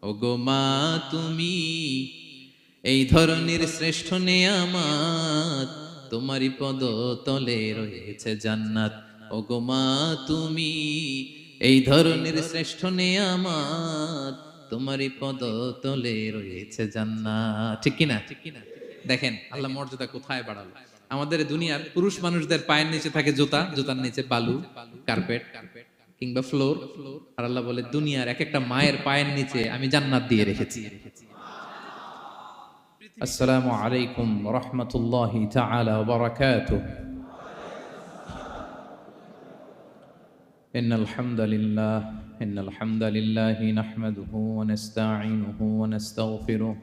ওগো মা তুমি এই ধরনের শ্রেষ্ঠ নেয়ামত, তোমারই পদ তলে রয়েছে জান্নাত। ওগো মা তুমি এই ধরনের শ্রেষ্ঠ নেয়ামত, তোমারই পদ তলে রয়েছে জান্নাত। ঠিক কিনা? দেখেন আল্লাহ মর্যাদা কোথায় বাড়ালো। আমাদের দুনিয়ার পুরুষ মানুষদের পায়ের নিচে থাকে জুতা, জুতার নিচে বালু, কার্পেট কিংবা ফ্লোর। আর আল্লাহ বলে দুনিয়ার এক একটা মায়ের পায়ের নিচে আমি জান্নাত দিয়ে রেখেছি। আসসালামু আলাইকুম ওয়া রাহমাতুল্লাহি তাআলা ওয়া বারাকাতুহু। ইন্নাল হামদালিল্লাহি নাহমাদুহু ওয়া নাস্তাঈনুহু ওয়া নাস্তাগফিরুহু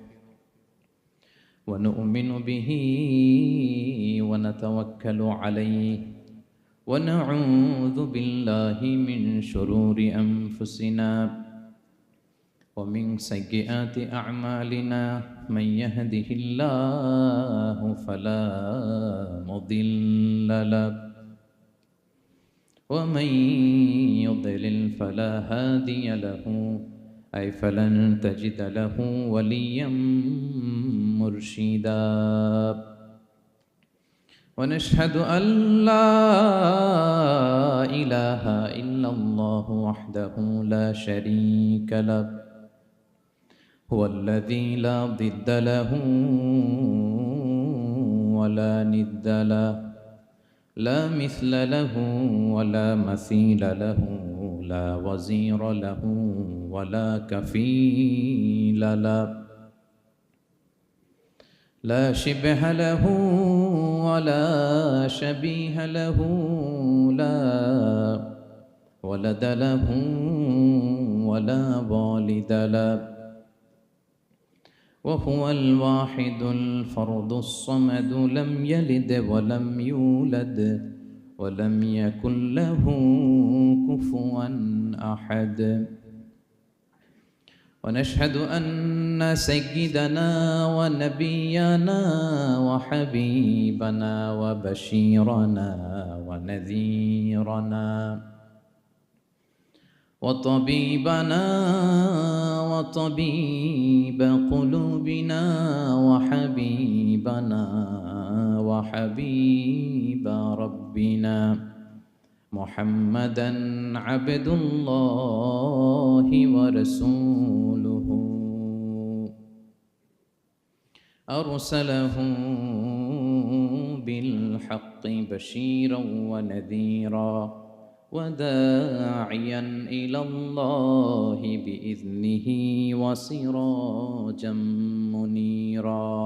ওয়া নু'মিনু বিহি ওয়া নাতাওয়াক্কালু আলাইহি ওয়া নাউযু বিল্লাহি মিন শুরুরি আনফুসিনা ومن سيئات أعمالنا من يهده الله فلا مضل له ومن يضلل فلا هادي له أي فلن تجد له وليا مرشدا ونشهد أن لا إله إلا الله وحده لا شريك له هو الذي لا ضد له ولا ند له لا مثل له ولا مثيل له لا وزير له ولا كفيل له لا شبه له ولا شبيه له لا ولد له ولا والد له وهو الواحد الفرد الصمد لم يلد ولم يولد ولم يكن له كفوا أحد ونشهد أن سيدنا ونبينا وحبيبنا وبشيرنا ونذيرنا وطبيبنا وطبيب قلوبنا وحبيبنا وحبيب ربنا محمدا عبد الله ورسوله أرسله بالحق بشيرا ونذيرا وداعيا إلى الله بإذنه وسراجا منيرا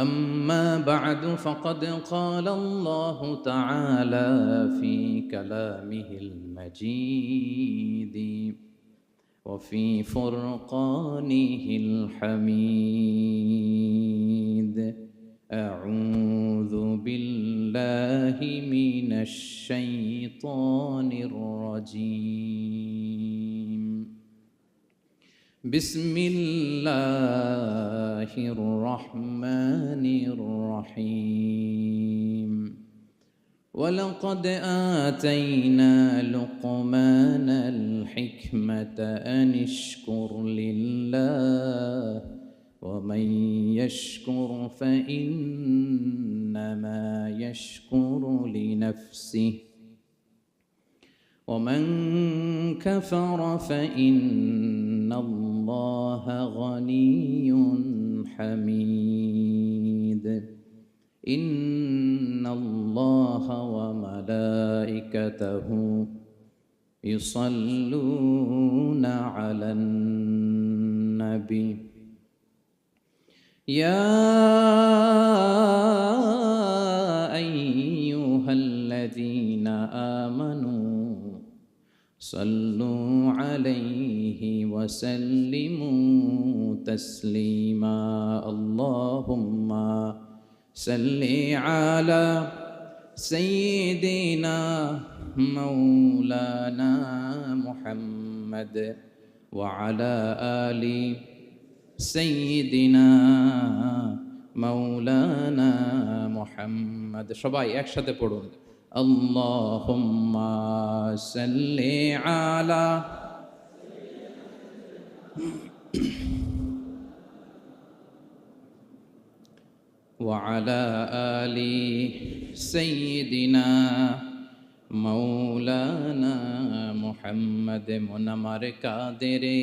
أما بعد فقد قال الله تعالى في كلامه المجيد وفي فرقانه الحميد أعوذ بالله من الشيطان الرجيم بسم الله الرحمن الرحيم ولقد آتينا لقمان الحكمة أن اشكر لله ومن يشكر فإنما يشكر لنفسه ومن كفر فإن الله غني حميد إن الله وملائكته يصلون على النبي يا أيها الذين آمنوا صلوا عليه وسلموا تسليما اللهم صل على سيدنا مولانا محمد وعلى آل سيدنا مولانا محمد সবাই একসাথে পড়ুন اللهم صل على وعلى آل سيدنا মৌলানা মুহাম্মদ মন আমার কাদেরে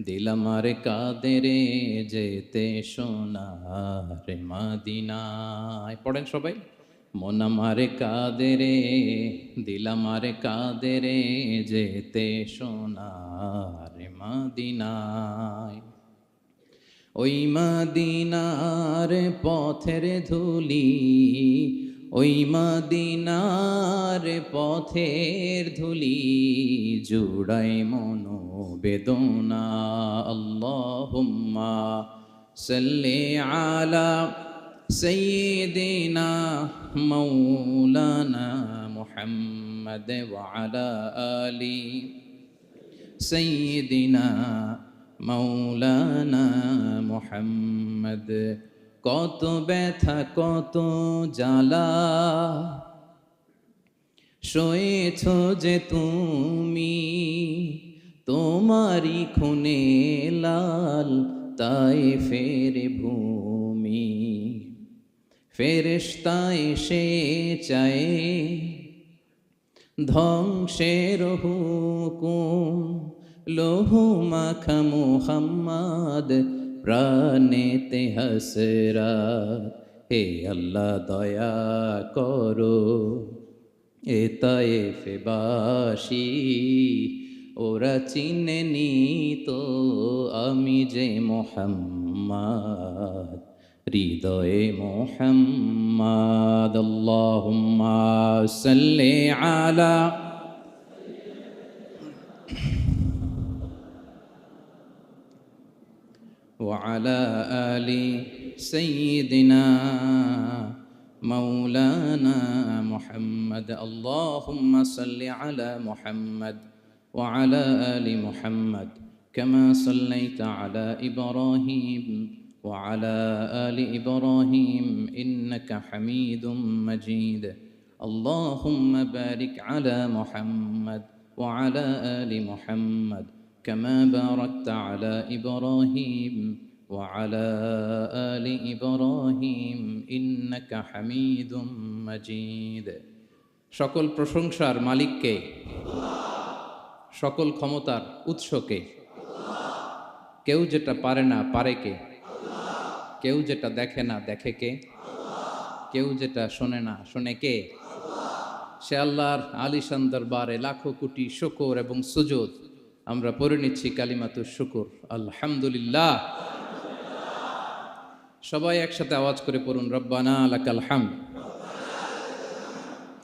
দিল আমার কাদেরে যেতে সোনার মদিনায়। পড়েন সবাই। মন আমার কাদেরে দিল আমার কাদেরে যেতে সোনার মদিনায়। ওই মদিনার পথের ধুলি, ওই মদিনার পথের ধুলি জুড়াই মনো বেদনা। আল্লাহুম্মা সাল্লি আলা সাইয়্যিদিনা মাওলানা মুহাম্মদ ওয়া আলা আলি সাইয়্যিদিনা মাওলানা মুহাম্মদ। কত ব্যথা কত জ্বালা সয়েছ যে তুমি, তোমারি খুনে লাল তায়েফের ভূমি। ফেরেশতা এসে চায় ধ্বংসের হুকুম, লোহু মাখা মুহাম্মদ প্রাণেতে হাসরাত। হে আল্লাহ দয়া করো এ তায়েফবাসী, ওরা চিনেনি তো আমি যে মুহাম্মদ, হৃদয়ে মুহাম্মদ। আল্লাহুম্মা সাল্লি আলা وعلى آل سيدنا مولانا محمد. اللهم صل على محمد وعلى آل محمد كما صليت على إبراهيم وعلى آل إبراهيم إنك حميد مجيد. اللهم بارك على محمد وعلى آل محمد كما باركت على إبراهيم وعلى آل إبراهيم إنك حميد مجيد. সকল প্রশংসার মালিক কে? সকল ক্ষমতার উৎস কে? কেউ যেটা পারে না পারে কে? কেউ যেটা দেখে না দেখে কে? কেউ যেটা শোনে না শোনে কে? সে আল্লাহর আলিশান দরবারে লাখো কোটি শুকর এবং সুজুদ আমরা পড়ে নিচ্ছি কালিমাতুশ শুকর, আলহামদুলিল্লাহ। সবাই একসাথে আওয়াজ করে পড়ুন, রব্বানা লাকাল হামদ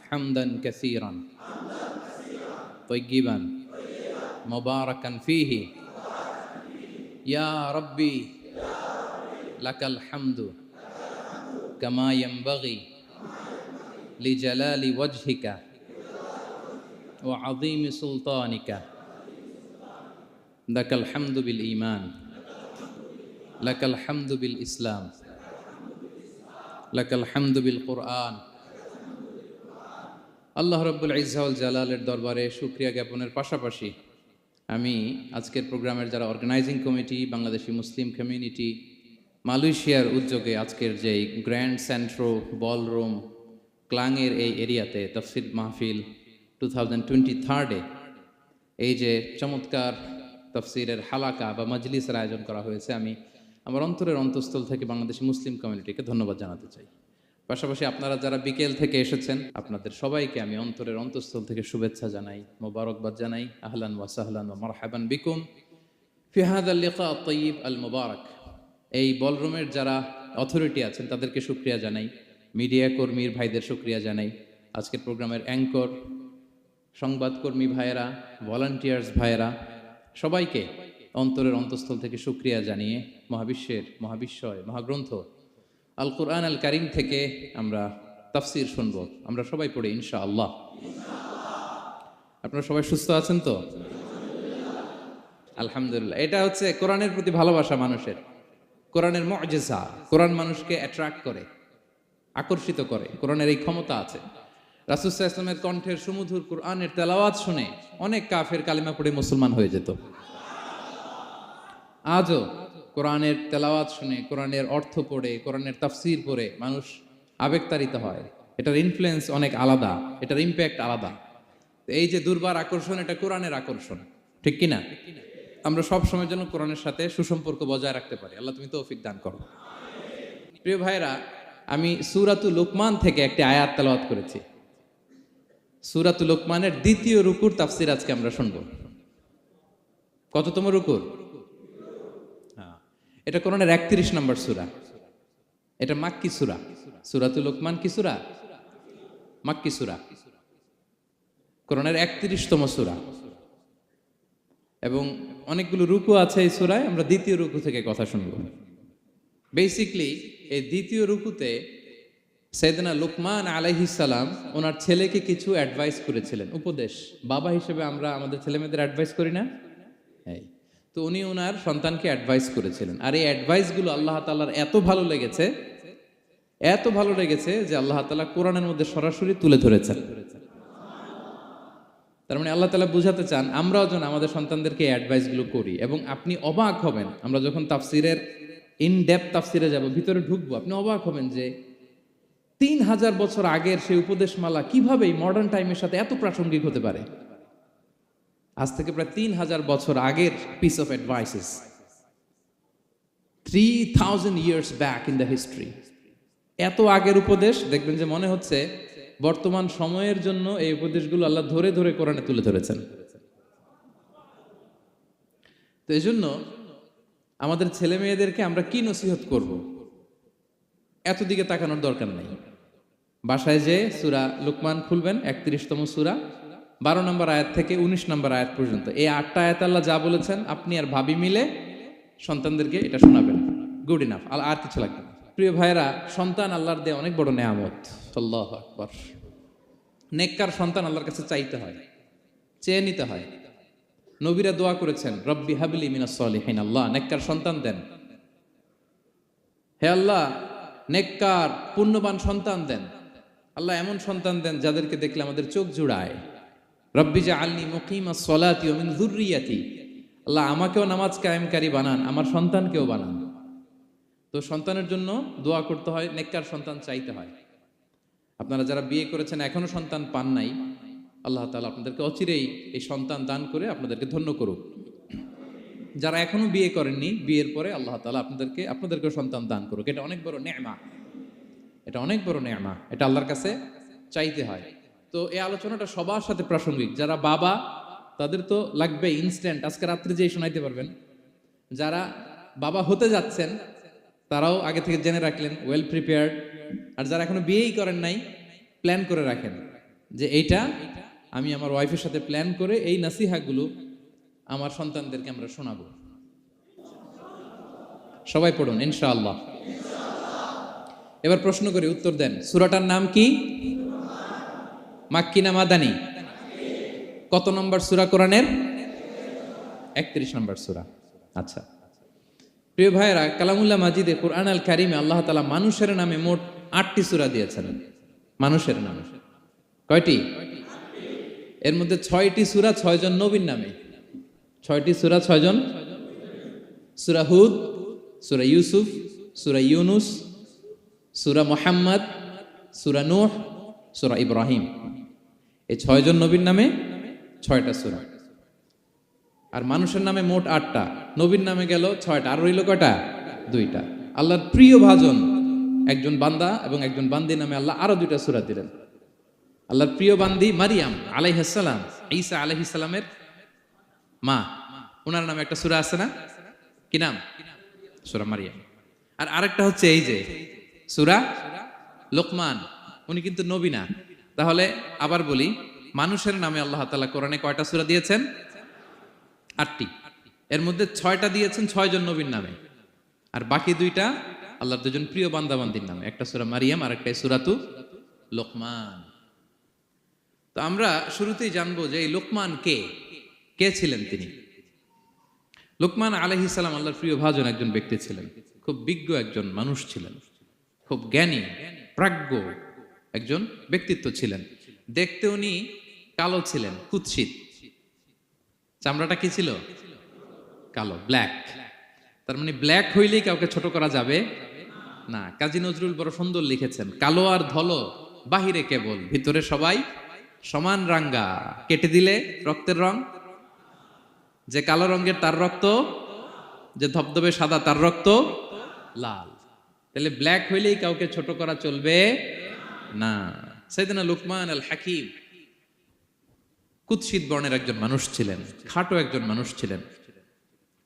হামদান কাসীরান তাইয়্যিবান মুবারাকান ফীহি ইয়া রাব্বি লাকাল হামদু কামা ইয়ানবাগি লিজালালি ওয়াজহিকা ওয়া আযীমি সুলতানিকা। লাকাল হামদু বিল ঈমান, লাকাল হামদু বিল ইসলাম, লাকাল হামদু বিল কুরআন। আল্লাহ রাব্বুল ইজ্জা ওয়াল জালালের দরবারে শুকরিয়া জ্ঞাপনের পাশাপাশি আমি আজকের প্রোগ্রামের যারা অর্গানাইজিং কমিটি, বাংলাদেশি মুসলিম কমিউনিটি, মালয়েশিয়ার উদ্যোগে আজকের যে গ্র্যান্ড সেন্ট্রো বলরুম ক্লাংয়ের এই এরিয়াতে তাফসির মাহফিল 2023 এই যে চমৎকার তাফসিরের হালাকা বা মজলিসের আয়োজন করা হয়েছে, আমি আমার অন্তরের অন্তঃস্থল থেকে বাংলাদেশি মুসলিম কমিউনিটিকে ধন্যবাদ জানাতে চাই। পাশাপাশি আপনারা যারা বিকেল থেকে এসেছেন আপনাদের সবাইকে আমি অন্তরের অন্তঃস্থল থেকে শুভেচ্ছা জানাই, মোবারকবাদ জানাই। আহলান ওয়া সাহলান ওয়া মারহাবান বিকুম ফি হাযাল লিকা আত-তাইয়্যিব আল মুবারক। এই বলরুমের যারা অথরিটি আছেন তাদেরকে শুকরিয়া জানাই, মিডিয়া কর্মীর ভাইদের শুকরিয়া জানাই, আজকের প্রোগ্রামের অ্যাঙ্কর, সংবাদকর্মী ভাইয়েরা, ভলান্টিয়ার্স ভাইয়েরা, সবাইকে অন্তরের অন্তঃস্থল থেকে শুকরিয়া জানিয়ে মহাবিশ্বয় মহাগ্রন্থ আল কুরআন আল কারীম থেকে আমরা তাফসির শুনবো। আমরা সবাই পড়ি ইনশাআল্লাহ। আপনারা সবাই সুস্থ আছেন তো? আলহামদুলিল্লাহ। এটা হচ্ছে কোরআনের প্রতি ভালোবাসা মানুষের, কোরআনের মুআজিজা। কোরআন মানুষকে অ্যাট্রাক্ট করে, আকর্ষিত করে। কোরআনের এই ক্ষমতা আছে। রাসূল সাল্লাল্লাহু আলাইহি ওয়াসাল্লামের কণ্ঠের সুমধুর কোরআনের তেলাওয়াত শুনে অনেক কাফের কালিমা পড়ে মুসলমান হয়ে যেত। আজও কোরআনের তেলাওয়াত শুনে, কোরআনের অর্থ পড়ে, কোরআনের তাফসির পড়ে মানুষ আবেগতাড়িত হয়। এটার ইনফ্লুয়েন্স অনেক আলাদা, এটার ইম্প্যাক্ট আলাদা। তো এই যে দুর্বার আকর্ষণ, এটা কোরআনের আকর্ষণ, ঠিক কিনা? আমরা সব সময়ের জন্য কোরআনের সাথে সুসম্পর্ক বজায় রাখতে পারি। আল্লাহ তুমি তৌফিক দান করো। প্রিয় ভাইরা, আমি সূরাতুল লুকমান থেকে একটি আয়াত তেলাওয়াত করেছি। সূরাতুল লুকমানের দ্বিতীয় রুকুর তাফসির আজকে আমরা শুনবো। কততম রুকুর? এটা কোরআনের 31 নম্বর সূরা। এটা মাক্কি সূরা। সূরাতুল লুকমান কি সূরা? মাক্কি সূরা। কোরআনের 31তম সূরা এবং অনেকগুলো রুকু আছে এই সূরায়। আমরা দ্বিতীয় রুকু থেকে কথা শুনব। বেসিকলি এই দ্বিতীয় রুকুতে সাইয়েদনা লুকমান আলাইহিস সালাম ওনার ছেলেকে কিছু অ্যাডভাইস করেছিলেন, উপদেশ। বাবা হিসেবে আমরা আমাদের ছেলেমেয়েদের অ্যাডভাইস করি না? এই তো উনি ওনার সন্তানকে অ্যাডভাইস করেছিলেন। আর এই অ্যাডভাইসগুলো আল্লাহ তাআলার এত ভালো লেগেছে যে আল্লাহ তাআলা কোরআনের মধ্যে সরাসরি তুলে ধরেছেন। তার মানে আল্লাহ তাআলা বুঝাতে চান আমরাও যেন আমাদের সন্তানদেরকে এই অ্যাডভাইসগুলো করি। এবং আপনি অবাক হবেন, আমরা যখন তাফসিরের ইন ডেপথ তাফসিরে যাব, ভিতরে ঢুকবো, আপনি অবাক হবেন যে 3000 বছর আগের সেই উপদেশমালা কিভাবে মডার্ন টাইমের সাথে এত প্রাসঙ্গিক হতে পারে। আজ থেকে প্রায় 3000 বছর আগের piece of advises, 3000 years back in the history. এত আগের উপদেশ, দেখবেন যে মনে হচ্ছে বর্তমান সময়ের জন্য এই উপদেশগুলো আল্লাহ ধরে ধরে কোরআনে তুলে ধরেছেন। তো এই জন্য আমাদের ছেলে মেয়েদেরকে আমরা কি নসিহত করব, এত দিকে তাকানোর দরকার নেই। বাসায় যে সূরা লুকমান খুলবেন, 31তম সূরা, 12 নম্বর আয়াত থেকে 19 নম্বর আয়াত পর্যন্ত। এই 8টা আয়াত আল্লাহ যা বলেছেন আপনি আর ভাবি মিলে সন্তানদেরকে এটা শোনাবেন। গুড ইনাফ, আর কিছু লাগবে না। প্রিয় ভাইরা, সন্তান আল্লাহর দেয়া অনেক বড় নেয়ামত। আল্লাহু আকবার। নেককার সন্তান আল্লাহর কাছে চাইতে হয়, চেয়ে নিতে হয়। নবীরা দোয়া করেছেন, রব্বি হাবলি মিনাস সলিহিন, আল্লাহ নেককার সন্তান দেন। হে আল্লাহ, নেককার পুণ্যবান সন্তান দেন। আল্লাহ এমন সন্তান দেন যাদেরকে দেখলে আমাদের চোখ জুড়ায়। রব্বি জাআলনি মুকিমাস সলাতি ওয়া মিন যুররিয়াতি, আল্লাহ আমাকেও নামাজ কায়েমকারী বানান, আমার সন্তানকেও বানান। তো সন্তানের জন্য দোয়া করতে হয়, নেককার সন্তান চাইতে হয়। আপনারা যারা বিয়ে করেছেন এখনো সন্তান পান নাই, আল্লাহ তাআলা আপনাদেরকে অচিরেই এই সন্তান দান করে আপনাদেরকে ধন্য করুক। যারা এখনো বিয়ে করেননি, বিয়ের পরে আল্লাহ তাআলা আপনাদেরকে সন্তান দান করুক। এটা অনেক বড় নেয়ামা, এটা আল্লাহর কাছে চাইতে হয়। তো এই আলোচনাটা সবার সাথে প্রাসঙ্গিক। যারা বাবা তাদের তো লাগবে ইনস্ট্যান্ট, আজকে রাত্রে যেই শোনাইতে পারবেন। যারা বাবা হতে যাচ্ছেন তারাও আগে থেকে জেনে রাখলেন, ওয়েল প্রিপেয়ার্ড। আর যারা এখনো বিয়েই করেন নাই, প্ল্যান করে রাখেন যে এইটা আমি আমার ওয়াইফের সাথে প্ল্যান করে এই নাসিহাগুলো আমার সন্তানদেরকে আমরা শোনাবো। সবাই পড়ুন ইনশাআল্লাহ। এবার প্রশ্ন করি, উত্তর দেন। সূরাটার নাম কি? মাক্কি না মাদানী? কত নম্বর সূরা কোরআনের? 31 নম্বর সূরা। আচ্ছা প্রিয় ভাইয়েরা, কালামুল্লাহ মাজিদে কুরআন আল কারিমে আল্লাহ তাআলা মানুষের নামে মোট 8টি সূরা দিয়েছেন। মানুষের নামে কয়টি? এর মধ্যে 6টি সূরা 6 জন নবীর নামে। 6টি সূরা 6 জন। সূরা হুদ, সূরা ইউসুফ, সূরা ইউনুস, সূরা মুহাম্মদ, সূরা নূহ, সূরা ইব্রাহিম। এই 6 জন নবীর নামে 6টা সূরা। আর মানুষের নামে মোট 8টা, নবীর নামে গেল 6টা, আর রইল কয়টা? 2টা। আল্লাহর প্রিয় ভাজন একজন বান্দা এবং একজন বান্দি নামে আল্লাহ আরো 2টা সূরা দিলেন। আল্লাহর প্রিয় বান্দি মারিয়াম আলাইহিস সালাম, ঈসা আলাইহিস সালামের মা, ওনার নামে একটা সূরা আছে না? কি নাম? সূরা মারিয়াম। আর আরেকটা হচ্ছে এই যে সূরা লুকমান, উনি কিন্তু নবী না। তাহলে আবার বলি, মানুষের নামে আল্লাহ তাআলা কোরআনে কয়টা সূরা দিয়েছেন? 8টি। এর মধ্যে 6টা দিয়েছেন 6 জন নবীর নামে, আর বাকি 2টা আল্লাহর 2জন প্রিয় বান্দাবান্দির নামে। একটা সূরা মারিয়াম আর একটা সূরাতু লুকমান। তো আমরা শুরুতেই জানবো যে এই লুকমান কে ছিলেন তিনি। লুকমান আলাইহিস সালাম আল্লাহর প্রিয় ভাজন একজন ব্যক্তি ছিলেন, খুব বিজ্ঞ একজন মানুষ ছিলেন, খুব জ্ঞানী প্রাজ্ঞ একজন ব্যক্তিত্ব ছিলেন। দেখতে উনি কালো ছিলেন, কুৎসিত। চামড়াটা কি ছিল? কালো, ব্ল্যাক। তার মানে ব্ল্যাক হইলেই কাউকে ছোট করা যাবে না। কাজী নজরুল বড় সুন্দর লিখেছেন, কালো আর ধলো বাহিরে কেবল, ভিতরে সবাই সমান রাঙ্গা, কেটে দিলে রক্তের রং। যে কালো রঙের তার রক্ত, যে ধবধবে সাদা তার রক্ত লাল। তাহলে ব্ল্যাক হইলেই কাউকে ছোট করা চলবে না। সাইয়েদনা লুকমান আল হাকিম কুৎসিত বর্ণের একজন মানুষ ছিলেন, খাটো একজন মানুষ ছিলেন।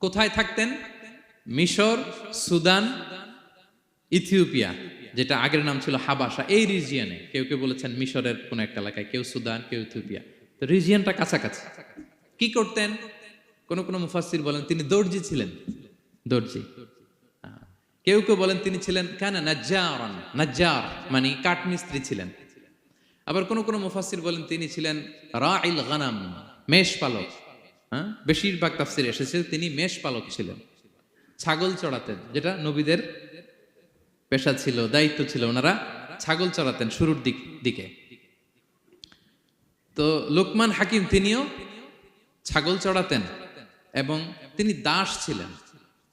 কোথায় থাকতেন? মিশর, সুদান, ইথিওপিয়া, যেটা আগের নাম ছিল হাবাসা, এই রিজিয়নে। কেউ কেউ বলেছেন মিশরের কোন একটা এলাকায়, কেউ সুদান, কেউ ইথিওপিয়া। তো রিজিয়নটা কাছাকাছি। কি করতেন? কোন কোন মুফাসসির বলেন তিনি দর্জি ছিলেন, দর্জি। কেউ কেউ বলেন তিনি ছিলেন কানা নাজ্জারান, নাজ্জার মানে কাঠমিস্ত্রি ছিলেন। আবার কোন কোন মুফাসসির বলেন তিনি ছিলেন রাইল গানাম, মেষ পালক। বেশিরভাগ তাফসিরে এসেছে তিনি মেষ পালক ছিলেন, ছাগল চড়াতেন, যেটা নবীদের পেশা ছিল, দায়িত্ব ছিল। ওনারা ছাগল চড়াতেন শুরুর দিকে। তো লোকমান হাকিম তিনিও ছাগল চড়াতেন এবং তিনি দাস ছিলেন,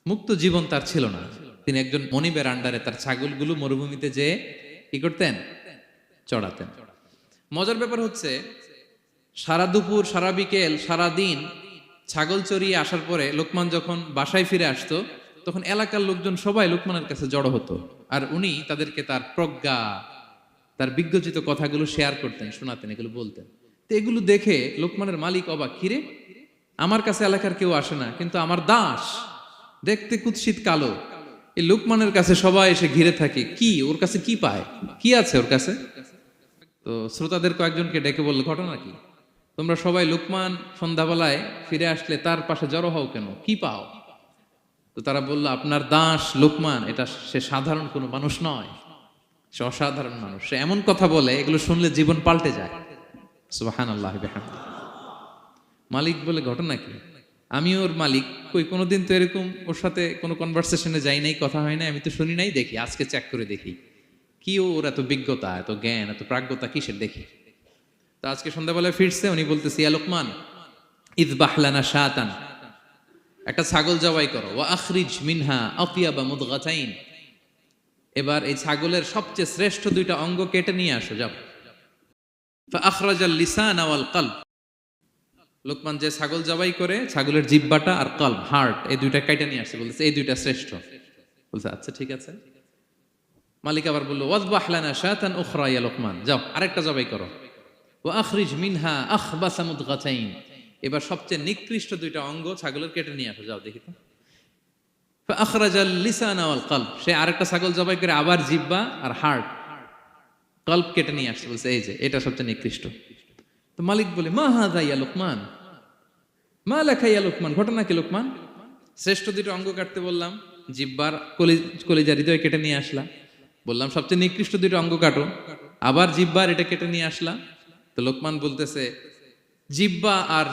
মুক্ত জীবন তার ছিল না। তিনি একজন মনিবের আন্ডারে তার ছাগলগুলো মরুভূমিতে যেয়ে কি করতেন? চড়াতেন। মজার ব্যাপার হচ্ছে, সারা দুপুর, সারা বিকেল, সারা দিন ছাগল চড়িয়ে আসার পরে লোকমান যখন বাসায় ফিরে আসতো, তখন এলাকার লোকজন সবাই লোকমানের কাছে জড়ো হতো, আর উনি তাদেরকে তার প্রজ্ঞা, তার বিজ্ঞচিত কথাগুলো শেয়ার করতেন, শোনাতেন, এগুলো বলতেন। তো এগুলো দেখে লোকমানের মালিক অবাক, কিরে আমার কাছে এলাকার কেউ আসে না, কিন্তু আমার দাস দেখতে কুৎসিত কালো, এই লোকমানের কাছে সবাই এসে ঘিরে থাকে, কি ওর কাছে কি পায়, কি আছে ওর কাছে? তো শ্রোতাদের কয়েকজনকে ডেকে বলল, ঘটনা কি? তোমরা সবাই লোকমান সন্ধ্যাবেলায় ফিরে আসলে তার পাশে জড়ো হও কেন, কি পাও? তো তারা বলল, আপনার দাস লোকমান, এটা সে সাধারণ কোনো মানুষ নয়, সে অসাধারণ মানুষ। সে এমন কথা বলে, এগুলো শুনলে জীবন পাল্টে যায়। সুবহানাল্লাহ বিহামদিহি। মালিক বলে, ঘটনা কি? আমি ওর মালিক, কই কোনোদিন তো এরকম ওর সাথে কোনো কনভারসেশনে যাই নাই, কথা হয় না, আমি তো শুনি নাই, দেখি আজকে চেক করে দেখি কি ওর এত বিজ্ঞতা, এত জ্ঞান, এত প্রাজ্ঞতা কিসের দেখি। তো আজকে সন্ধ্যাবেলায় ফিরছে, উনি বলতেছে, ইয়া লোকমান ইযবাহ লানা শাতান, একটা ছাগল জবাই করো, ওয়া আখরিজ মিনহা আতিয়াবা মুদগাতাইন, এবার এই ছাগলের সবচেয়ে শ্রেষ্ঠ দুইটা অঙ্গ কেটে নিয়ে আসো, যাও। ফাআখরাজাল লিসানা ওয়াল কলব, লোকমান যে ছাগল জবাই করে, ছাগলের জিহ্বাটা আর কলব, হার্ট, এই দুইটা কেটে নিয়ে আসছে, বলতেছে এই দুইটা শ্রেষ্ঠ। বলছে আচ্ছা ঠিক আছে। মালিক আবার বলল, ওয়াযবাহ লানা শাতান উখরা ইয়া লোকমান, যাও আরেকটা জবাই করো। ওয়া আখরিজ মিনহা আখবাসা মুদগাতাইন, এবার সবচেয়ে নিকৃষ্ট দুইটা অঙ্গ ছাগলের কেটে নিয়ে আসো, যাও দেখি তো। ফাআখরাজাল লিসানা ওয়াল কলব, সে আরেকটা ছাগল জবাই করে আবার জিহ্বা আর হার্ট, কলব কেটে নিয়ে আসছে, বলছে এই যে এটা সবচেয়ে নিকৃষ্ট। তো মালিক বলে, মা হাযা ইয়া লোকমান, মা লাকা ইয়া লোকমান, ঘটনা কি লোকমান? শ্রেষ্ঠ দুটো অঙ্গ কাটতে বললাম, জিহ্বার কলিজা হৃদয় কেটে নিয়ে আসলাম, বললাম সবচেয়ে নিকৃষ্ট দুটো অঙ্গ কাটো, আবার জিহ্বার এটা কেটে নিয়ে আসলাম। তো লোকমান বলতেছে, জিহ্বা আর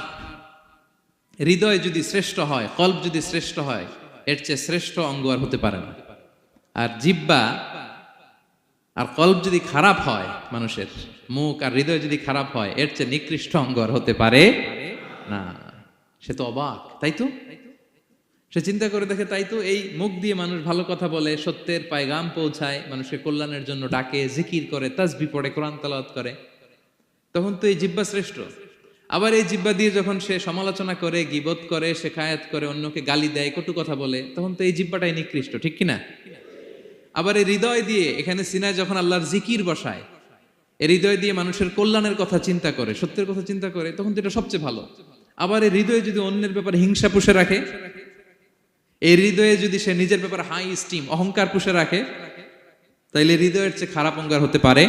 হৃদয় যদি শ্রেষ্ঠ হয়, কলব যদি শ্রেষ্ঠ হয়, এর চেয়ে শ্রেষ্ঠ অঙ্গ আর হতে পারে না। আর জিহ্বা আর কলব যদি খারাপ হয়, মানুষের মুখ আর হৃদয় যদি খারাপ হয়, এর চেয়ে নিকৃষ্ট অঙ্গ আর হতে পারে না। সে তো অবাক, তাই তো? সে চিন্তা করে দেখে, তাই তো, এই মুখ দিয়ে মানুষ ভালো কথা বলে, সত্যের পায়গাম পৌঁছায়, মানুষের কল্যাণের জন্য ডাকে, জিকির করে, তাসবিহ পড়ে, কোরআন তেলাওয়াত করে, তখন তো এই জিহ্বা শ্রেষ্ঠ। আবার এই জিহ্বা দিয়ে যখন সে সমালোচনা করে, গীবত করে, শেখায়াত করে, অন্যকে গালি দেয়, কটু কথা বলে, তখন তো এই জিহ্বাটাই নিকৃষ্ট, ঠিক কিনা? আবার এই হৃদয় দিয়ে, এখানে সিনায় যখন আল্লাহর জিকির বসায়, এই হৃদয় দিয়ে মানুষের কল্যাণের কথা চিন্তা করে, সত্যের কথা চিন্তা করে, তখন তো এটা সবচেয়ে ভালো। আবার এই হৃদয়ে যদি অন্যের ব্যাপারে হিংসা পুষে রাখে, এই হৃদয়ে যদি সে নিজের ব্যাপারে হাই স্টিম, অহংকার পুষে রাখে, তাইলে হৃদয়ের চেয়ে খারাপ অঙ্গার হতে পারে?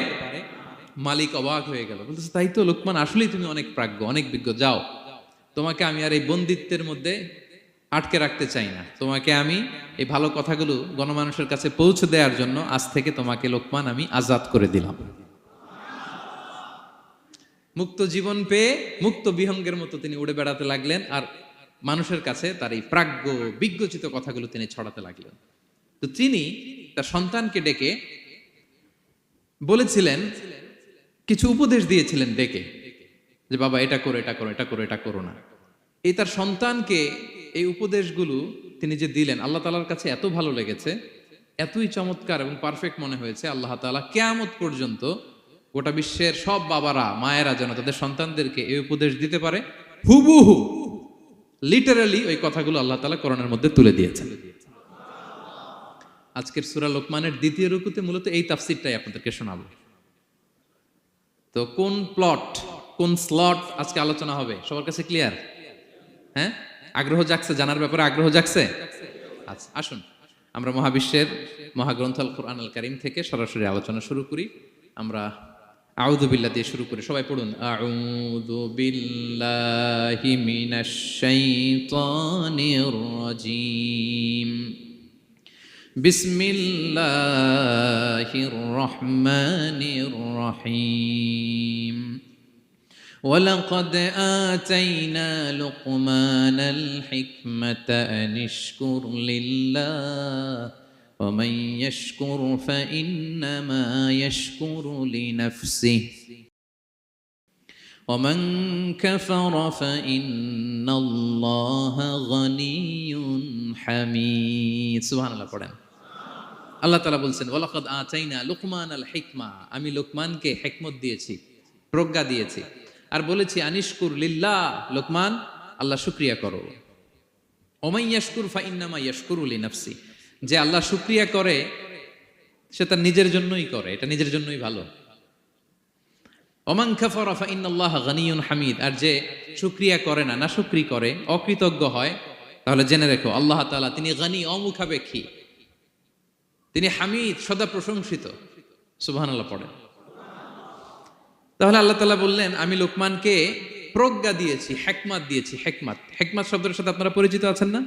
মালিক অবাক হয়ে গেল, বলতেছে, তাই তো লোকমান, আসলেই তুমি অনেক প্রাজ্ঞ, অনেক বিজ্ঞ, যাও, তোমাকে আমি আর এই বন্দিত্বের মধ্যে আটকে রাখতে চাই না, তোমাকে আমি এই ভালো কথাগুলো গণমানুষের কাছে পৌঁছে দেওয়ার জন্য আজ থেকে তোমাকে লোকমান আমি আজাদ করে দিলাম। মুক্ত জীবন পেয়ে মুক্ত বিহঙ্গের মতো তিনি উড়ে বেড়াতে লাগলেন, আর মানুষের কাছে তার এই প্রাজ্ঞ বিজ্ঞচিত কথাগুলো তিনি ছড়াতে লাগলেন। তো তিনি তার সন্তানকে ডেকে বলেছিলেন, কিছু উপদেশ দিয়েছিলেন ডেকে, যে বাবা এটা করো, এটা করো, এটা করো, এটা করো না। এই তার সন্তানকে এই উপদেশগুলো তিনি যে দিলেন আল্লাহ তাআলার কাছে এত ভালো লেগেছে, এতই চমৎকার এবং পারফেক্ট মনে হয়েছে, আল্লাহ তাআলা কিয়ামত পর্যন্ত গোটা বিশ্বের সব বাবারা মায়েরা যেন তাদের সন্তানদেরকে এই উপদেশ দিতে পারে, হুবহু লিটারালি ওই কথাগুলো আল্লাহ তাআলা কোরআনের মধ্যে তুলে দিয়েছেন। আজকের সূরা লোকমানের দ্বিতীয় রুকুতে মূলত এই তাফসীরটাই আপনাদেরকে শোনাবো। তো কোন প্লট, কোন স্লট আজকে আলোচনা হবে সবার কাছে ক্লিয়ার? হ্যাঁ, আগ্রহ জাগছে, জানার ব্যাপারে আগ্রহ জাগছে? আচ্ছা, আসুন আমরা মহাবিশ্বের মহাগ্রন্থ আল কোরআন আল কারীম থেকে সরাসরি আলোচনা শুরু করি। আমরা আউযু বিল্লাহ দিয়ে শুরু করি, সবাই পড়ুন আউযু বিল্লাহি মিনাশ শাইতানির রাজীম। বিসমিল্লাহির রহমানির রহিম। ولقد آتينا لقمان الحكمة أن اشكر لله ومن يشكر فإنما يشكر لنفسه ومن كفر فإن الله غني حميد سبحان الله পড়েন। আল্লাহ তাআলা বলছেন ওয়ালাকাদ আতাইনা লুকমানাল হিকমা, আমি লোকমানকে হিকমত দিয়েছি, প্রজ্ঞা দিয়েছি, আর বলেছি আনিশকুর লিল্লাহ, লোকমান আল্লাহ শুকরিয়া করো। ওমাই ইয়াশকুর ফাইন্নামা ইয়াশকুরু লিনাফসি, যে আল্লাহ শুকরিয়া করে সে তার নিজের জন্যই করে, এটা নিজের জন্যই ভালো। ওমান কাফারা ফাইন্নাল্লাহা গানিয়ুন হামিদ, আর যে শুকরিয়া করে না, নাশুকরি করে, অকৃতজ্ঞ হয়, তাহলে জেনে রেখো আল্লাহ তাআলা তিনি গানি, অমুখাপেক্ষী, তিনি হামিদ, সদা প্রশংসিত। সুবহানাল্লাহ পড়েন। তাহলে আল্লাহ তাআলা বললেন আমি লোকমানকে প্রজ্ঞা দিয়েছি, হিকমত দিয়েছি। হিকমত, হিকমত শব্দের সাথে আপনারা পরিচিত আছেন না?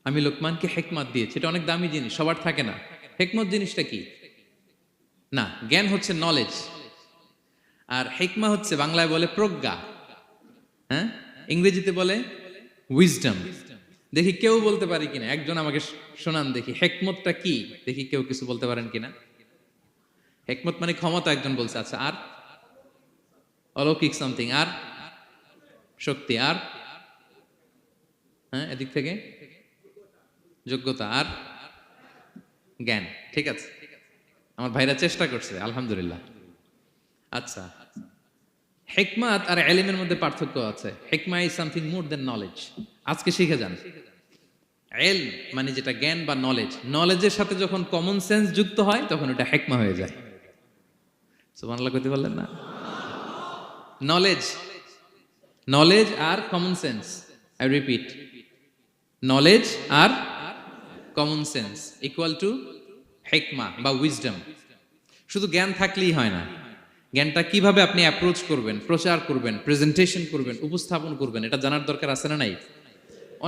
আমি লোকমানকে হিকমত দিয়েছি, এটা অনেক দামি জিনিস, সবার থাকে না। হিকমত জিনিসটা কি? না, জ্ঞান হচ্ছে নলেজ, আর হিকমা হচ্ছে বাংলায় বলে প্রজ্ঞা, হ্যাঁ, ইংরেজিতে বলে উইজডম। দেখি কেউ বলতে পারে কিনা, একজন আমাকে শোনান দেখি হিকমতটা কি, দেখি কেউ কিছু বলতে পারেন কিনা। হিকমত মানে ক্ষমতা, একজন বলছে। আচ্ছা, আর অলৌকিক সামথিং, আর শক্তি, আর হ্যাঁ এদিক থেকে যোগ্যতা, আর জ্ঞান। ঠিক আছে, আমার ভাইরা চেষ্টা করছে, আলহামদুলিল্লাহ। আচ্ছা, হিকমত আর ইলমের মধ্যে পার্থক্য আছে। হিকমা is something more than knowledge. আজকে শিখে যান। ইলম মানে যেটা জ্ঞান বা নলেজ, নলেজের সাথে যখন কমন সেন্স যুক্ত হয় তখন ওটা হিকমা হয়ে যায়। সুবহানাল্লাহ কইতে পারলেন না? নলেজ, নলেজ আর common sense, I repeat, knowledge আর কমন সেন্স ইকুয়াল টু হিকমা বা উইজডম। শুধু জ্ঞান থাকলেই হয় না, জ্ঞানটা কিভাবে আপনি অ্যাপ্রোচ করবেন, প্রচার করবেন, প্রেজেন্টেশন করবেন, উপস্থাপন করবেন, এটা জানার দরকার আছে না নাই?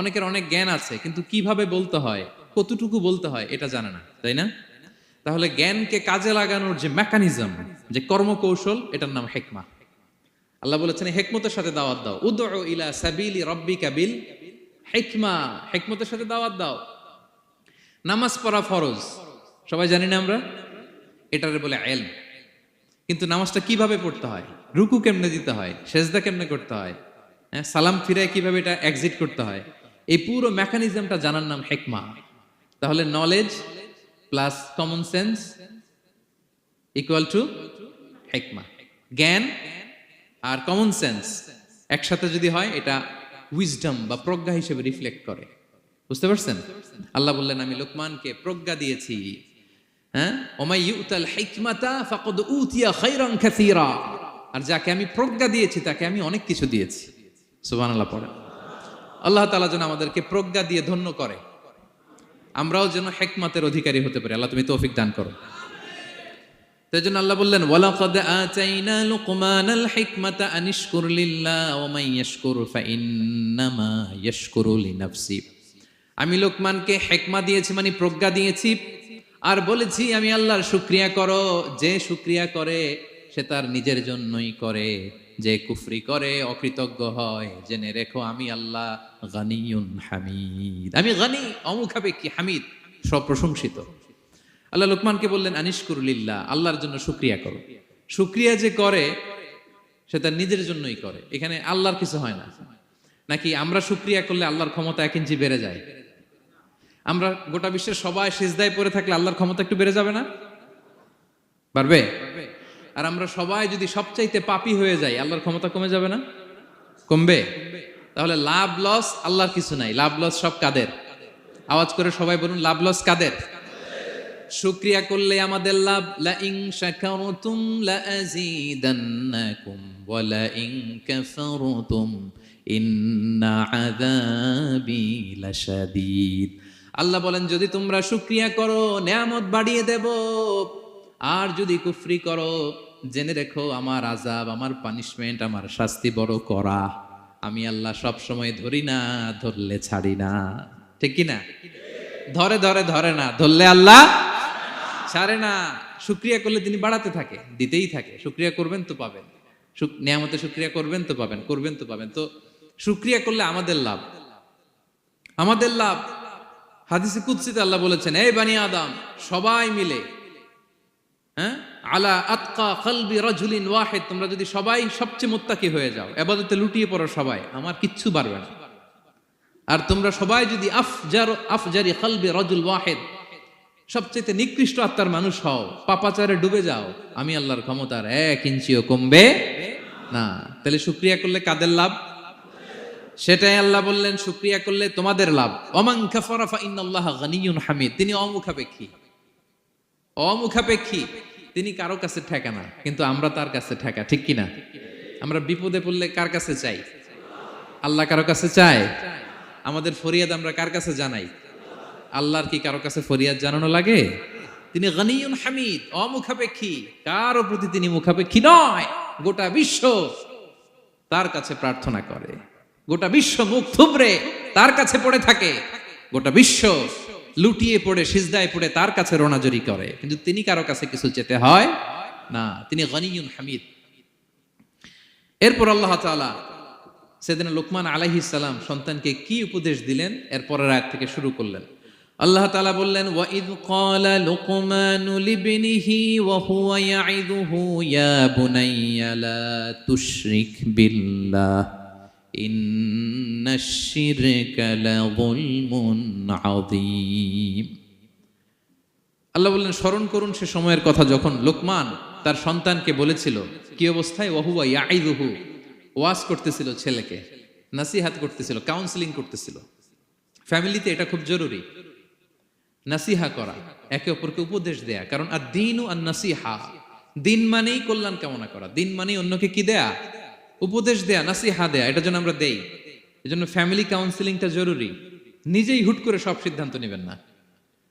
অনেকের অনেক জ্ঞান আছে কিন্তু কিভাবে বলতে হয়, কতটুকু বলতে হয় এটা জানে না, তাই না? তাহলে জ্ঞানকে কাজে লাগানোর যে মেকানিজম, যে কর্মকৌশল, এটার নাম হিকমা। আল্লাহ বলেছেন হিকমতের সাথে দাওয়াত দাও, উদউ ইলা সাবিলি রাব্বিকা বিল হিকমা, হিকমতের সাথে দাওয়াত দাও। নামাজ পড়া ফরজ, সবাই জানি না আমরা, এটারে বলে ইলম। কিন্তু নামাজটা কিভাবে পড়তে হয়, রুকু কেমনে দিতে হয়, সেজদা কেমনে করতে হয়, সালাম ফিরায় কিভাবে এটা এক্সিট করতে হয়, এই পুরো মেকানিজমটা জানার নাম হিকমা। তাহলে knowledge plus common sense equal to হিকমা। জ্ঞান আর কমন সেন্স একসাথে যদি হয় এটা উইজডম বা প্রজ্ঞা হিসেবে রিফ্লেক্ট করে। বুঝতে পারছেন? আল্লাহ বললেন আমি লোকমানকে প্রজ্ঞা দিয়েছি। হ্যাঁ, ওমাই ইউতাল হিকমাতা ফাকাদ উতিয়া খায়রান কাসীরা, আর যাকে আমি প্রজ্ঞা দিয়েছি তাকে আমি অনেক কিছু দিয়েছি। সুবহানাল্লাহ পড়ে। আল্লাহ তাআলা যেন আমাদেরকে প্রজ্ঞা দিয়ে ধন্য করে, আমরাও যেন হিকমতের অধিকারী হতে পারি। আল্লাহ তুমি তৌফিক দান করো। তাই জন্য আল্লাহ বললেন ওয়ালাকাদ আতাইনা লুকমানাল হিকমাতা আনিশকুর লিল্লাহ ওয়া মান ইয়াশকুর ফাইন্নামা ইয়াশকুরু লিনাফসি। আমি লোকমানকে হিকমা দিয়েছি মানে প্রজ্ঞা দিয়েছি, আর বলেছি আমি আল্লাহর শুকরিয়া করো। যে শুকরিয়া করে সে তার নিজের জন্যই করে, যে কুফরি করে, অকৃতজ্ঞ হয়, জেনে রেখো আমি আল্লাহ গানিয়ুন হামিদ, আমি গানি, অমুখাপেক্ষী, হামিদ, সপ্রশংসিত। আল্লাহ লোকমানকে বললেন আনিশকুর লিল্লাহ, আল্লাহর জন্য শুকরিয়া করো। শুকরিয়া যে করে সে তার নিজের জন্যই করে, এখানে আল্লাহর কিছু হয় না। নাকি আমরা শুকরিয়া করলে আল্লাহর ক্ষমতা 1 ইঞ্চি বেড়ে যায়? আমরা গোটা বিশ্বের সবাই সিজদায় পড়ে থাকলে আল্লাহর ক্ষমতা একটু বেড়ে যাবে না? পারবে? আর আমরা সবাই যদি সবচাইতে পাপী হয়ে যাই, আল্লাহর ক্ষমতা কমে যাবে না? কমবে? তাহলে লাভ লস আল্লাহর কিছু নাই, লাভ লস সব কাদের? আওয়াজ করে সবাই বলুন, লাভ লস কাদের? শুকরিয়া করলে আমাদের লাভ। লা ইন শাকারতুম লা আযীদান্নাকুম ওয়া লা ইন কাফারতুম ইন্না আযাবি লাশাদীদ। আল্লাহ বলেন, যদি তোমরা শুকরিয়া করো নেয়ামত বাড়িয়ে দেব, আর যদি কুফরি করো জেনে রেখো আমার আযাব, আমার পানিশমেন্ট, আমার শাস্তি বড় করা। আমি আল্লাহ সব সময় ধরি না, ধরলে ছাড়ি না। ঠিক কি না? ধরে ধরে ধরে না, ধরলে আল্লাহ ছাড়ে না। শুকরিয়া করলে তিনি বাড়াতে থাকে, দিতেই থাকে। শুকরিয়া করবেন তো পাবেন, নিয়ামতে শুকরিয়া করবেন তো পাবেন, করবেন তো পাবেন। তো শুকরিয়া করলে আমাদের লাভ, আমাদের লাভ। হাদিসে কুদসিতে আল্লাহ বলেছেন, এই বানি আদম সবাই মিলে, হ্যাঁ, আলা আতকা কলবি রাজুলিন ওয়াহিদ, তোমরা যদি সবাই সবচেয়ে মুত্তাকি হয়ে যাও, ইবাদতে লুটিয়ে পড়ো সবাই, আমার কিচ্ছু পারবে না। আর তোমরা সবাই যদি আফজারি কলবি রাজুল ওয়াহিদ, সবচেয়ে নিকৃষ্ট আত্মার মানুষ হও, পাপাচারে ডুবে যাও, আমি আল্লাহর ক্ষমতার 1 ইঞ্চিও কমবে না। তাহলে শুকরিয়া করলে কাদের লাভ? সেটাই আল্লাহ বললেন, শুকরিয়া করলে তোমাদের লাভ। ওমান কাফারা ফা ইন্নাল্লাহা গানিয়্যুন হামিদ। তিনি অমুখাপেক্ষী, অমুখাপেক্ষী, তিনি কারো কাছে ঠেকা না, কিন্তু আমরা তার কাছে ঠেকা। ঠিক কিনা? আমরা বিপদে পড়লে কার কাছে চাই? আল্লাহ কারো কাছে চায়? আমাদের ফরিয়াদ আমরা কার কাছে জানাই? আল্লাহর কি কারো কাছে ফরিয়াদ জানানো লাগে? তিনি গানিয়্যুন হামিদ, অমুখাপেক্ষী, কারো প্রতি তিনি মুখাপেক্ষী নয়। গোটা বিশ্ব তার কাছে প্রার্থনা করে, গোটা বিশ্ব মুখ থুবড়ে তার কাছে পড়ে থাকে, গোটা বিশ্ব লুটিয়ে পড়ে সিজদায় পড়ে তার কাছে রোনাজরি করে, কিন্তু তিনি কারো কাছে কিছু চেতে হয় না। তিনি গানিয়্যুন হামিদ। এরপর আল্লাহ তাআলা সাইয়েদনা লুকমান আলাইহিস সালাম সন্তানকে কি উপদেশ দিলেন এর পরের আয়াত থেকে শুরু করলেন। আল্লাহ তাআলা বললেন, ওয়া ইয ক্বালা লুকমানু লিবনিহি ওয়া হুয়া ইয়াইযুহু ইয়া বুনাইয়া লা তুশরিক বিল্লাহ ইন্নাশ শিরকা লাযুলমুন আযীম। আল্লাহ বললেন, স্মরণ করুন সে সময়ের কথা যখন লোকমান তার সন্তানকে বলেছিল, কি অবস্থায়? ওয়া হুয়া ইয়াইযুহু, ওয়াজ করতেছিল, ছেলেকে নাসিহাত করতেছিল, কাউন্সেলিং করতেছিল। ফ্যামিলিতে এটা খুব জরুরি, নাসিহা করা, একে অপরকে উপদেশ দেয়া। কারণ আদ-দীনু আন-নাসিহা, দিন মানেই কল্যাণ কামনা করা, দিন মানেই অন্যকে কি দেয়া? উপদেশ দেয়া, নাসিহা দেয়া। এটা যেন আমরা দেই। এজন্য ফ্যামিলি কাউন্সেলিংটা জরুরি। নিজেই হুট করে সব সিদ্ধান্ত নেবেন না।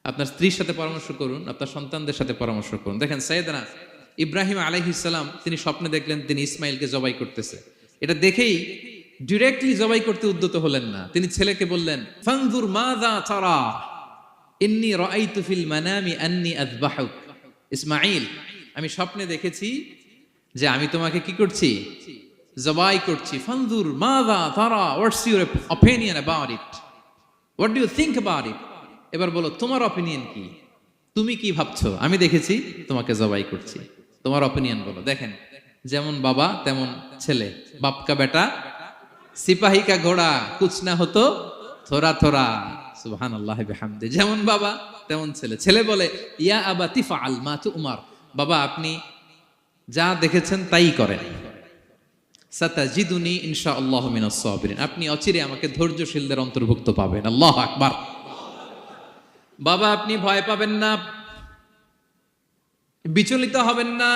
আপনার স্ত্রীর সাথে পরামর্শ করুন, আপনার সন্তানদের সাথে পরামর্শ করুন। দেখেন সাইয়েদনা ইব্রাহিম আলাইহিস সালাম, তিনি স্বপ্নে দেখলেন তিনি ইসমাইলকে জবাই করতেছে। এটা দেখেই ডিরেক্টলি জবাই করতে উদ্যত হলেন না। তিনি ছেলেকে বললেন, ফানজুর মাযা তারা ইন্নী রাআইতু ফিল মানামি আন্নী আযবাহুক। ইসমাইল, আমি স্বপ্নে দেখেছি যে আমি তোমাকে কি করছি? জবাই করছি। ফানজুর মাযা তারা, what's your opinion about it, what do you think about it. এবার বলো তোমার অপিনিয়ন কি, তুমি কি ভাবছো? আমি দেখেছি তোমাকে জবাই করছি, তোমার অপিনিয়ন বলো। দেখেন, যেমন বাবা তেমন ছেলে, বাপ কা বেটা সিপাহী কা ঘোড়া, কুছ না হতো থোড়া থোড়া। সুবহানাল্লাহ বিহামদি। যেমন বাবা তেমন ছেলে। ছেলে বলে, ইয়া আবাতি ফাআল মা তুমার, বাবা আপনি যা দেখেছেন তাই করেন। সাতাজিদুনি ইনশাআল্লাহু মিনাস সাবিরিন, আপনি অচিরে আমাকে ধৈর্যশীলদের অন্তর্ভুক্ত পাবেন। আল্লাহু আকবার। বাবা আপনি ভয় পাবেন না, বিচলিত হবেন না,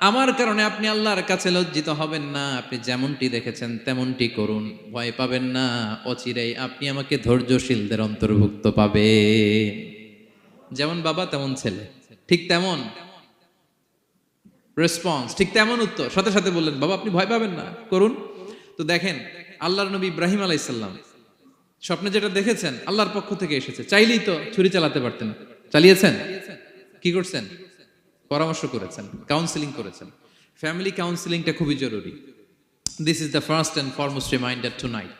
আমার কারণে আপনি আল্লাহর কাছে লজ্জিত হবেন না। আপনি যেমনটি দেখেছেন তেমনটি করুন, ভয় পাবেন না, অচিরেই আপনি আমাকে ধৈর্যশীলদের অন্তর্ভুক্ত পাবেন। যেমন বাবা তেমন ছেলে, ঠিক তেমন রেসপন্স, ঠিক তেমন উত্তর। সাথে সাথে বললেন, বাবা আপনি ভয় পাবেন না, করুন। তো দেখেন, আল্লাহর নবী ইব্রাহিম আলাইহিস সালাম স্বপ্নে যেটা দেখেছেন আল্লাহর পক্ষ থেকে এসেছে। চাইলেই তো ছুরি চালাতে পারতেন, চালিয়েছেন? কি করছেন? পরামর্শ করেছেন, কাউন্সেলিং করেছেন। ফ্যামিলি কাউন্সেলিংটা খুবই জরুরি। This is the first and foremost reminder tonight.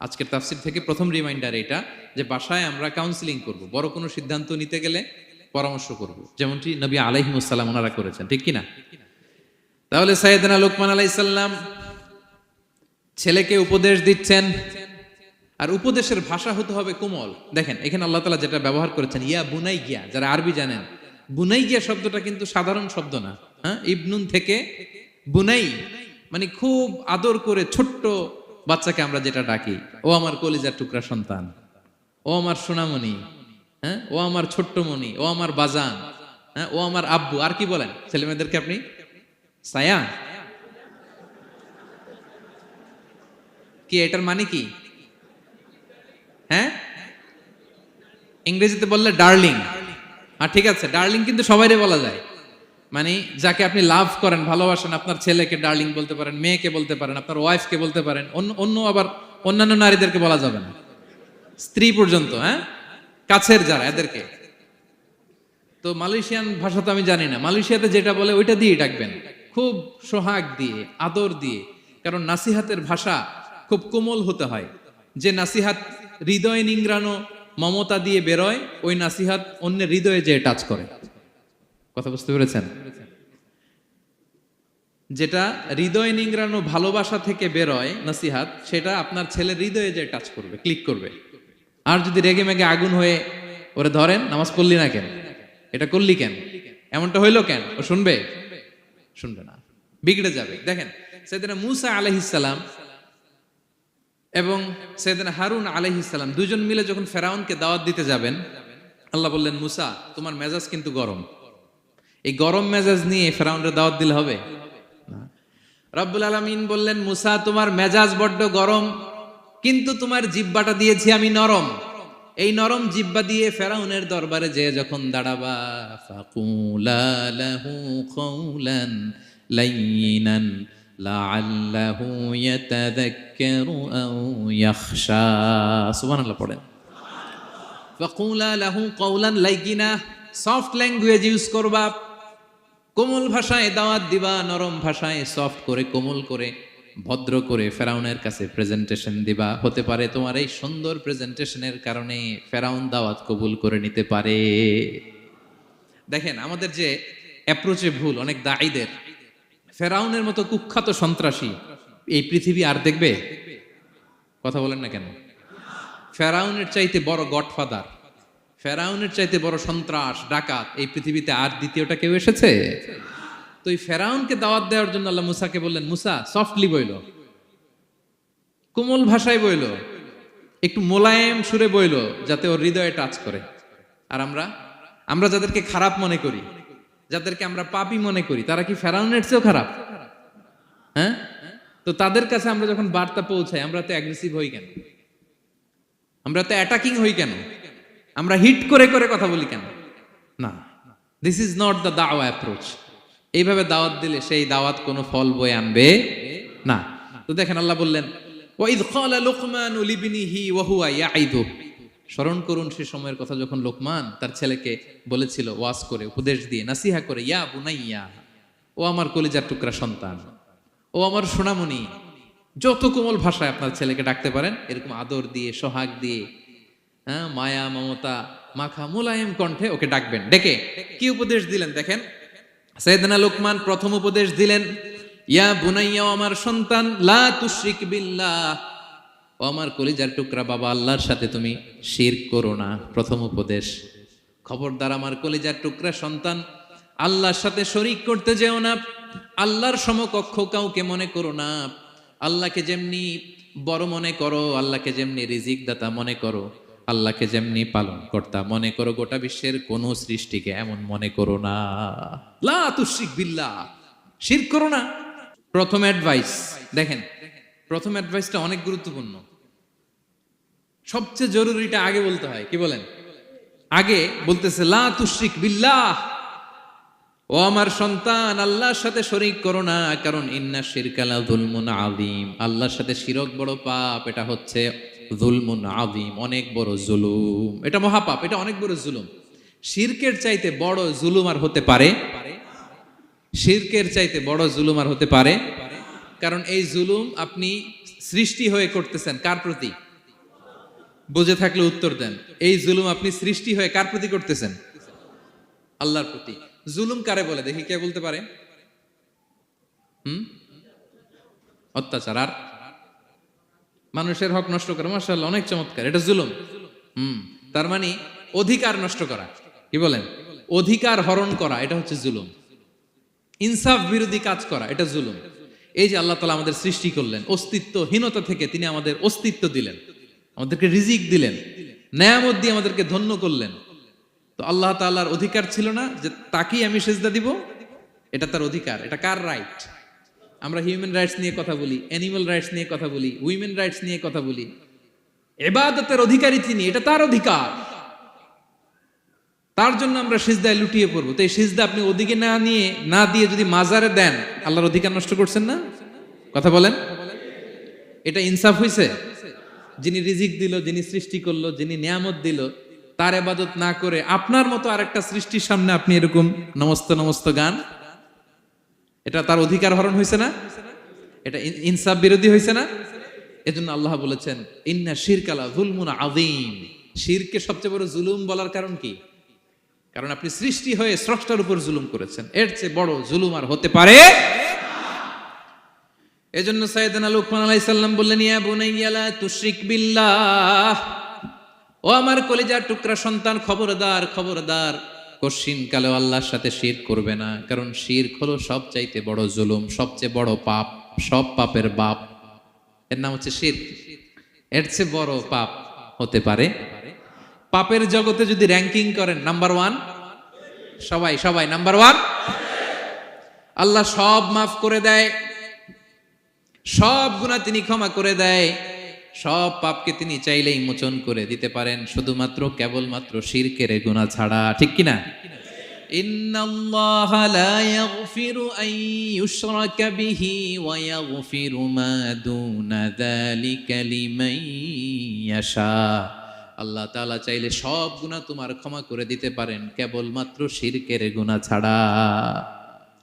আজকের তাফসীর থেকে প্রথম রিমাইন্ডার এটা, যে বাসায় আমরা কাউন্সেলিং করব, বড় কোনো সিদ্ধান্ত নিতে গেলে পরামর্শ করব, যেমনটি নবী আলাইহিস সালাম ওনারা করেছেন। ঠিক কিনা? তাহলে সাইয়েদনা লুকমান আলাইহিস সালাম ছেলেকে উপদেশ দিচ্ছেন, আর উপদেশের ভাষা হতে হবে কোমল। দেখেন এখানে আল্লাহ তাআলা যেটা ব্যবহার করেছেন ইয়া বুনাইয়া, যারা আরবি জানেন, বুনাইয়া শব্দটা কিন্তু সাধারণ শব্দ না। হ্যাঁ, ইবনুন থেকে বুনাই মানে খুব আদর করে ছোট্ট বাচ্চাকে আমরা যেটা ডাকি, ও আমার কলিজার টুকরা সন্তান, ও আমার সোনামণি, হ্যাঁ, ও আমার ছোট্ট মণি, ও আমার বাজান, হ্যাঁ, ও আমার আব্বু। আর কি বলেন ছেলেমেয়েদেরকে আপনি? সায়া। কি এটার মানে কি? হ্যাঁ, ইংরেজিতে বললে ডার্লিং। আর ঠিক আছে, ডার্লিং কিন্তু সবাইরে বলা যায়। মানে যাকে আপনি লাভ করেন, ভালোবাসেন, আপনার ছেলেকে ডার্লিং বলতে পারেন, মেয়েকে বলতে পারেন, আপনার ওয়াইফকে বলতে পারেন, অন্য আবার অন্যান্য নারীদেরকে বলা যাবে না, স্ত্রী পর্যন্ত, হ্যাঁ, কাছের যারা এদেরকে। তো মালয়েশিয়ান ভাষা তো আমি জানি না, মালয়েশিয়াতে যেটা বলে ওইটা দিয়ে ডাকবেন, খুব সোহাগ দিয়ে, আদর দিয়ে। কারণ নাসিহাতের ভাষা খুব কোমল হতে হয়। যে নাসিহাত হৃদয় নিংড়ানো মমতা দিয়ে বেরোয়, ওই নাসিহাত অন্যের হৃদয়ে যে টাচ করে। কথা বুঝতে পেরেছেন? যেটা হৃদয় নিংড়ানো ভালোবাসা থেকে বেরোয় নাসিহাত, সেটা আপনার ছেলের হৃদয়ে যে টাচ করবে, ক্লিক করবে। আর যদি রেগে মেগে আগুন হয়ে ওরে ধরেন, নামাজ পড়লি না কেন, এটা করলি কেন, এমনটা হইলো কেন, ও শুনবে? শুনবে না, বিগড়ে যাবে। দেখেন সাইয়েদনা মূসা আলাইহিস সালাম এবং সাইয়েদনা হারুন আলাইহিস সালাম দুজন মিলে যখন ফেরাউনকে দাওয়াত দিতে যাবেন, আল্লাহ বললেন, মূসা তোমার মেজাজ কিন্তু গরম, এই গরম মেজাজ নিয়ে ফেরাউনের দাওয়াত দিলে হবে না। রব্বুল আলামিন বললেন, মূসা তোমার মেজাজ বড্ড গরম, কিন্তু তোমার জিহ্বাটা দিয়েছি আমি নরম। এই নরম জিহ্বা দিয়ে ফেরাউনের দরবারে যে যখন দাঁড়াবা, ফাকুলা লাহু কাওলান লাইয়িনান লাআল্লাহু ইয়াতাযাক্কারু আও ইয়াখশা। সুবহানাল্লাহ পড়েন। ফাকুলা লাহু কাওলান লাইয়িনা, সফট ল্যাঙ্গুয়েজ ইউজ করবা, কোমল ভাষায় দাওয়াত দিবা, নরম ভাষায় সফট করে, কোমল করে, ভদ্র করে ফেরাউনের কাছে প্রেজেন্টেশন দিবা। হতে পারে তোমার এই সুন্দর প্রেজেন্টেশনের কারণে ফেরাউন দাওয়াত কবুল করে নিতে পারে। দেখেন আমাদের যে অ্যাপ্রোচে ভুল অনেক দায়ীদের। ফেরাউনের মতো কুখ্যাত সন্ত্রাসী এই পৃথিবী আর দেখবে? কথা বলেন না কেন? ফেরাউনের চাইতে বড় গডফাদার, ফেরাউনের চাইতে বড় সন্ত্রাস ডাকাত এই পৃথিবীতে আর দ্বিতীয়টা কেউ এসেছে? তো এই ফেরাউনকে দাওয়াত দেওয়ার জন্য আল্লাহ মুসাকে বললেন, মুসা সফটলি বইলো, কোমল ভাষায় বইলো, একটু মোলায়েম সুরে বইলো, যাতে ওর হৃদয়ে টাচ করে। আর আমরা যাদেরকে খারাপ মনে করি, যাদেরকে আমরা পাপী মনে করি, তারা কি ফেরাউনের চেয়েও খারাপ? হ্যাঁ, তো তাদের কাছে আমরা যখন বার্তা পৌঁছাই, আমরা তো অ্যাগ্রেসিভ হই কেন? আমরা তো অ্যাটাকিং হই কেন? আমরা হিট করে করে কথা বলি কেন? না, দিস ইজ নট দ্য দাওয়া অ্যাপ্রোচ। এইভাবে দাওয়াত দিলে সেই দাওয়াত কোনো ফল বয়ে আনবে না। তো দেখেন আল্লাহ বললেন, ওয়াইদ ক্বালা লুকমানু লিবনিহি ওয়া হুয়া ইয়াইদু। স্মরণ করুন সে সময়ের কথা যখন লোকমান তার ছেলেকে বলেছিল, ওয়াজ করে, উপদেশ দিয়ে, নাসিহা করে, ইয়া বুনাইয়া, ও আমার কলিজার টুকরা সন্তান, ও আমার সোনামণি। যত কোমল ভাষায় আপনার ছেলেকে ডাকতে পারেন, এরকম আদর দিয়ে, সোহাগ দিয়ে, হ্যাঁ, মায়া মমতা মাখা মোলায়েম কণ্ঠে ওকে ডাকবেন। ডেকে কি উপদেশ দিলেন দেখেন। সাইয়েদনা লোকমান প্রথম উপদেশ দিলেন, ইয়া বুনাইয়া, ও আমার সন্তান, লা তুশরিক বিল্লাহ, ও আমার কলিজার টুকরা বাবা, আল্লাহর সাথে তুমি শিরক করো না। প্রথম উপদেশ, খবরদার আমার কলিজার টুকরা সন্তান, আল্লাহর সাথে শরীক করতে যেও না, আল্লাহর সমকক্ষ কাউকে মনে করো না। আল্লাহকে যেমনি বড় মনে করো, আল্লাহকে যেমনি রিজিক দাতা মনে করো, আল্লাহকে যেমনি পালন কর্তা মনে করো, গোটা বিশ্বের কোন সৃষ্টিকে এমন মনে করো না। লা তুশরিক বিল্লাহ, শিরক করো না। প্রথম অ্যাডভাইস দেখেন, প্রথম অ্যাডভাইসটা অনেক গুরুত্বপূর্ণ। সবচেয়ে জরুরিটা আগে বলতে হয়। কি বলেন? আগে বলতেছে লা তুশরিক বিল্লাহ, ও আমার সন্তান, আল্লাহর সাথে শরীক করো না, কারণ ইন্না শিরকা লা যুলমুন আযীম, আল্লাহর সাথে শিরক বড় পাপ, এটা হচ্ছে যুলমুন আযীম, অনেক বড় জুলুম, এটা মহাপাপ, এটা অনেক বড় জুলুম। শিরকের চাইতে বড় জুলুম আর হতে পারে? শিরকের চাইতে বড় জুলুম আর হতে পারে? কারণ এই জুলুম আপনি সৃষ্টি হয়ে করতেছেন কার প্রতি? বুঝে থাকলে উত্তর দেন। এই জুলুম আপনি সৃষ্টি হয়ে কার প্রতি করতেছেন? আল্লাহর প্রতি। জুলুম কারে বলে দেখি, কে বলতে পারে? অত্যাচার। আর মানুষের হক নষ্ট করা, মাশাআল্লাহ, অনেক চমৎকার, এটা জুলুম। তার মানে অধিকার নষ্ট করা, কি বলেন, অধিকার হরণ করা, এটা হচ্ছে জুলুম। ইনসাফ বিরোধী কাজ করা, এটা জুলুম। এই যে আল্লাহ তাআলা আমাদের সৃষ্টি করলেন, অস্তিত্বহীনতা থেকে তিনি আমাদের অস্তিত্ব দিলেন, আমাদেরকে রিজিক দিলেন, নেয়ামত দিয়ে আমাদেরকে ধন্য করলেন। তো আল্লাহ তাআলার অধিকার ছিল না যে তাকেই আমি সেজদা দিব? এটা তার অধিকার। এটা কার রাইট? আমরা হিউম্যান রাইটস নিয়ে কথা বলি, অ্যানিমাল রাইটস নিয়ে কথা বলি, উইমেন রাইটস নিয়ে কথা বলি। ইবাদতের অধিকারী তিনি, এটা তার অধিকার। তার জন্য আমরা সিজদায় লুটিয়ে পড়বো। তো এই সিজদা আপনি ওদিকে না দিয়ে যদি মাজারে দেন, আল্লাহর অধিকার নষ্ট করছেন না? কথা বলেন, এটা ইনসাফ হইছে? যিনি রিজিক দিল, যিনি সৃষ্টি করলো, যিনি নিয়ামত দিল, তার ইবাদত না করে আপনার মতো আরেকটা সৃষ্টির সামনে আপনি এরকম নমস্ত নমস্ত গান, এটা তার অধিকার হরণ হয়েছে না? এটা ইনসাফ বিরোধী হয়েছে না? এজন্য আল্লাহ বলেছেন ইন্না শিরকালা যুলমুন আযীম। শিরকে সবচেয়ে বড় জুলুম বলার কারণ কি? কারণ আপনি সৃষ্টি হয়ে স্রষ্টার উপর জুলুম করেছেন। এর চেয়ে বড় জুলুম আর হতে পারে? এজন্য সাইয়েদনা লুকমান আলাইহিস সালাম বললেন, ইয়া বুনাইয়া লা তুশরিক বিল্লাহ, ও আমার কলিজার টুকরা সন্তান, খবরদার খবরদার, কশিন কালে আল্লাহর সাথে শিরক করবে না। কারণ শিরক হলো সবচাইতে বড় জুলুম, সবচেয়ে বড় পাপ, সব পাপের বাপ, এর নাম হচ্ছে শিরক। এর চেয়ে বড় পাপ হতে পারে? পাপের জগতে যদি র্যাঙ্কিং করেন, নাম্বার 1 সবাই নাম্বার 1। আল্লাহ সব মাফ করে দেয়, সব গুনাহ তিনি ক্ষমা করে দেয়, সব পাপকে তিনি চাইলেই মোচন করে দিতে পারেন, শুধুমাত্র কেবলমাত্র শিরকের গুনাহ ছাড়া। ঠিক কিনা? ইন্নাল্লাহা লা ইয়াগফিরু আন ইউশরাকা বিহি ওয়া ইয়াগফিরু মা দুনা যালিকা লিমান ইয়াশা। আল্লাহ তাআলা চাইলে সব গুনাহ তোমার ক্ষমা করে দিতে পারেন, কেবলমাত্র শিরকের গুনাহ ছাড়া।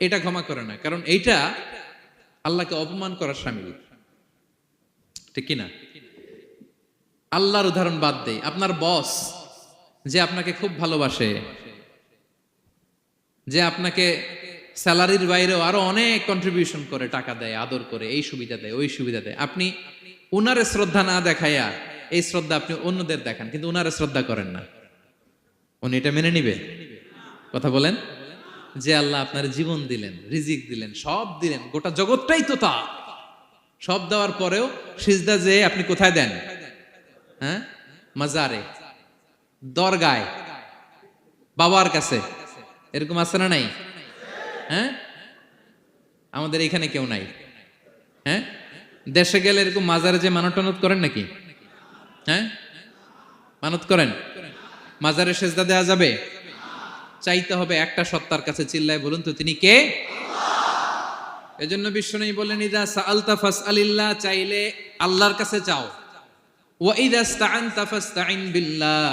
এটা ক্ষমা করে না, কারণ এইটা আল্লাহকে অপমান করার শামিল। ঠিক কিনা? আল্লাহর উদাহরণ বাদ দেই, আপনার বস যে আপনাকে খুব ভালোবাসে, যে আপনাকে স্যালারির বাইরেও আরো অনেক কন্ট্রিবিউশন করে, টাকা দেয়, আদর করে, এই সুবিধা দেয়, ওই সুবিধা দেয়, আপনি উনারে শ্রদ্ধা না দেখাইয়া এই শ্রদ্ধা আপনি অন্যদের দেখান, কিন্তু উনারে শ্রদ্ধা করেন না, উনি এটা মেনে নিবে? কথা বলেন। যে আল্লাহ আপনার জীবন দিলেন, রিজিক দিলেন, সব দিলেন, গোটা জগৎটাই তো তার, সব দেওয়ার পরেও সিজদা যে আপনি কোথায় দেন? হ্যাঁ, মাজারে, দরগায়, বাবার কাছে। এরকম আছে না নাই? হ্যাঁ, আমাদের এখানে কেউ নাই। হ্যাঁ, দেশে গেলে এরকম মাজারে যে মানত টানত করেন নাকি? হ্যাঁ, মানত করেন? মাজারে সেজদা দেওয়া যাবে? চাইতে হবে একটা সত্তার কাছে। চিল্লায় বলুন তো, তিনি কে? এজন্য বিশ্বনবী বললেন, ইযা সাআলতা ফাসআলিল্লাহ, চাইলে আল্লাহর কাছে চাও। ওয়া ইযা ইসতাআনতা ফাসতাইন বিল্লাহ,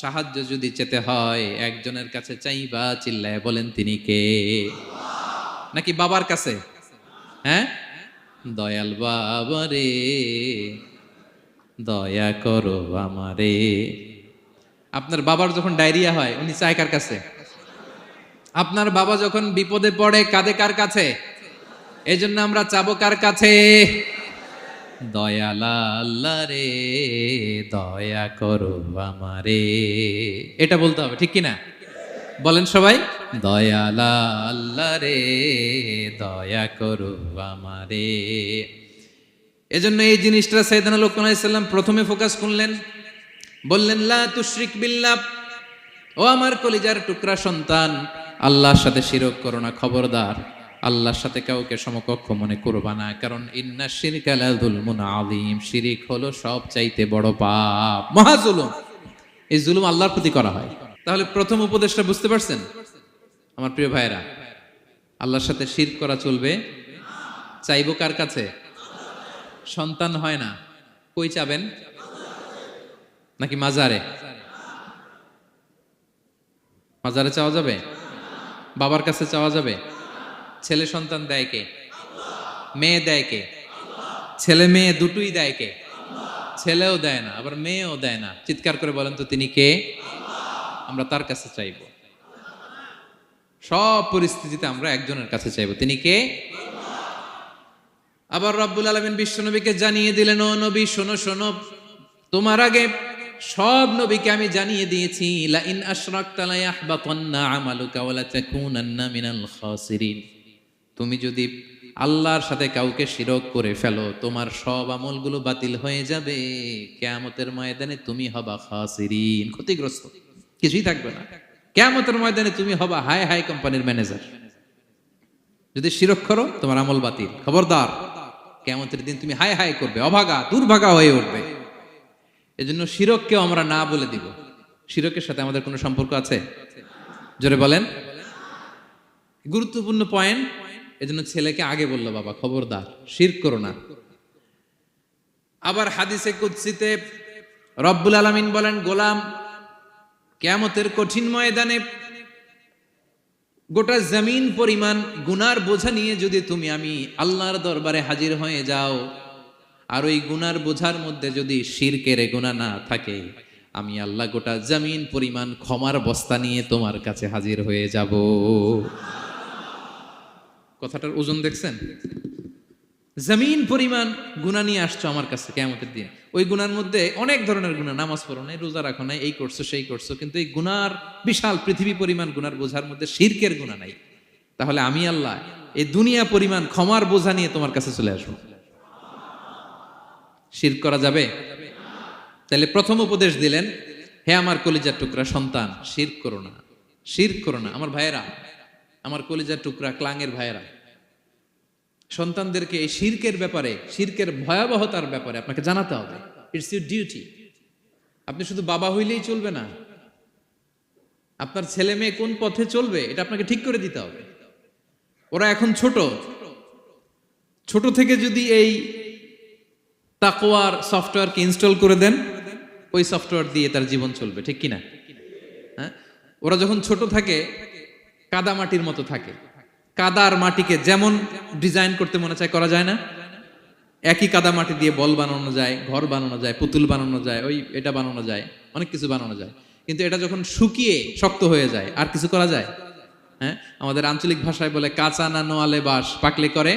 সাহায্য যদি চেতে হয় একজনের কাছে চাইবা। চিল্লায় বলেন, তিনি কে? নাকি বাবার কাছে? হ্যাঁ, দয়াল বাবা রে দয়া করো আমারে। আপনার বাবার যখন ডায়রিয়া হয়, উনি চায় কার কাছে? আপনার বাবা যখন বিপদে পড়ে, কাঁদে কার কাছে? এই জন্য আমরা চাবো কার কাছে? দয়ালা আল্লাহ রে দয়া করো আমারে, এটা বলতে হবে। ঠিক কিনা? বলেন সবাই, দয়ালা আল্লাহ রে দয়া করো আমারে। এজন্য এই জিনিসটা সাইয়েদনা লুকমান আলাইহিস সালাম প্রথমে ফোকাস করলেন, বললেন লা তুশরিক বিল্লাহ, ও আমার কলিজার টুকরা সন্তান, আল্লাহর সাথে শিরক করো না, খবরদার। আল্লাহর সাথে কাউকে সমকক্ষ মনে করবা না, কারণ ইন্না শিরকা লা যুলমুন আযীম, শিরিক হলো সবচাইতে বড় পাপ, মহা জুলুম। এই জুলুম আল্লাহর প্রতি করা হয়। তাহলে প্রথম উপদেশটা বুঝতে পারছেন আমার প্রিয় ভাইরা? আল্লাহর সাথে শিরক করা চলবে। চাইবো কার কাছে? সন্তান হয় না, কই চাবেন? নাকি মাজারে? মাজারে চাওয়া যাবে? বাবার কাছে চাওয়া যাবে? ছেলে সন্তান দেয় কে? মেয়ে দেয় কে? ছেলে মেয়ে দুটোই দেয় কে? ছেলেও দেয় না, আবার মেয়েও দেয় না। চিৎকার করে বলেন তো, তিনি কে? আমরা তার কাছে চাইব। সব পরিস্থিতিতে আমরা একজনের কাছে চাইব, তিনি কে? আবার রব্বুল আলামিন বিশ্বনবীকে জানিয়ে দিলেন, ও নবী শোনো শোনো, তোমার আগে সব নবীকে আমি জানিয়ে দিয়েছি, লা ইন আশরাকতা লা ইয়াহবাতান্না আমালুকা ওয়া লা তাকুনান্না মিনাল খাসিরিন। তুমি যদি আল্লাহর সাথে কাউকে শিরক করে ফেলো, তোমার সব আমলগুলো বাতিল হয়ে যাবে, কিয়ামতের ময়দানে তুমি হবা খাসিরিন, ক্ষতিগ্রস্ত, কিছুই থাকবে না। কিয়ামতের ময়দানে তুমি হবা হাই হাই কোম্পানির ম্যানেজার। যদি শিরক করো তোমার আমল বাতিল, খবরদার, কিয়ামতের দিন তুমি হাই হাই করবে, অভাগা দুর্ভাগা হয়ে উঠবে। এজন্য শিরককেও আমরা না বলে দিব। শিরকের সাথে আমাদের কোনো সম্পর্ক আছে? জোরে বলেন। গুরুত্বপূর্ণ পয়েন্ট, এজন্য ছেলেকে আগে বললো, বাবা খবরদার শিরক করো না। আবার হাদিসে কুদসিতে রব্বুল আলামিন বলেন, গোলাম কিয়ামতের কঠিন ময়দানে গোটা জমিন পরিমাণ গুনার বোঝা নিয়ে যদি তুমি আমি আল্লাহর দরবারে হাজির হয়ে যাও, আর ওই গুনার বোঝার মধ্যে যদি শিরকের গুনাহ না থাকে, আমি আল্লাহ গোটা জমিন পরিমাণ ক্ষমার বস্তা নিয়ে তোমার কাছে হাজির হয়ে যাব। কথাটার ওজন দেখছেন? জমিন পরিমাণ গুনাহ নিয়ে আসছো আমার কাছে কিয়ামতের দিন। ওই গুনার মধ্যে অনেক ধরনের গুনাহ, নামাজ পড়ো নাই, রোজা রাখো নাই, এই করছো সেই করছো, কিন্তু এই গুনার বিশাল পৃথিবী পরিমাণ গুনার বোঝার মধ্যে শিরকের গুনাহ নাই। তাহলে আমি আল্লাহ এই দুনিয়া পরিমাণ ক্ষমার বোঝা নিয়ে তোমার কাছে চলে আসবো। শিরক করা যাবে? তাহলে প্রথম উপদেশ দিলেন, হে আমার কলিজার টুকরা সন্তান, শিরক করো না, শিরক করো না। আমার ভাইয়েরা, আমার কলিজার টুকরা ক্লাঙের ভাইয়েরা, সন্তানদেরকে এই শিরকের ব্যাপারে, শিরকের ভয়াবহতার ব্যাপারে আপনাকে জানাতে হবে। It's your duty. আপনি শুধু বাবা হইলেই চলবে না, আপনার ছেলে মেয়ে কোন পথে চলবে এটা আপনাকে ঠিক করে দিতে হবে। ওরা এখন ছোট, ছোট থেকে যদি এই তাকওয়ার সফটওয়্যারকে ইনস্টল করে দেন, ওই সফটওয়্যার দিয়ে তার জীবন চলবে, ঠিক কিনা? হ্যাঁ, ওরা যখন ছোট থাকে কাদা মাটির মতো থাকে, কাদার মাটিকে যেমন ডিজাইন করতে মনে চায় করা যায় না? একই কাদা মাটি দিয়ে বল বানানো যায়, ঘর বানানো যায়, পুতুল বানানো যায়, ওই এটা বানানো যায়, অনেক কিছু বানানো যায়। কিন্তু এটা যখন শুকিয়ে শক্ত হয়ে যায়, আর কিছু করা যায়? হ্যাঁ, আমাদের আঞ্চলিক ভাষায় বলে কাঁচা না নোয়ালে বাঁশ, পাকলে করে।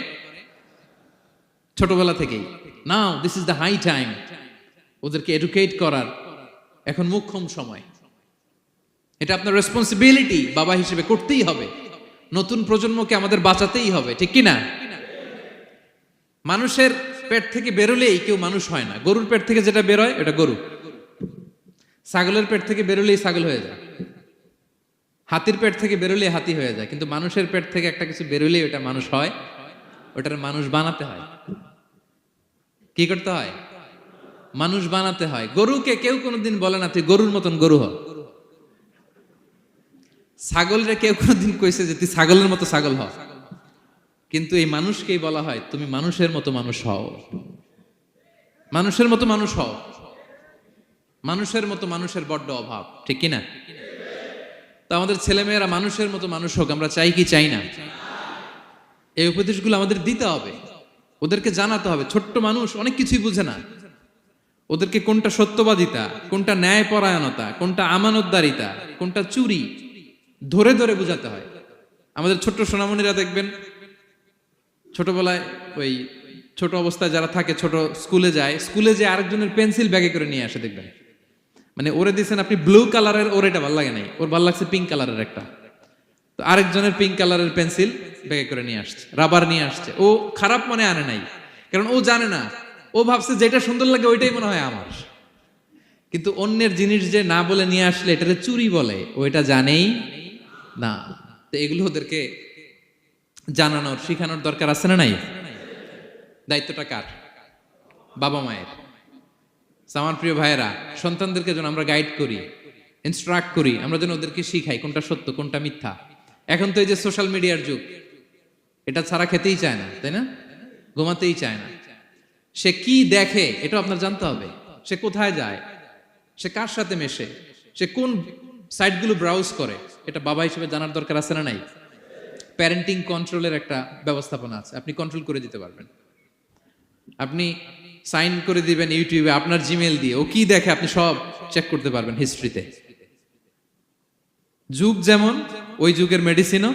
ছোটবেলা থেকেই now this is the high time, ওদেরকে এডুকেট করার এখন মোক্ষম সময়। এটা আপনার রেসপন্সিবিলিটি, বাবা হিসেবে করতেই হবে। নতুন প্রজন্মকে আমাদের বাঁচাতেই হবে, ঠিক কিনা? মানুষের পেট থেকে বেরোলেই কেউ মানুষ হয় না। গরুর পেট থেকে যেটা বেরোয় ওটা গরু, ছাগলের পেট থেকে বেরোলেই ছাগল হয়ে যায়, হাতির পেট থেকে বেরোলেই হাতি হয়ে যায়। কিন্তু মানুষের পেট থেকে একটা কিছু বেরোলেই ওটা মানুষ হয়, ওটার মানুষ বানাতে হয়। কি করতে হয়? মানুষ বানাতে হয়। গরুকে কেউ কোনোদিন বলে না তুই গরুর মতন গরু হ। ছাগলরে কেউ কোনোদিন কইছে যে তুই ছাগলের মতো ছাগল হ। কিন্তু এই মানুষকেই বলা হয় তুমি মানুষের মতো মানুষ হও, মানুষের মতো মানুষ হও। মানুষের মতো মানুষের বড্ড অভাব, ঠিক কিনা? তো আমাদের ছেলেমেয়েরা মানুষের মতো মানুষ হোক, আমরা চাই কি চাই না? এই উপদেশগুলো আমাদের দিতে হবে, ওদেরকে জানাতে হবে। ছোট্ট মানুষ অনেক কিছুই বুঝে না, ওদেরকে কোনটা সত্যবাদিতা, কোনটা ন্যায়পরায়ণতা, কোনটা আমানতদারিতা, কোনটা চুরি ধরে ধরে বোঝাতে হয়। আমাদের ছোট্ট সোনামণিরা দেখবেন ছোটবেলায় ওই ছোট অবস্থায় যারা থাকে, ছোট স্কুলে যায়, স্কুলে যে আরেকজনের পেন্সিল ব্যাগে করে নিয়ে আসে দেখবেন। মানে ওরে দিয়েছেন আপনি ব্লু কালারের, ওর এটা ভালো লাগে নাই, ওর ভালো লাগছে পিঙ্ক কালারের একটা, তো আরেকজনের পিঙ্ক কালারের পেন্সিল ব্যাগে করে নিয়ে আসছে, রাবার নিয়ে আসছে। ও খারাপ মনে আনে নাই, কারণ ও জানে না, ও ভাবছে যেটা সুন্দর লাগে ওইটাই মনে হয় আমার। কিন্তু অন্যের জিনিস যে না বলে নিয়ে আসলে এটারে চুরি বলে, ওইটা জানেই না। তো এগুলো ওদেরকে জানানোর, শিখানোর দরকার আছে না নাই? দায়িত্বটা কার? বাবা মায়ের। আমার প্রিয় ভাইয়েরা, সন্তানদেরকে যেন আমরা গাইড করি, ইনস্ট্রাক্ট করি, আমরা যেন ওদেরকে শিখাই কোনটা সত্য কোনটা মিথ্যা। এখন তো এই যে সোশ্যাল মিডিয়ার যুগ, এটা ছাড়া খেতেই চায় না, তাই না? ঘুমাতেই চায় না। সে কি দেখে এটা আপনার জানতে হবে। সে কোথায় যায়, সে কার সাথে মেশে, সে কোন সাইটগুলো ব্রাউজ করে, এটা বাবা হিসেবে জানার দরকার আছে না নাই? প্যারেন্টিং কন্ট্রোলের একটা ব্যবস্থাপনা আছে, আপনি কন্ট্রোল করে দিতে পারবেন। আপনি সাইন করে দিবেন ইউটিউবে আপনার জিমেল দিয়ে, ও কি দেখে আপনি সব চেক করতে পারবেন হিস্ট্রিতে। যুগ যেমন, ওই যুগের মেডিসিনও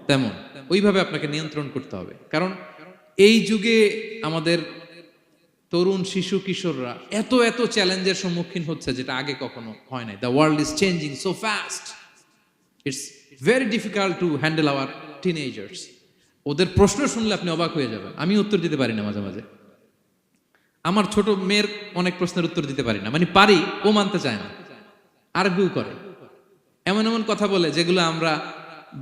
তেমন। ওইভাবে আপনাকে নিয়ন্ত্রণ করতে হবে, কারণ এই যুগে আমাদের তরুণ শিশু কিশোররা এত এত চ্যালেঞ্জের সম্মুখীন হচ্ছে যেটা আগে কখনো হয় নাই। The world is changing so fast, it's very difficult to handle our teenagers. ওদের প্রশ্ন শুনলে আপনি অবাক হয়ে যাবেন। আমি উত্তর দিতে পারি না মাঝে মাঝে। আমার ছোট মেয়ের অনেক প্রশ্নের উত্তর দিতে পারি না, মানে পারি, ও মানতে চায় না, আর্গুও করে, এমন এমন কথা বলে যেগুলো আমরা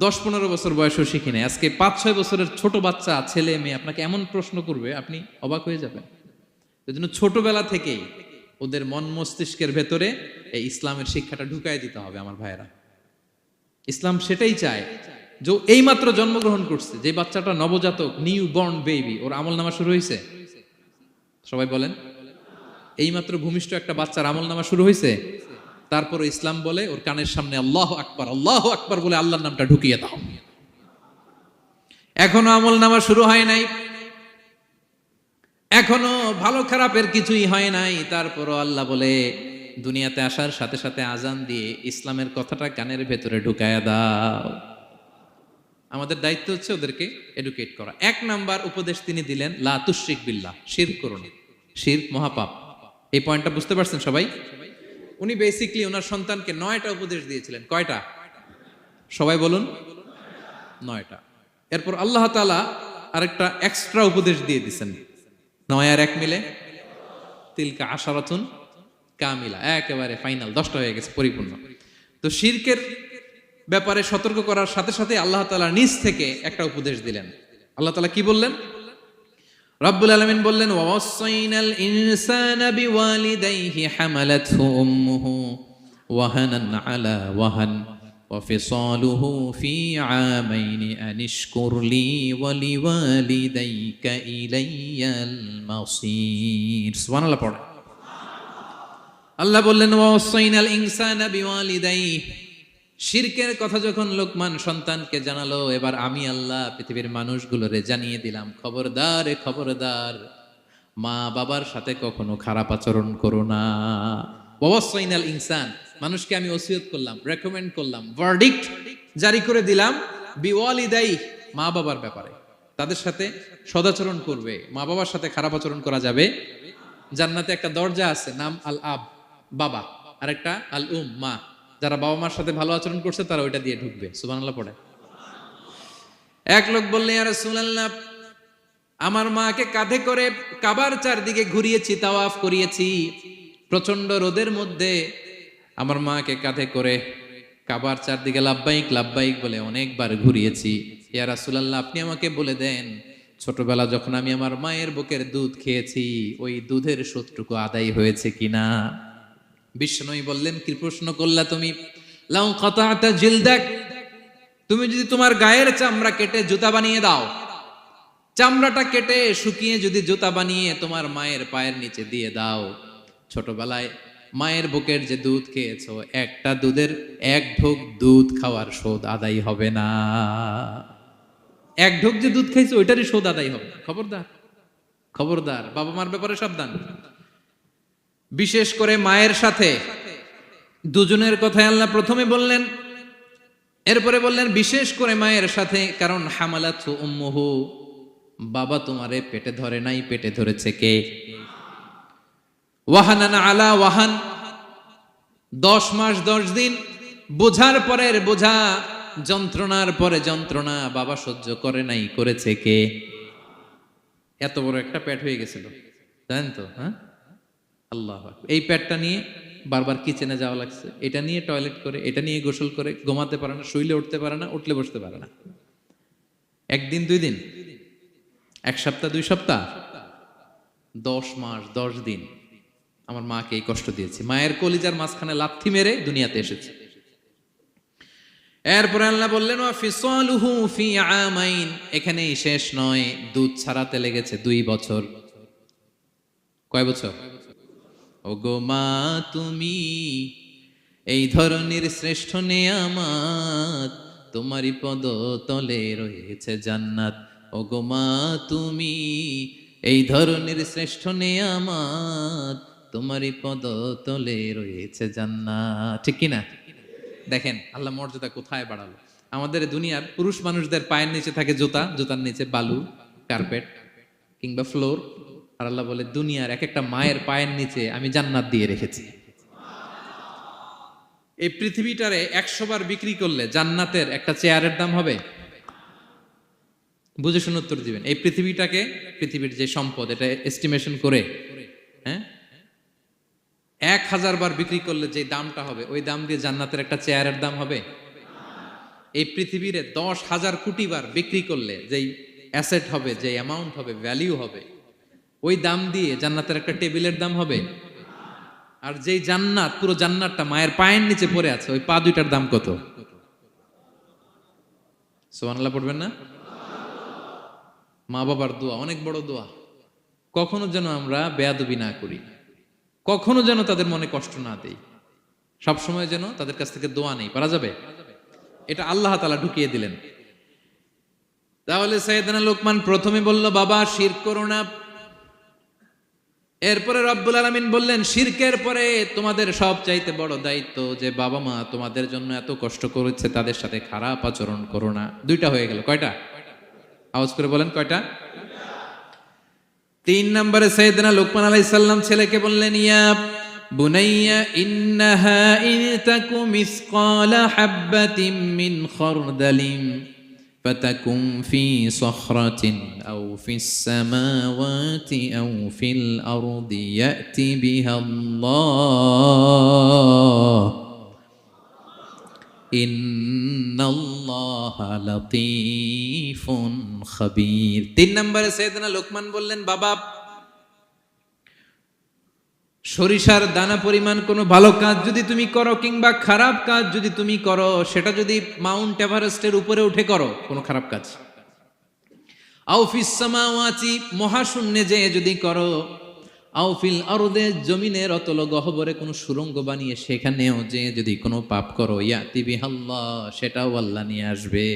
10-15 বছর বয়সেও শিখি নাই। আজকে 5-6 বছরের ছোট বাচ্চা ছেলে মেয়ে আপনাকে এমন প্রশ্ন করবে আপনি অবাক হয়ে যাবেন। এই জন্য ছোটবেলা থেকেই ওদের মন মস্তিষ্কের ভেতরে এই ইসলামের শিক্ষাটা ঢুকাই দিতে হবে আমার ভাইয়েরা। ইসলাম সেটাই চায় যে এইমাত্র জন্মগ্রহণ করছে যে বাচ্চাটা, নবজাতক, নিউ বর্ন বেবি, ওর আমল নামা শুরু হয়েছে? সবাই বলেন, এইমাত্র ভূমিষ্ঠ একটা বাচ্চার আমল নামা শুরু হয়েছে? তারপরে ইসলাম বলে ওর কানের সামনে আল্লাহু আকবার বলে আল্লাহর নামটা ঢুকিয়ে দাও। এখনো আমল নামা শুরু হয় নাই, এখনো ভালো খারাপের কিছুই হয় নাই, তারপরও আল্লাহ বলে দুনিয়াতে আসার সাথে সাথে আজান দিয়ে ইসলামের কথাটা কানের ভেতরে ঢুকায়া দাও। আমাদের দায়িত্ব হচ্ছে ওদেরকে এডুকেট করা। 1 নাম্বার উপদেশ তিনি দিলেন, লা তুশরিক বিল্লাহ, শিরক করো না, শিরক মহাপাপ। এই পয়েন্টটা বুঝতে পারছেন সবাই? উনি বেসিক্যালি ওনার সন্তানকে 9টা উপদেশ দিয়েছিলেন। কয়টা? সবাই বলুন, 9টা। এরপর আল্লাহ তাআলা আরেকটা এক্সট্রা উপদেশ দিয়ে দিয়েছেন, 9 আর 1 মিলে তিলকা আশারাতুন কামিলা, একেবারে ফাইনাল, 10টা হয়ে গেছে, পরিপূর্ণ। তো শিরকের ব্যাপারে সতর্ক করার সাথে সাথে আল্লাহ তাআলা নিজ থেকে একটা উপদেশ দিলেন। আল্লাহ তাআলা কি বললেন? রব্বুল আলামিন বললেন, ওয়াসাইনাল ইনসানা বিওয়ালিদাইহি হামালাতহু উম্মুহু ওয়াহানান আলা ওয়াহান ওয়া ফিসালুহু ফি আমাইনি আনিশকুর লি ওয়া লিওয়ালিদাইকা ইলাইয়াল মাসির। সুবহানাল্লাহ পড়ে। আল্লাহ বললেন, ওয়াসাইনাল ইনসানা বিওয়ালিদাইহি, শিরকের কথা যখন লোকমান সন্তানকে জানালো, এবার আমি আল্লাহ পৃথিবীর মানুষগুলোরে জানিয়ে দিলাম, খবরদার খবরদার, মা বাবার সাথে কখনো খারাপ আচরণ করো না। ওয়াসাইনাল ইনসান, মানুষকে আমি ওসিয়ত করলাম, রেকমেন্ড করলাম, ভার্ডিক্ট জারি করে দিলাম, বিওয়ালিদাই, মা বাবার ব্যাপারে তাদের সাথে সদাচরণ করবে। মা বাবার সাথে খারাপ আচরণ করা যাবে। জান্নাতে একটা দরজা আছে, নাম আল আব, বাবা, আর একটা আল মা। যারা বাবা মার সাথে ভালো আচরণ করছে তারা ওইটা দিয়ে ঢুকবে। সুবহানাল্লাহ পড়ে। এক লোক বললেন, ইয়া রাসূলুল্লাহ, আমার মাকে কাঁধে করে কাবার চারদিকে ঘুরিয়েছি, তাওয়াফ করিয়েছি, প্রচন্ড রোদের মধ্যে আমার মাকে কাঁধে করে কাবার চারদিকে লাব্বাইক লাব্বাইক বলে অনেকবার ঘুরিয়েছি। ইয়া রাসূলুল্লাহ, আপনি আমাকে বলে দেন, ছোটবেলা যখন আমি আমার মায়ের বুকের দুধ খেয়েছি ওই দুধের শোধটুকু আদায় হয়েছে কিনা? বিষ্ণুই বললেন, কি প্রশ্ন করলা তুমি? লাউ কাতাতা জিলদাক, তুমি যদি তোমার গায়ের চামড়া কেটে জুতা বানিয়ে দাও, চামড়াটা কেটে শুকিয়ে যদি জুতা বানিয়ে তোমার মায়ের পায়ের নিচে দিয়ে দাও, ছোটবেলায় মায়ের বুকের যে দুধ খেয়েছো, একটা দুধের 1 ঢোক দুধ খাওয়ার শোধ আদায় হবে না। 1 ঢোক যে দুধ খাইছো ওইটারই শোধ আদায় হবে না। খবরদার খবরদার, বাবা মার ব্যাপারে সাবধান। বিশেষ করে মায়ের সাথে, দুজনের কথাই আল্লাহ প্রথমে বললেন, এরপরে বললেন বিশেষ করে মায়ের সাথে, কারণ হামালাতহু উম্মুহু, বাবা তোমারে পেটে ধরে নাই, পেটে ধরেছে কে? ওয়াহানান আলা ওয়াহান, 10 মাস 10 দিন বোঝার পরের বোঝা, যন্ত্রণার পরে যন্ত্রণা বাবা সহ্য করে নাই, করেছে কে? এত বড় একটা পেট হয়ে গেছিল, জানেন তো? হ্যাঁ, আল্লাহ। এই পেটটা নিয়ে বারবার কিচেনে যাওয়া লাগছে, এটা নিয়ে টয়লেট করে, এটা নিয়ে গোসল করে, ঘুমাতে পারে না, শুইলে উঠতে পারে না, উঠলে বসতে পারে না। 1 দিন 2 দিন, 1 সপ্তাহ 2 সপ্তাহ, 10 মাস 10 দিন আমার মাকে এই কষ্ট দিয়েছি। মায়ের কলিজার মাঝখানে লাথি মেরে দুনিয়াতে এসেছে। এরপরে আল্লাহ বললেন, ওয়া ফিসালুহু ফি আমাইন, এখানেই শেষ নয়, দুধ ছাড়াতে লেগেছে 2 বছর। কয় বছর? ওগো মা, তুমি এই ধরনের শ্রেষ্ঠ নেয়ামত, তোমারই পদ তলে রয়েছে জান্নাত। ওগো মা, তুমি এই ধরনের শ্রেষ্ঠ নেয়ামত, তোমারই পদ তলে রয়েছে জান্নাত। ঠিক কিনা? দেখেন আল্লাহ মর্যাদা কোথায় বাড়ালো। আমাদের দুনিয়ার পুরুষ মানুষদের পায়ের নিচে থাকে জুতা, জুতার নিচে বালু, কার্পেট, কিংবা ফ্লোর, আর আল্লাহ বলে দুনিয়ার এক একটা মায়ের পায়ের নিচে আমি জান্নাত দিয়ে রেখেছি। এই পৃথিবীটারে 100 বার বিক্রি করলে জান্নাতের একটা চেয়ারের দাম হবে? বুঝে শুনে উত্তর দিবেন। এই পৃথিবীটাকে, পৃথিবীর যে সম্পদ, এটা এস্টিমেশন করে, হ্যাঁ, 1000 বার বিক্রি করলে যে দামটা হবে, ওই দাম দিয়ে জান্নাতের একটা চেয়ারের দাম হবে? এই পৃথিবীরে 10,000 কোটি বার বিক্রি করলে যেই অ্যাসেট হবে, যে অ্যামাউন্ট হবে, ভ্যালিউ হবে, ওই দাম দিয়ে জান্নাতের একটা টেবিলের দাম হবে? আর যেই জান্নাত, পুরো জান্নাতটা মায়ের পায়ের নিচে পড়ে আছে, ওই পা দুইটার দাম কত? সুবহানাল্লাহ পড়বেন না? মা বাবার দোয়া অনেক বড় দোয়া। কখনো যেন আমরা বেয়াদবি না করি, কখনো যেন তাদের মনে কষ্ট না দেই, সবসময় যেন তাদের কাছ থেকে দোয়া নেই। পারা যাবে? এটা আল্লাহ তাআলা ঢুকিয়ে দিলেন। তাহলে সাইয়েদনা লোকমান প্রথমে বলল, বাবা শিরক করো না। এরপরে রব্বুল আলামিন বললেন, শিরকের পরে তোমাদের সবচাইতে বড় দায়িত্ব যে বাবা মা তোমাদের জন্য এত কষ্ট করেছে, তাদের সাথে খারাপ আচরণ করো না। দুইটা হয়ে গেল। কয়টা? আওয়াজ করে বলেন কয়টা? 3 নম্বরে সাইয়েদনা লোকমান আলাইহিস সালাম ছেলেকে বললেন, ইয়া বুনাইয়া ইন্নাহা ইন তাকু মিসকালা হাববাতিন মিন খারদালিন ফাতাকুম ফি সখরাতিন আও ফিস সামাওয়াতি আও ফিল আরদি ইয়াতি বিহাল্লাহ ইন্নাল্লাহা লাতীফুন খাবীর। 3 নম্বরে সাইয়েদনা লোকমান বললেন, বাবা সরিষার দানা পরিমাণ কোনো ভালো কাজ যদি তুমি করো কিংবা খারাপ কাজ যদি তুমি করো, সেটা যদি মাউন্ট এভারেস্টের উপরে উঠে করো, কোনো খারাপ কাজ, আও ফিস সামাওয়াতি মহাশূন্যে যে যদি করো, আও ফিল আরদে জমিনের অতল গহ্বরে কোনো সুড়ঙ্গ বানিয়ে সেখানেও যে যদি কোনো পাপ করো, ইয়াতি বিহাল্লাহ সেটাও আল্লাহ নিয়ে আসবে।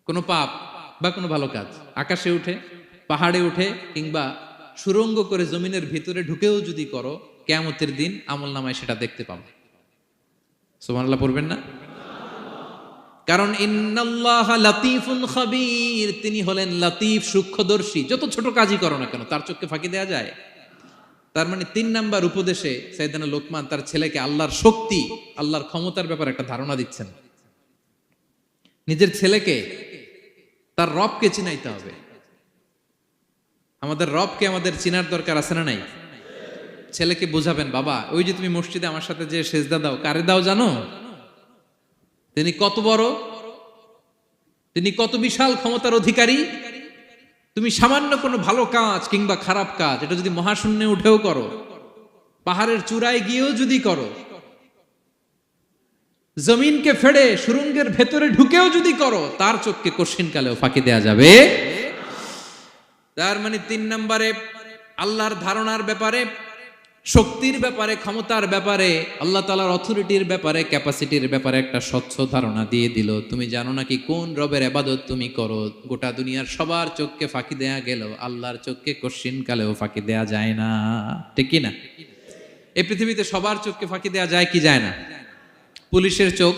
কোনো পাপ বা কোনো ভালো কাজ আকাশে উঠে, পাহাড়ে উঠে কিংবা সুড়ঙ্গ করে জমিনের ভিতরে ঢুকেও যদি করো, কিয়ামতের দিন আমলনামায় সেটা দেখতে পাবে। সুবহানাল্লাহ পড়বেন না? কারণ ইন্নাল্লাহা লাতীফুন খাবীর, তিনি হলেন লাতীফ সূক্ষ্মদর্শী। যত ছোট কাজই করো না কেন, তার চোখে ফাঁকি দেয়া যায়? তার মানে 3 নাম্বার উপদেশে সাইয়েদনা লোকমান তার ছেলেকে আল্লাহর শক্তি, আল্লাহর ক্ষমতার ব্যাপারে একটা ধারণা দিচ্ছেন। নিজের ছেলেকে তার রবকে চিনাইতে হবে। আমাদের রবকে আমাদের চিনার দরকার আছে না নাই? ছেলেকে বোঝাবেন, বাবা ওই যে তুমি মসজিদে আমার সাথে যে সেজদা দাও, কারে দাও জানো? তিনি কত বড়, তিনি কত বিশাল ক্ষমতার অধিকারী। তুমি সামান্য কোনো ভালো কাজ কিংবা খারাপ কাজ, এটা যদি মহাশূন্যে উঠেও করো, পাহাড়ের চূড়ায় গিয়েও যদি করো, জমিনকে ফেড়ে সুড়ঙ্গের ভেতরে ঢুকেও যদি করো, তার চোখকে কশিনকালেও ফাঁকি দেয়া যাবে। তার মানে 3 নম্বরে আল্লাহর ধারণার ব্যাপারে, শক্তির ব্যাপারে, ক্ষমতার ব্যাপারে, আল্লাহ তাআলার অথরিটির ব্যাপারে, ক্যাপাসিটির ব্যাপারে একটা স্বচ্ছ ধারণা দিয়ে দিল। তুমি জানো নাকি কোন রবের ইবাদত তুমি করো? গোটা দুনিয়ার সবার চোখকে ফাঁকি দেয়া গেল, আল্লাহর চোখকে কশিনকালেও ফাঁকি দেয়া যায় না। ঠিক কি না? এই পৃথিবীতে সবার চোখকে ফাঁকি দেয়া যায় কি যায় না? পুলিশের চোখ,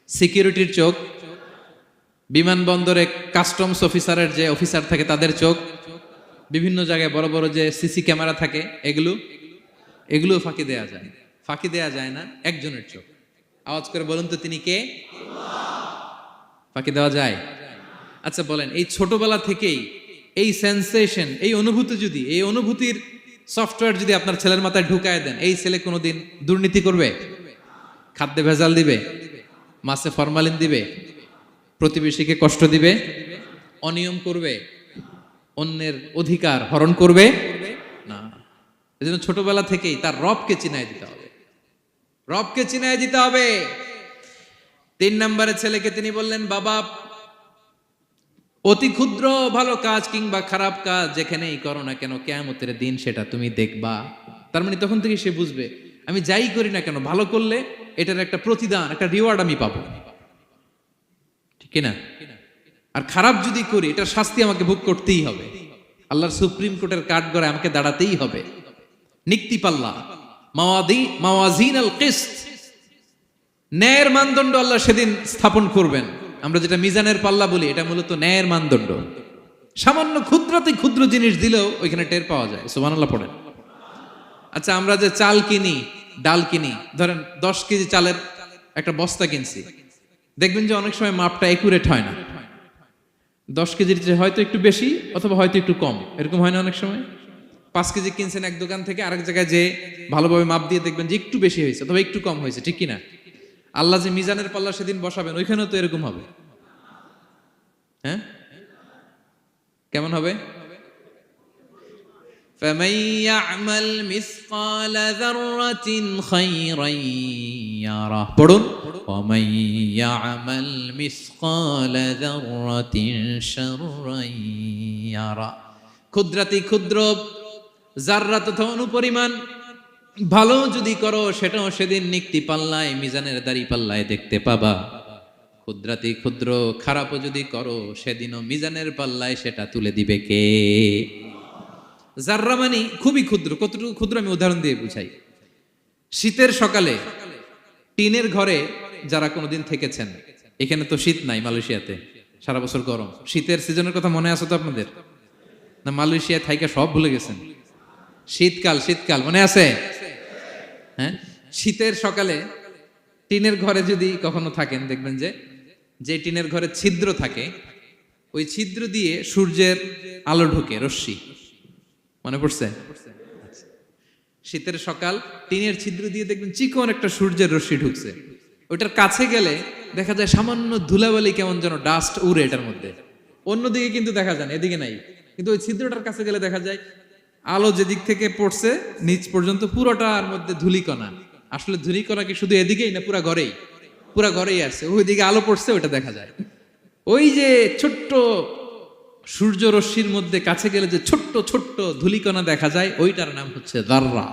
সিকিউরিটির চোখ, বিমানবন্দরে কাস্টমস অফিসারের যে অফিসার থাকে তাদের চোখ, বিভিন্ন জায়গায় বড় বড় যে সিসি ক্যামেরা থাকে, এগুলো ফাঁকি দেয়া যায়। ফাঁকি দেয়া যায় না একজনের চোখ। আওয়াজ করে বলুন তো, তিনি কে? ফাঁকি দেওয়া যায়? আচ্ছা বলেন, এই ছোটবেলা থেকেই এই সেন্সেশন, এই অনুভূতি যদি, এই অনুভূতির সফটওয়্যার যদি আপনার ছেলের মাথায় ঢুকায় দেন, এই ছেলে কোনোদিন দুর্নীতি করবে? খাদ্যে ভেজাল দিবে? মাছে ফরমালিন দিবে? প্রতিবেশীকে কষ্ট দিবে? অনিয়ম করবে? অন্যের অধিকার হরণ করবে না। এজন্য ছোটবেলা থেকেই তার রবকে চিনায় দিতে হবে, রবকে চিনায় দিতে হবে। 3 নম্বরে ছেলেকে তিনি বললেন, বাবা অতি ক্ষুদ্র ভালো কাজ কিংবা খারাপ কাজ যেখানেই করো না কেন, কিয়ামতের দিন সেটা তুমি দেখবা। তার মানে তখন থেকে সে বুঝবে, আমি যাই করি না কেন, ভালো করলে এটার একটা প্রতিদান, একটা রিওয়ার্ড আমি পাবো, ঠিক না? আর খারাপ যদি করি, এটার শাস্তি আমাকে ভোগ করতেই হবে। আল্লাহর সুপ্রিম কোর্টের কাঠগড়ায় আমাকে দাঁড়াতেই হবে। নিক্তি পাল্লা, মাওয়াজিন আল কিসত, ন্যায়ের মানদণ্ড আল্লাহ সেদিন স্থাপন করবেন। আমরা যেটা মিজানের পাল্লা বলি, এটা মূলত ন্যায়ের মানদণ্ড। সামান্য ক্ষুদ্রাতি ক্ষুদ্র জিনিস দিলেও ওইখানে টের পাওয়া যায়। সুবহানাল্লাহ পড়েন। আচ্ছা, আমরা যে চাল কিনি, ডাল কিনি, ধরেন 10 কেজি চালের একটা বস্তা কিনছি, দেখবেন যে অনেক সময় মাপটা একুরেট হয় না। 10 কেজির চেয়ে হয়তো একটু বেশি অথবা হয়তো একটু কম, এরকম হয় না অনেক সময়? 5 কেজি কিনছেন এক দোকান থেকে, আরেক জায়গায় যে ভালোভাবে মাপ দিয়ে দেখবেন যে একটু বেশি হয়েছে অথবা একটু কম হয়েছে, ঠিক কিনা? আল্লাহ যে মিজানের পাল্লা সেদিন বসাবেন, ওইখানেও তো এরকম হবে। হ্যাঁ, কেমন হবে? فمن يعمل مثقال ذرة خيرا يره পড়ুন, ومن يعمل مثقال ذرة شرا يره। ক্ষুদ্রাতি ক্ষুদ্র জাররা তথা অনুপরিমাণ ভালো যদি করো, সেটাও সেদিন নিক্তি পাল্লায়, মিজানের দাড়ি পাল্লায় দেখতে পাবা। ক্ষুদ্রাতি ক্ষুদ্র খারাপও যদি করো, সেদিনও মিজানের পাল্লায় সেটা তুলে দিবে কে? জাররা মানে খুবই ক্ষুদ্র। কতটুকু ক্ষুদ্র আমি উদাহরণ দিয়ে বুঝাই। শীতের সকালে টিনের ঘরে যারা কোনোদিন থেকেছেন, এখানে তো শীত নাই, মালয়েশিয়াতে সারা বছর গরম। শীতের সিজনের কথা মনে আছে তো আপনাদের? না মালয়েশিয়ায় থাইকা সব ভুলে গেছেন? শীতকাল শীতকাল মনে আছে? হ্যাঁ, শীতের সকালে টিনের ঘরে যদি কখনো থাকেন, দেখবেন যে টিনের ঘরে ছিদ্র থাকে, ওই ছিদ্র দিয়ে সূর্যের আলো ঢুকে, রশ্মি। মনে পড়ছে? শীতের সকাল, টিনের ছিদ্র দিয়ে দেখবেন চিকন একটা সূর্যের রশ্মি ঢুকছে। ওইটার কাছে গেলে দেখা যায় সামান্য ধুলাবালি, কেমন যেন ডাস্ট উড়ে এটার মধ্যে। অন্যদিকে কিন্তু দেখা যায় না, এদিকে নাই, কিন্তু ওই ছিদ্রটার কাছে গেলে দেখা যায় আলো যেদিক থেকে পড়ছে নিচ পর্যন্ত পুরোটার মধ্যে ধুলিকণা। আসলে ধুলিকণা কি শুধু এদিকেই না পুরা ঘরেই? পুরা ঘরেই আছে, ওইদিকে আলো পড়ছে, ওইটা দেখা যায়। ওই যে ছোট্ট সূর্য রশ্মির মধ্যে কাছে গেলে যে ছোট্ট ছোট্ট ধুলিকণা দেখা যায়, ওইটার নাম হচ্ছে যাররা।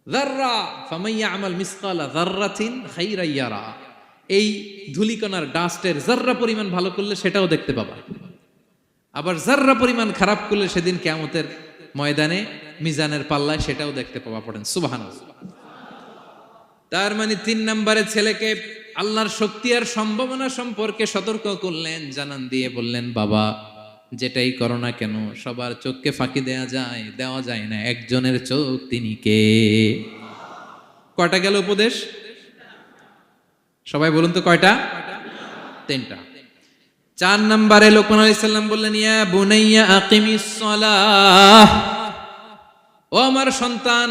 যাররা, ফামান ইয়ামাল মিসকালা যাররাতিন খাইরান ইয়ারা। এই ধুলিকণার ডাস্টের যাররা পরিমাণ ভালো করলে সেটাও দেখতে পাবা, আবার যাররা পরিমাণ খারাপ করলে সেদিন কিয়ামতের ময়দানে মিজানের পাল্লায় সেটাও দেখতে পাবা। পড়েন সুবহানাল্লাহ। তার মানে 3 নম্বরে ছেলেকে আল্লাহর শক্তি আর সম্ভাবনা সম্পর্কে সতর্ক করলেন, জানান দিয়ে বললেন, বাবা যেটাই করো না কেন, সবার চোখকে ফাঁকি দেওয়া যায় না, একজনের চোখ, তিনি কে? কয়টা গেল উপদেশ? সবাই বলুন তো কয়টা? 3টা। 4 নম্বরে লোকমান আলাইহিস সালাম বললেন, ইয়া বুনাইয়া আকিমিস সালাহ। ও আমার সন্তান,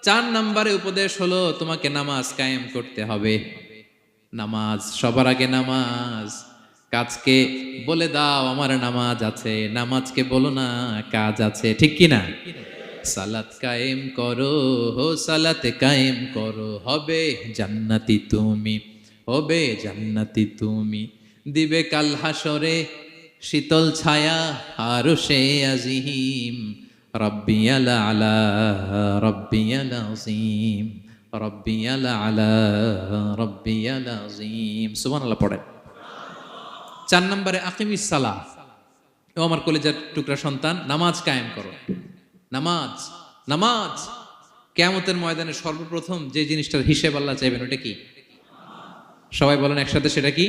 4 নম্বরে উপদেশ হলো তোমাকে নামাজ কায়েম করতে হবে। নামাজ, সবার আগে নামাজ। কাজকে বলে দাও আমার নামাজ আছে, নামাজকে বলো না কাজ আছে, ঠিক কি না? সালাত কায়েম করো, হো সালাতে কায়েম করো, হবে জান্নাতি তুমি, হবে জান্নাতি তুমি। দিবে কাল হাসরে শীতল ছায়া আরশে আজিম, রব্বিয়াল আলা রব্বিয়াল আযীম, রব্বিয়াল আলা রব্বিয়াল আযীম। সুবহানাল্লাহ পড়েন। 4 নম্বরে আকিমিস সালাহ। ও আমার কলেজার টুকরা সন্তান, নামাজ কায়েম করো। নামাজ, নামাজ কিয়ামতের ময়দানে সর্বপ্রথম যে জিনিসটার হিসেব আল্লাহ চাইবেন, ওটা কি? সবাই বলেন একসাথে, সেটা কি?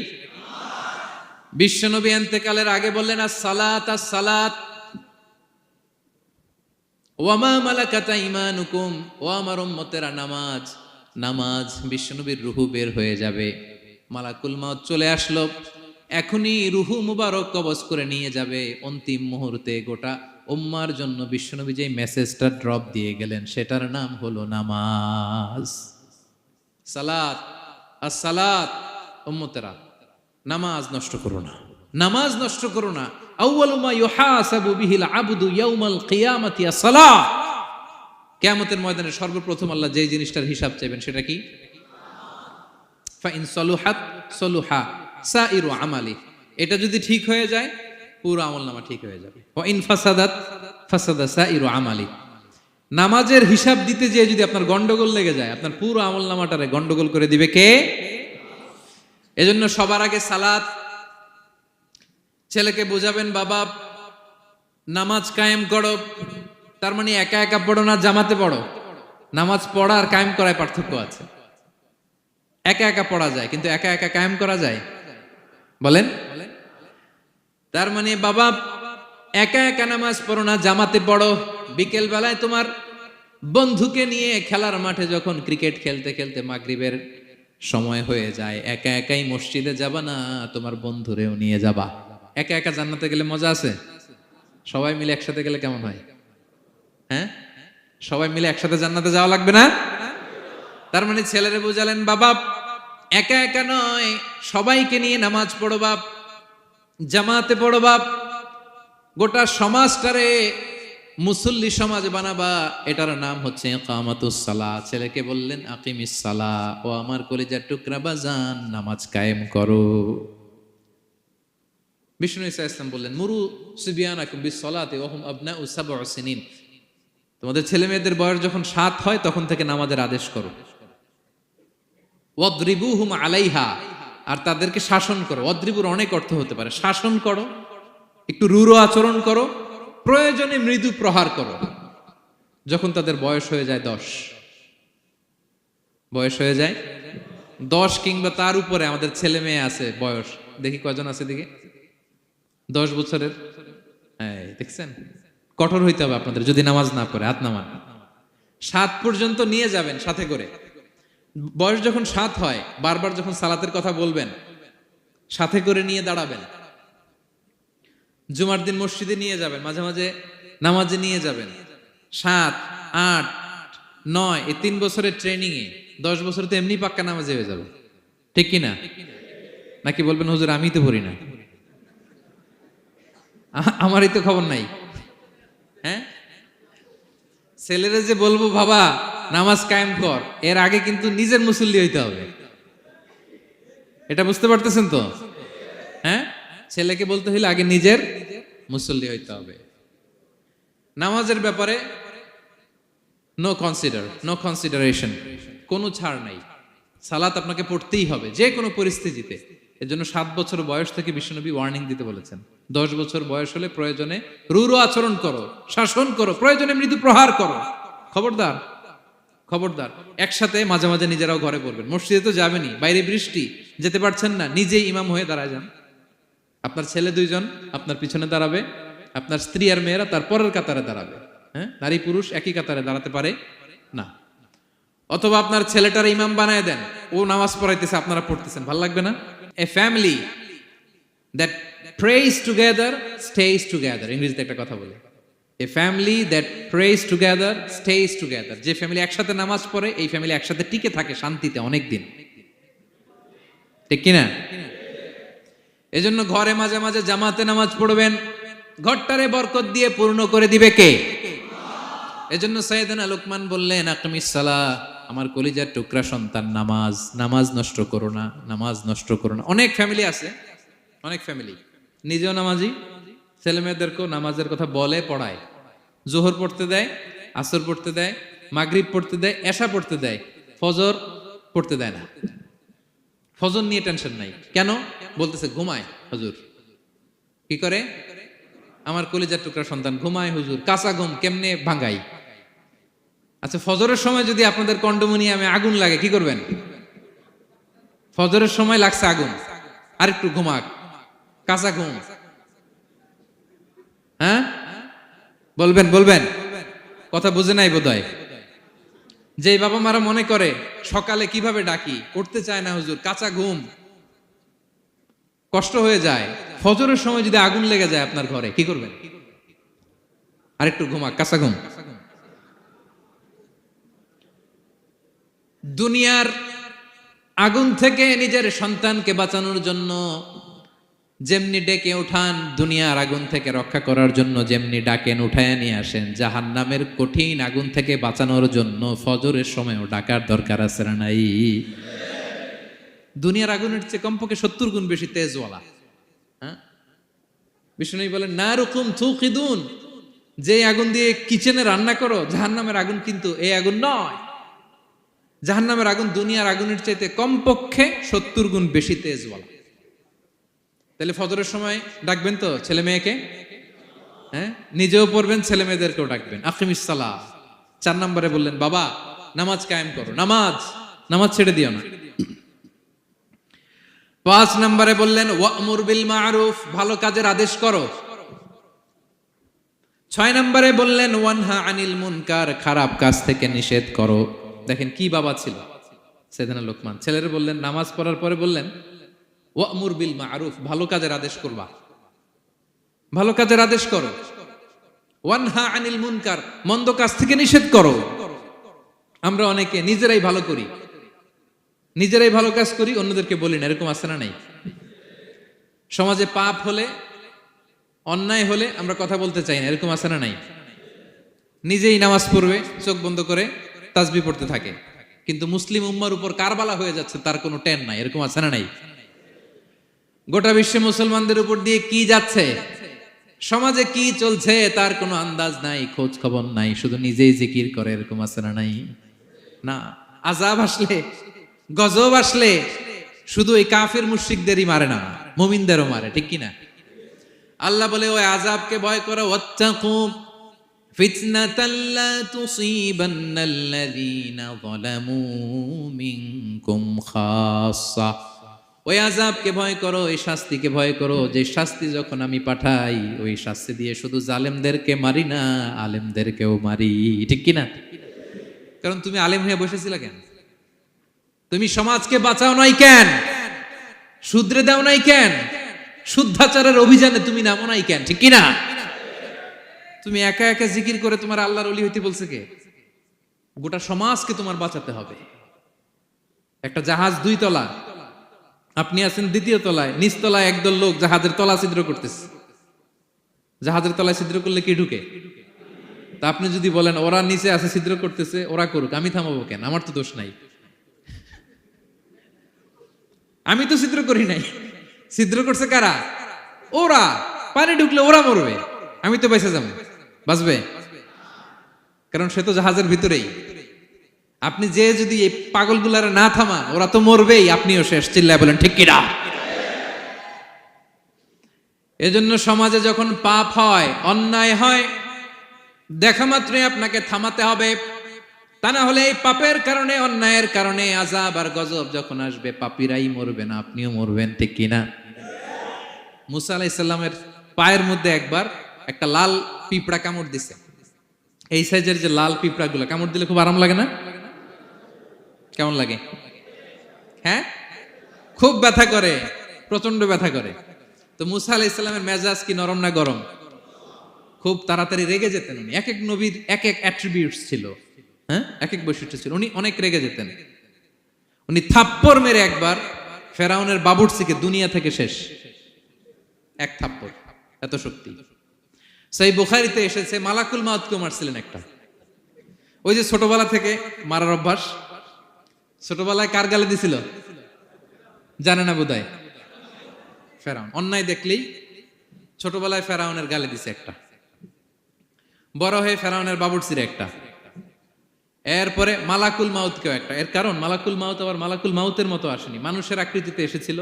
বিশ্বনবী ইন্তেকালের আগে বললেন, আস-সালাত আস-সালাত ওয়া মা মালাকাত আইমানুকুম। ও আমার উম্মতেরা, নামাজ, নামাজ। বিশ্বনবীর রূহু বের হয়ে যাবে, মালাকুল মাউত চলে আসলো, এখনই রূহু মুবারক কবজ করে নিয়ে যাবে। অন্তিম মুহূর্তে গোটা উম্মার জন্য বিশ্বনবী যে মেসেজটা ড্রপ দিয়ে গেলেন, সেটার নাম হলো নামাজ। সালাত আস-সালাত। উম্মতেরা, নামাজ নষ্ট করো না, নামাজ নষ্ট করো না। আউয়ালু মা ইউহাসাবু বিহিল আবদু ইয়াউমাল কিয়ামাতি আস-সালাহ। কিয়ামতের ময়দানে সর্বপ্রথম আল্লাহ যে জিনিসটার হিসাব চাইবেন, সেটা কি? ফা ইন সলুহাত সলুহা সাইরু আমালি। এটা যদি ঠিক হয়ে যায়, পুরো আমলনামা ঠিক হয়ে যাবে। ওয়া ইন ফাসাদাত ফাসাদা সাইরু আমালি। নামাজের হিসাব দিতে যেয়ে যদি আপনার গন্ডগোল লেগে যায়, আপনার পুরো আমলনামাটারে গন্ডগোল করে দিবে কে? এজন্য সবার আগে সালাত। ছেলেকে বোঝাবেন, বাবা নামাজ কায়েম করো। তার মানে একা একা পড়ো না, জামাতে পড়ো। নামাজ পড়া আর কায়েম করায় পার্থক্য আছে। একা একা পড়া যায়, কিন্তু একা একা কায়েম করা যায়? বলেন। তার মানে বাবা একা একা নামাজ পড়ো না, জামাতে পড়ো। বিকেল বেলায় তোমার বন্ধুকে নিয়ে খেলার মাঠে যখন ক্রিকেট খেলতে খেলতে মাগরিবের সময় হয়ে যায়, একা একাই মসজিদে যাবা না, তোমার বন্ধুরেও নিয়ে যাবা। একা একা জান্নাতে গেলে মজা আছে? সবাই মিলে একসাথে গেলে কেমন হয়? হ্যাঁ, সবাই মিলে একসাথে জান্নাতে যাওয়া লাগবে না? তার মানে ছেলেরে বুঝালেন বাবা একা একা নয়, সবাইকে নিয়ে নামাজ পড়ো বাপ, জামাতে পড়ো বাপ, গোটা সমাজটারে মুসল্লি সমাজ বানাবা। এটার নাম হচ্ছে ইকামাতুস সালাহ। ছেলেকে বললেন আকিমিস সালাহ, ও আমার কলিজার টুকরা বাজান, নামাজ কায়েম করো। বিষ্ণু ঈসা ইসলাম বললেন মুরু সুবিয়ানাকুম বিসসালাতি ওয়া হুম আবনাউ সাবউ সিনিন, তোমাদের ছেলে মেয়েদের বয়স যখন 7 হয় তখন থেকে নামাজের আদেশ করো। ওয়াদরিবুহুম আলাইহা, আর তাদেরকে শাসন করো। ওয়াদরিবুর অনেক অর্থ হতে পারে, শাসন করো, একটু রূঢ় আচরণ করো, প্রয়োজনে মৃদু প্রহার করো। যখন তাদের বয়স হয়ে যায় 10, বয়স হয়ে যায় 10 কিংবা তার উপরে, আমাদের ছেলে মেয়ে আছে বয়স, দেখি কয়জন আছে দেখি 10 বছরের। হ্যাঁ দেখছেন, কঠোর হইতে হবে আপনাদের যদি নামাজ না পড়ে, হাত নামান। 7 পর্যন্ত নিয়ে যাবেন সাথে করে। বয়স যখন 7 হয়, বারবার যখন সালাতের কথা বলবেন, সাথে করে নিয়ে দাঁড়াবেন। জুমার দিন মসজিদে নিয়ে যাবেন, মাঝে মাঝে নামাজে নিয়ে যাবেন। 7, 8, 9 এই 3 বছরের ট্রেনিং এ 10 বছর তো এমনি পাক্কা নামাজে হয়ে যাবে, ঠিক কিনা? নাকি বলবেন হুজুর আমি তো পড়ি না, আমারই তো খবর নাই। হ্যাঁ, ছেলেরা যে বলবো বাবা নামাজ কায়েম কর, এর আগে কিন্তু নিজের মুসল্লি হইতে হবে। এটা বুঝতে পারতেছেন তো? হ্যাঁ, ছেলেকে বলতে হইলে আগে নিজের মুসল্লি হইতে হবে। নামাজের ব্যাপারে নো কনসিডারেশন, কোনো ছাড় নাই। সালাত আপনাকে পড়তেই হবে যে কোনো পরিস্থিতিতে। এজন্য 7 বছর বয়স থেকে বিশ্বনবী ওয়ার্নিং দিতে বলেছেন। 10 বছর বয়স হলে প্রয়োজনে রূঢ় আচরণ করো, শাসন করো, প্রয়োজনে মৃদু প্রহার করো। খবরদার, খবরদার। একসাথে মাঝে মাঝে নিজেরাও ঘরে পড়বেন। মসজিদে তো যাবেনই, বাইরে বৃষ্টি, যেতে পারছেন না, নিজেই ইমাম হয়ে দাঁড়ায় যান। আপনার ছেলে 2 জন আপনার পিছনে দাঁড়াবে, আপনার স্ত্রী আর মেয়েরা তার পরের কাতারে দাঁড়াবে। হ্যাঁ, নারী পুরুষ একই কাতারে দাঁড়াতে পারে না। অথবা আপনার ছেলেটার ইমাম বানায় দেন, ও নামাজ পড়াইতেছে, আপনারা পড়তেছেন, ভালো লাগবে না? A family that prays together stays together, ইংরেজিতে একটা কথা বলে, a family that prays together stays together. যে ফ্যামিলি একসাথে নামাজ পড়ে, এই ফ্যামিলি একসাথে টিকে থাকে শান্তিতে অনেক দিন, ঠিক কিনা? এজন্য ঘরে মাঝে মাঝে জামাতে নামাজ পড়বেন, ঘরটারে বরকত দিয়ে পূর্ণ করে দিবে কে? এজন্য সাইয়েদনা লোকমান বললেন আকিমিস সালাহ, আমার কলিজার টুকরা সন্তান নামাজ, নামাজ নষ্ট করো না, নামাজ নষ্ট করো না। অনেক ফ্যামিলি আছে, অনেক ফ্যামিলি নিজেও নামাজি, ছেলে মেয়েদেরকেও নামাজের কথা বলে, পড়ায়। জোহর পড়তে দেয়, আসর পড়তে দেয়, মাগরিব পড়তে দেয়, এশা পড়তে দেয়, ফজর পড়তে দেয় না। ফজর নিয়ে টেনশন নাই, কেন? বলতেছে ঘুমায় হুজুর। কি করে? আমার কলিজার টুকরা সন্তান ঘুমায় হুজুর। কাঁচা ঘুম কেমনে ভাঙাই? আচ্ছা, ফজরের সময় যদি আপনাদের কন্ডোমিনিয়ামে আগুন লাগে কি করবেন? ফজরের সময় লাগছে আগুন, আরেকটু ঘুমাক, কাঁচা ঘুম। হ্যাঁ বলবেন, বলবেন, কথা বুঝে নাই বোধহয়। যে বাবা মারা মনে করে সকালে কিভাবে ডাকি, উঠতে চায় না হুজুর, কাঁচা ঘুম, কষ্ট হয়ে যায়। ফজরের সময় যদি আগুন লেগে যায় আপনার ঘরে কি করবেন? আরেকটু ঘুমাক, কাঁচা ঘুম। দুনিয়ার আগুন থেকে নিজের সন্তানকে বাঁচানোর জন্য যেমনি ডেকে উঠান, দুনিয়ার আগুন থেকে রক্ষা করার জন্য যেমনি ডাকেন, উঠায় নিয়ে আসেন, জাহান্নামের কঠিন আগুন থেকে বাঁচানোর জন্য ফজরের সময়ও ডাকার দরকার আছে না নাই? দুনিয়ার আগুনের চেয়ে কমপক্ষে 70 গুণ বেশি তেজওয়ালা। হ্যাঁ, বিষ্ণু বলেন নারুকুম তুকিদুন, যে আগুন দিয়ে কিচেনে রান্না করো, জাহান্নামের আগুন কিন্তু এই আগুন নয়। জাহান্নামের আগুন দুনিয়ার আগুনের চাইতে কমপক্ষে 70 গুণ বেশি তেজওয়ালা। তাহলে ফজরের সময় ডাকবেন তো ছেলে মেয়েকে? হ্যাঁ, নিজেও পড়বেন, ছেলে মেয়েদেরকেও ডাকবেন। আকিমিস সালাহ। 4 নম্বরে বললেন বাবা নামাজ কায়েম করো, নামাজ ছেড়ে দিও না। 5 নম্বরে বললেন ওয়া'মুর বিল মা'রুফ, ভালো কাজের আদেশ করো। 6 নম্বরে বললেন ওয়ানহা আনিল মুনকার, খারাপ কাজ থেকে নিষেধ করো। দেখেন কি বাবা ছিল সাইয়েদনা লোকমান। ছেলেরা বললেন, নামাজ পড়ার পরে বললেন ওয়া'মুর বিল মা'রুফ, ভালো কাজের আদেশ করবা, ভালো কাজের আদেশ করো। ওয়ানহা আনিল মুনকার, মন্দ কাজ থেকে নিষেধ করো। আমরা অনেকে নিজেরাই ভালো করি, নিজেরাই ভালো কাজ করি, অন্যদেরকে বলি না, এরকম আছে না নাই? সমাজে পাপ হলে, অন্যায় হলে আমরা কথা বলতে চাই না, এরকম আছে না নাই? নিজেই নামাজ পড়বে, চোখ বন্ধ করে তাসবিহ পড়তে থাকে, কিন্তু মুসলিম উম্মার উপর কারবালা হয়ে যাচ্ছে, তার কোনো টেন নাই, এরকম আছে না নাই? গোটা বিশ্বে মুসলমানদের উপর দিয়ে কি যাচ্ছে, সমাজে কি চলছে তার কোনো আন্দাজ নাই, খোঁজ খবর নাই, শুধু নিজেই জিকির করে, এরকম আছে না নাই? না, আযাব আসলে, গজব আসলে শুধু এই কাফের মুশরিকদেরই মারে না, মুমিনদেরও মারে, ঠিক কি না? আল্লাহ বলে ওই আযাবকে ভয় করো, ওয়াত্তাকু ফিতনাতাল লা তুসিবান্নাল্লাযীনা যালামু মিনকুম খাসসা। ওই আযাবকে ভয় করো, এই শাস্তিকে ভয় করো, যে শাস্তি যখন আমি পাঠাই ওই শাস্তি দিয়ে শুধু জালেমদেরকে মারি না, আলেমদেরকেও মারি, ঠিক কি না? কারণ তুমি আলেম হয়ে বসেছিলা কেন? তুমি সমাজকে বাঁচাও নাই কেন? শুধরে দাও নাই কেন? শুদ্ধাচারের অভিযানে তুমি নামো নাই কেন? ঠিক কি না? তুমি একা একা জিকির করে তোমার আল্লাহর ওলি হইতে বলছে কে? গোটা সমাজকে তোমার বাঁচাতে হবে। একটা জাহাজ 2 তলা, আপনি আছেন 2য় তলায়, নিচ তলায় একদল লোক জাহাজের তলা ছিদ্র করতেছে। জাহাজের তলায় ছিদ্র করলে কি ঢুকে? তা আপনি যদি বলেন ওরা নিচে আছে ছিদ্র করতেছে, ওরা করুক, আমি থামাবো কেন? আমার তো দোষ নাই, আমি তো ছিদ্র করি নাই। ছিদ্র করছে কারা? ওরা। পানি ঢুকলে ওরা মরবে, আমি তো বেঁচে যাবো। বাঁচবে? কারণ সে তো জাহাজের ভিতরেই। আপনি যে যদি এই পাগলগুলার না থামান, ওরা তো মরবেই, আপনিও শেষ। চিল্লায় বলেন ঠিক কিনা? এজন্য সমাজে যখন পাপ হয়, অন্যায় হয়, দেখা মাত্রই আপনাকে থামাতে হবে। তা না হলে এই পাপের কারণে, অন্যায়ের কারণে আযাব আর গজব যখন আসবে, পাপীরাই মরবে না, আপনিও মরবেন, ঠিক কিনা? মুসা আলাইহিস সালামের পায়ের মধ্যে একবার একটা লাল পিঁপড়া কামড় দিছে। এই সাইজের যে লাল পিঁপড়াগুলো কামড় দিলে খুব আরাম লাগে না? কেমন লাগে? হ্যাঁ, খুব ব্যথা করে, প্রচন্ড ব্যথা করে। তো মুসা আলাইহিস সালামের মেজাজ কি নরম না গরম? খুব তাড়াতাড়ি রেগে যেতেন উনি। এক এক নবীর এক এক অ্যাট্রিবিউটস ছিল, হ্যাঁ, এক এক বৈশিষ্ট্য ছিল। উনি অনেক রেগে যেতেন। উনি থাপ্পড় মেরে একবার ফেরাউনের বাবুর্চিকে দুনিয়া থেকে শেষ, এক থাপ্পড়, এত শক্তি। সেই বুখারীতে এসেছে মালাকুল মাউতকে মারছিলেন একটা। ওই যে ছোটবেলা থেকে মারার অভ্যাস, ছোটবেলায় কার গালে দিছিল জানে না বোধহয়? ফেরাউন। অন্যায় দেখলেই ছোটবেলায় ফেরাউনের গালে দিছে একটা, বড় হয়ে ফেরাউনের বাবুর্চির একটা, এরপরে মালাকুল মাউতকেও একটা। এর কারণ মালাকুল মাউত আবার মালাকুল মাউতের মতো আসেনি, মানুষের আকৃতিতে এসেছিল।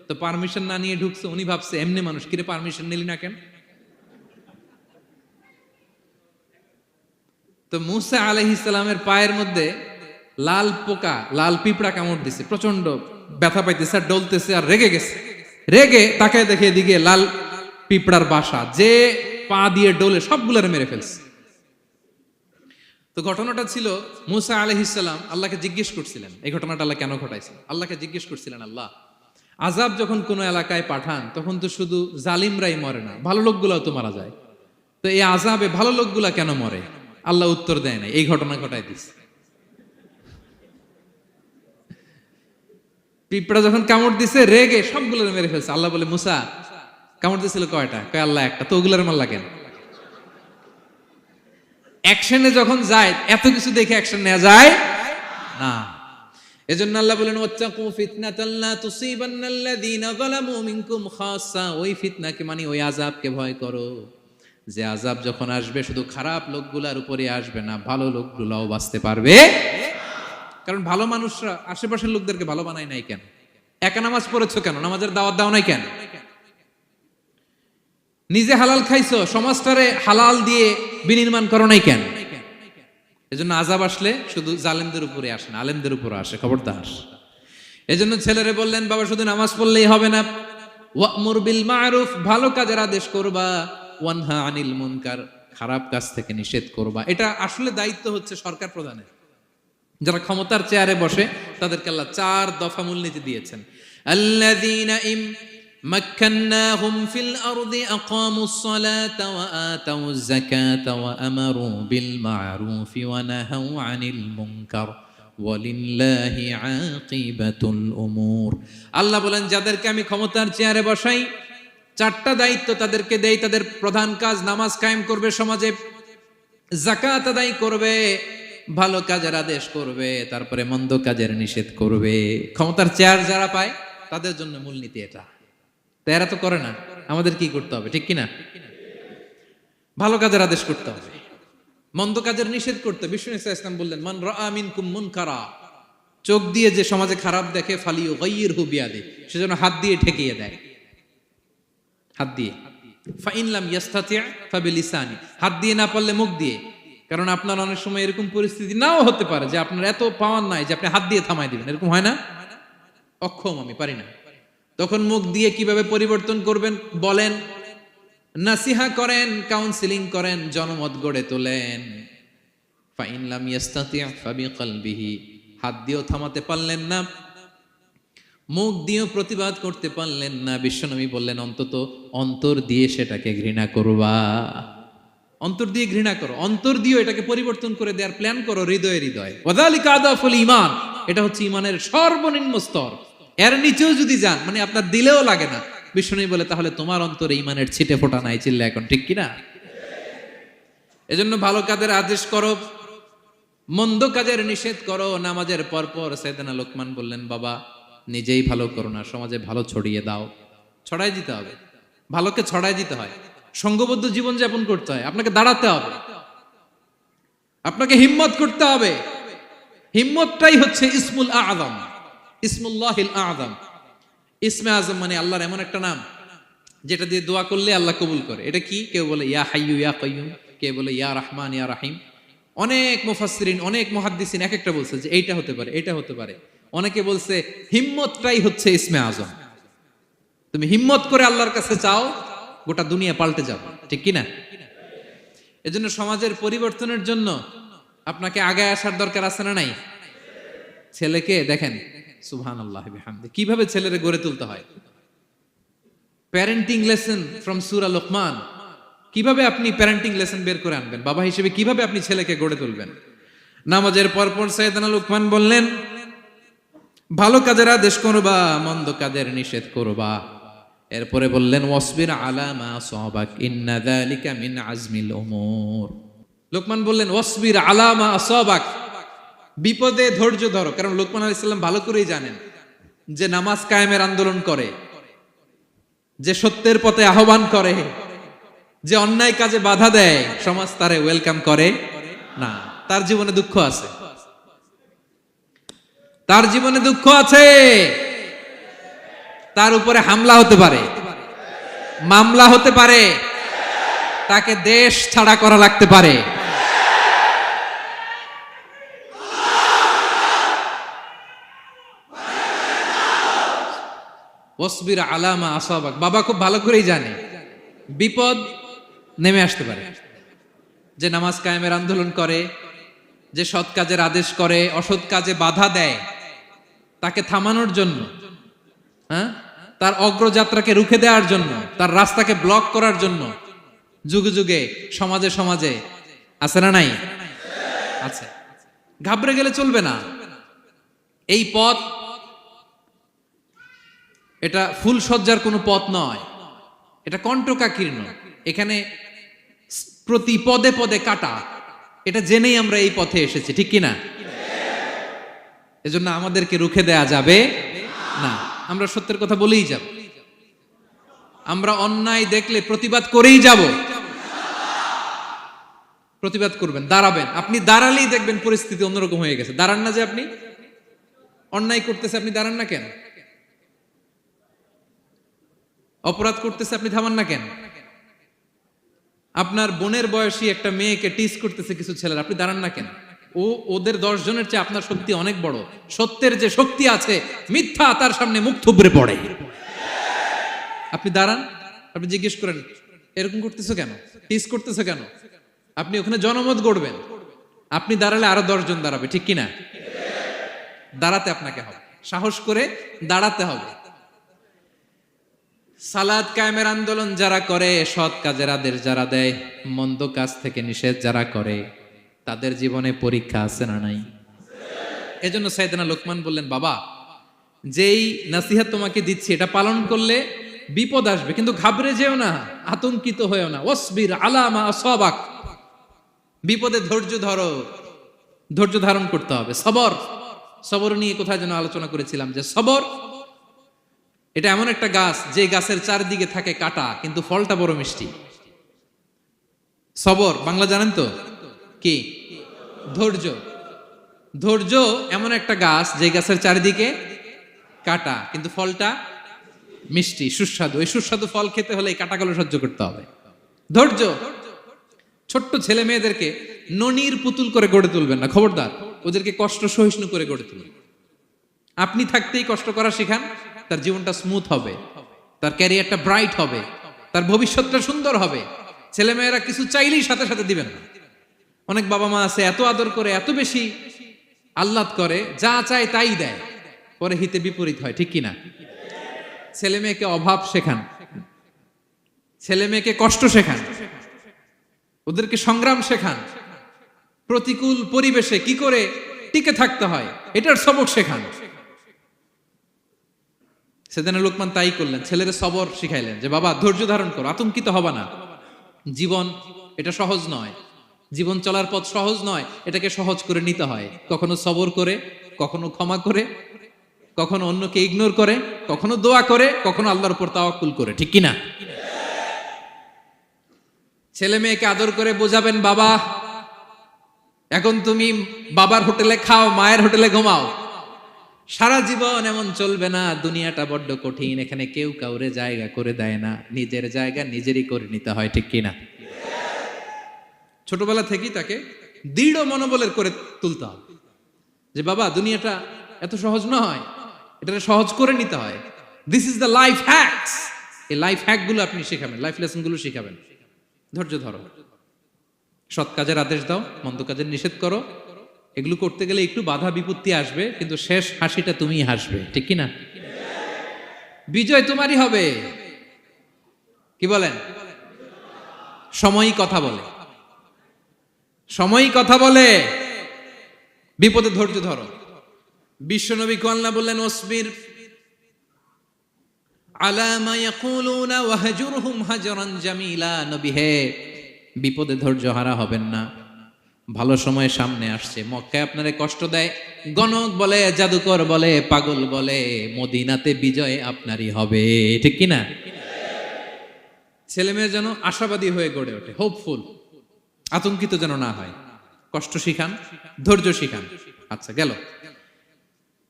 তো পারমিশন না নিয়ে ঢুকছে। উনি ভাবছে এমনি মানুষ, কিরে পারমিশন নিলি না কেন? তো মুসা আলাইহিস সালামের পায়ের মধ্যে লাল পোকা, লাল পিঁপড়া কামড় দিছে, প্রচন্ড ব্যথা পাইতেছে আর ডলতেছে আর রেগে গেছে। রেগে তাকায় দেখে এদিকে লাল পিঁপড়ার বাসা, যে পা দিয়ে ডলে সবগুলোরে মেরে ফেলছে। তো ঘটনাটা ছিল মুসা আলাইহিস সালাম আল্লাহকে জিজ্ঞেস করছিলেন, এই ঘটনাটা আল্লাহ কেন ঘটাইছেন? আল্লাহকে জিজ্ঞেস করছিলেন, আল্লাহ আযাব যখন কোনো এলাকায় পাঠান তখন তো শুধু জালিমরাই মরে না, ভালো লোকগুলাও তো মারা যায়, তো এই আযাবে ভালো লোকগুলা কেন মরে? আল্লাহ উত্তর দেয় নাই, এই ঘটনা ঘটাই দিছে। পিঁপড়া যখন কামড় দিছে রেগে সবগুলোর মেরে ফেলছে। আল্লাহ বলে, মুসা কামড় দিছিল কয়টা? কয় আল্লাহ একটা। তো ওগুলার মারলা কেন? অ্যাকশনে যখন যায়, এত কিছু দেখে অ্যাকশন নেওয়া যায় না। এজন্য আল্লাহ বলেন ওয়াত্তাকু ফিতনাতাল লা তুসিবান্নাল্লাযীনা যালামু মিনকুম খাসসা। ওই ফিতনাকে মানে ওই আযাবকে ভয় করো, যে আযাব যখন আসবে শুধু খারাপ লোকগুলার উপরে আসবে না, ভালো লোকগুলাও বাঁচতে পারবে। কারণ ভালো মানুষরা আশেপাশের লোকদেরকে ভালো বানায় নাই কেন? একা নামাজ পড়েছো কেন? নামাজের দাওয়াত দাও নাই কেন? নিজে হালাল খাইছো, সমাজটারে হালাল দিয়ে বিনির্মাণ করো নাই কেন? এজন্য আযাব আসলে শুধু জালেমদের উপরে আসে না, আলেমদের উপরে আসে। খবরদার। এজন্য ছেলেরে বললেন, বাবা শুধু নামাজ পড়লেই হবে না, ওয়া'মুর বিল মা'রুফ, ভালো কাজের আদেশ করবা, ওয়ানহা আনিল মুনকার, খারাপ কাজ থেকে নিষেধ করবা। এটা আসলে দায়িত্ব হচ্ছে সরকার প্রধানের। যারা ক্ষমতার চেয়ারে বসে তাদেরকে আল্লাহ 4 দফা মূলনীতি দিয়েছেন। আল্লাযীনা মাক্কান্নাহুম ফিল আরদি আকামুস সালাতা ওয়া আতাউয যাকাতা ওয়া আমারু বিল মা'রুফি ওয়া নাহাউ আনিল মুনকার ওয়ালিল্লাহি আকিবাতুল উমুর। আল্লাহ বলেন, যাদেরকে আমি ক্ষমতার চেয়ারে বসাই 4টা দায়িত্ব তাদেরকে দেই। তাদের প্রধান কাজ নামাজ কায়েম করবে, সমাজে যাকাত আদায় করবে, ভালো কাজের আদেশ করবে, তারপরে মন্দ কাজের নিষেধ করবে। ক্ষমতার চেয়ার যারা পায় তাদের জন্য মূলনীতি এটা। তো এরা তো করে না, আমাদের কি করতে হবে, ঠিক কিনা? ভালো কাজের আদেশ করতে হবে, মন্দ কাজের নিষেধ করতে। বিষ্ণু ইসলাম বললেন, মান রাআ মিনকুম মুনকারা, চোখ দিয়ে যে সমাজে খারাপ দেখে, ফালিয়ুগাইয়িরহু বিয়াদি, সেজন্য হাত দিয়ে ঠেকিয়ে দেয়। হাত দিয়ে, ফাইন লাম ইয়াস্তাতি' ফাবিলিসানি, হাত দিয়ে না পারলে মুখ দিয়ে। কারণ আপনার অনেক সময় এরকম পরিস্থিতি নাও হতে পারে যে আপনার এত পাওয়ার নাই যে আপনি হাত দিয়ে থামাই দিবেন, এরকম হয় না? অক্ষম, আমি পারি না। তখন মুখ দিয়ে কিভাবে পরিবর্তন করবেন বলেন, নাসিহা করেন, কাউন্সিলিং করেন, জনমত গড়ে তোলেন। ফাইন লাম ইয়াস্তাতি' ফাবিকলবিহি, হাত দিয়েও থামাতে পারলেন না, মুখ দিয়েও প্রতিবাদ করতে পারলেন না, বিশ্বনবী বললেন অন্তত অন্তর দিয়ে সেটাকে ঘৃণা করবা। অন্তর দিয়ে ঘৃণা করো, অন্তর দিয়ে এটাকে পরিবর্তন করে দেওয়ার প্ল্যান করো, হৃদয়ে হৃদয়। ওয়াযালিকা আদাফুল ঈমান, এটা হচ্ছে ঈমানের সর্বনিম্ন স্তর। এর নিচেও যদি যান, মানে আপনার দিলেও লাগে না, বিশ্বনবী বলে তাহলে তোমার অন্তরে ঈমানের ছিটে ফোঁটা নাই। চিল্লা এখন, ঠিক কিনা? এজন্য ভালো কাজের আদেশ করো, মন্দ কাজের নিষেধ করো। নামাজের পরপর সাইয়েদনা লোকমান বললেন, বাবা নিজেই ভালো করো না, সমাজে ভালো ছড়িয়ে দাও। ছড়াই দিতে হবে, ভালোকে ছড়াই দিতে হয়। সংঘবদ্ধ জীবন যাপন করতে হয়, আপনাকে দাঁড়াতে হবে, আপনাকে হিম্মত করতে হবে। হিম্মতটাই হচ্ছে ইসমুল আযম, ইসমুল্লাহিল আযম। ইসমে আযম মানে আল্লাহর এমন একটা নাম যেটা দিয়ে দোয়া করলে আল্লাহ কবুল করে। এটা কি? কেউ বলে ইয়া হাইয়ু ইয়া কাইয়ুম, কেউ বলে ইয়া রহমান ইয়া রাহিম। অনেক মুফাসসিরিন, অনেক মুহাদ্দিসিন এক একটা বলছে যে এইটা হতে পারে, এটা হতে পারে। অনেকে বলছে হিম্মতটাই হচ্ছে ইসমে আযম। তুমি হিম্মত করে আল্লাহর কাছে চাও, গোটা দুনিয়া পাল্টে যাবে, ঠিক কিনা? এজন্য সমাজের পরিবর্তনের জন্য আপনাকে আগায় আসার দরকার আছে না নাই? ছেলেকে দেখেন, সুবহানাল্লাহ বিহামদি, কিভাবে ছেলেরে গড়ে তুলতে হয়। প্যারেন্টিং লেসন ফ্রম সূরা লোকমান। কিভাবে আপনি প্যারেন্টিং লেসন বের করে আনবেন, বাবা হিসেবে কিভাবে আপনি ছেলেকে গড়ে তুলবেন। নামাজের পরপর সাইয়েদনা লোকমান বললেন, ভালো কাজের আদেশ করবা, মন্দ কাজের নিষেধ করবা। এরপরে বললেন, ওয়াসবির আলা মা আসাবাক ইন্না যালিকা মিন আজমিল উমুর। লোকমান বললেন, ওয়াসবির আলা মা আসাবাক, বিপদে ধৈর্য ধরো। কারণ লোকমান আলাইহিস সালাম ভালো করেই জানেন যে নামাজ কায়েমের আন্দোলন করে, যে সত্যের পথে আহ্বান করে, যে অন্যায় কাজে বাধা দেয়, সমাজ তারে ওয়েলকাম করে না। তার জীবনে দুঃখ আছে, তার জীবনে দুঃখ আছে, তার উপরে হামলা হতে পারে, মামলা হতে পারে, তাকে দেশ ছাড়া করা লাগতে পারে। ওয়াসবির আলা মা আসাবাক, বাবা খুব ভালো করেই জানে বিপদ নেমে আসতে পারে। যে নামাজ কায়েমের আন্দোলন করে, যে সৎ কাজের আদেশ করে, অসৎ কাজে বাধা দেয়, তাকে থামানোর জন্য, হ্যাঁ, তার অগ্রযাত্রাকে রুখে দেওয়ার জন্য, তার রাস্তাকে ব্লক করার জন্য যুগে যুগে সমাজে সমাজে আছে না নাই? আছে। ঘাবড়ে গেলে চলবে না। এই পথ, এটা ফুল সজ্জার কোনো পথ নয়, এটা কণ্টকাকীর্ণ। এখানে প্রতি পদে পদে কাটা। এটা জেনেই আমরা এই পথে এসেছি, ঠিক কিনা? এজন্য আমাদেরকে রুখে দেয়া যাবে না। আমরা সত্যের কথা বলেই যাব, আমরা অন্যায় দেখলে প্রতিবাদ করেই যাব। প্রতিবাদ করবেন, দাঁড়াবেন। আপনি দাঁড়ালেই দেখবেন পরিস্থিতি অন্যরকম হয়ে গেছে। দাঁড়ান না যে আপনি, অন্যায় করতেছে আপনি দাঁড়ান না কেন? অপরাধ করতেছে আপনি থামান না কেন? আপনার বোনের বয়সী একটা মেয়েকে টিস করতেছে কিছু ছেলেরা, আপনি দাঁড়ান না কেন? ওদের 10 জনের চেয়ে আপনার শক্তি অনেক বড়। সত্যের যে শক্তি আছে, মিথ্যা তার সামনে মুখ থুবড়ে পড়ে। আপনি দাঁড়ান, আপনি জিজ্ঞেস করেন এরকম করতেছো কেন, টিস করতেছো কেন? আপনি ওখানে জনমত গড়বেন, আপনি দাঁড়ালে আরো 10 জন দাঁড়াবে, ঠিক কিনা? দাঁড়াতে আপনাকে হবে, সাহস করে দাঁড়াতে হবে। সালাত কায়েমের আন্দোলন যারা করে, সৎ কাজের আদেশ যারা দেয়, মন্দ কাজ থেকে নিষেধ যারা করে, তাদের জীবনে পরীক্ষা আছে না নাই? এজন্য সাইয়েদনা লোকমান বললেন, বাবা যেই নাসিহত তোমাকে দিচ্ছি এটা পালন করলে বিপদ আসবে, কিন্তু ঘাবড়ে যেও না, আতঙ্কিত হয়েও না। ওয়াসবির আলা মা আসাবাক, বিপদে ধৈর্য ধরো, ধৈর্য ধারণ করতে হবে। সবর, সবর নিয়ে কোথায় যেন আলোচনা করেছিলাম যে সবর এটা এমন একটা গাছ যে গাছের চারদিকে থাকে কাটা, কিন্তু ফলটা বড় মিষ্টি। সবর বাংলা জানেন তো কি? ধৈর্য। ধৈর্য এমন একটা গাছ যে গাছের চারিদিকে কাটা, কিন্তু ফলটা মিষ্টি, সুস্বাদু। এই সুস্বাদু ফল খেতে হলে এই কাটাগুলো সহ্য করতে হবে। ধৈর্য। ছোট্ট ছেলে মেয়েদেরকে ননির পুতুল করে গড়ে তুলবেন না, খবরদার। ওদেরকে কষ্ট সহিষ্ণু করে গড়ে তুলবেন। আপনি থাকতেই কষ্ট করা শিখান, তার জীবনটা স্মুথ হবে, তার ক্যারিয়ারটা ব্রাইট হবে, তার ভবিষ্যৎটা সুন্দর হবে। ছেলেমেয়েরা কিছু চাইলেই সাথে সাথে দিবেন না। অনেক বাবা মা আছে এত আদর করে, এত বেশি আহ্লাদ করে, যা চায় তাই দেয়, পরে হিতে বিপরীত হয়, ঠিক কিনা? ছেলে মেয়েকে অভাব শেখান, ছেলে মেয়েকে কষ্ট শেখান, ওদেরকে সংগ্রাম শেখান, প্রতিকূল পরিবেশে কি করে টিকে থাকতে হয় এটার সবক শেখান। সেদিন লোকমান তাই করলেন, ছেলের সবর শিখাইলেন যে বাবা ধৈর্য ধারণ করো, আতঙ্কিত হবা না। জীবন এটা সহজ নয়, জীবন চলার পথ সহজ নয়, এটাকে সহজ করে নিতে হয়। কখনো সবর করে, কখনো ক্ষমা করে, কখনো অন্যকে ইগনোর করে, কখনো দোয়া করে, কখনো আল্লাহর উপর তাওয়াক্কুল করে, ঠিক কিনা? ছেলে মেয়েকে আদর করে বোঝাবেন, বাবা এখন তুমি বাবার হোটেলে খাও, মায়ের হোটেলে ঘুমাও। সারা জীবন এমন চলবে না, দুনিয়াটা বড্ড কঠিন, এখানে কেউ কাউরে জায়গা করে দেয় না, নিজের জায়গা নিজেরই করে নিতে হয়, ঠিক কিনা? ছোটবেলা থেকেই তাকে দৃঢ় মনোবলের করে তুলতে হবে যে বাবা দুনিয়াটা এত সহজ নয়, এটা সহজ করে নিতে হয়। This is the life hacks. এই লাইফ হ্যাক গুলো আপনি শেখাবেন, লাইফ লেসন গুলো শিখাবেন। ধৈর্য ধরো, সৎ কাজের আদেশ দাও, মন্দ কাজের নিষেধ করো। এগুলো করতে গেলে একটু বাধা বিপত্তি আসবে, কিন্তু শেষ হাসিটা তুমিই হাসবে, ঠিক কিনা? বিজয় তোমারই হবে। কি বলেন? সময়ই কথা বলে, সময়ই কথা বলে। বিপদে ধৈর্য ধরো। বিশ্বনবী আল্লাহ বললেন, ওয়াসবির আলা মা ইয়াকুলুনা ওয়াহজুরহুম হাজরান জামিলা। নবী হে, বিপদে ধৈর্য হারা হবেন না। ভালো সময় সামনে আসছে, মক্কায় আপনারে কষ্ট দেয়, গণক বলে, জাদুকর বলে, পাগল বলে, মদিনাতে বিজয় আপনারই হবে, ঠিক কিনা? ছেলে মেয়ে যেন আশাবাদী হয়ে গড়ে ওঠে, হোপফুল, আতঙ্কিত যেন না হয়। কষ্ট শিখান, ধৈর্য শিখান। আচ্ছা গেল।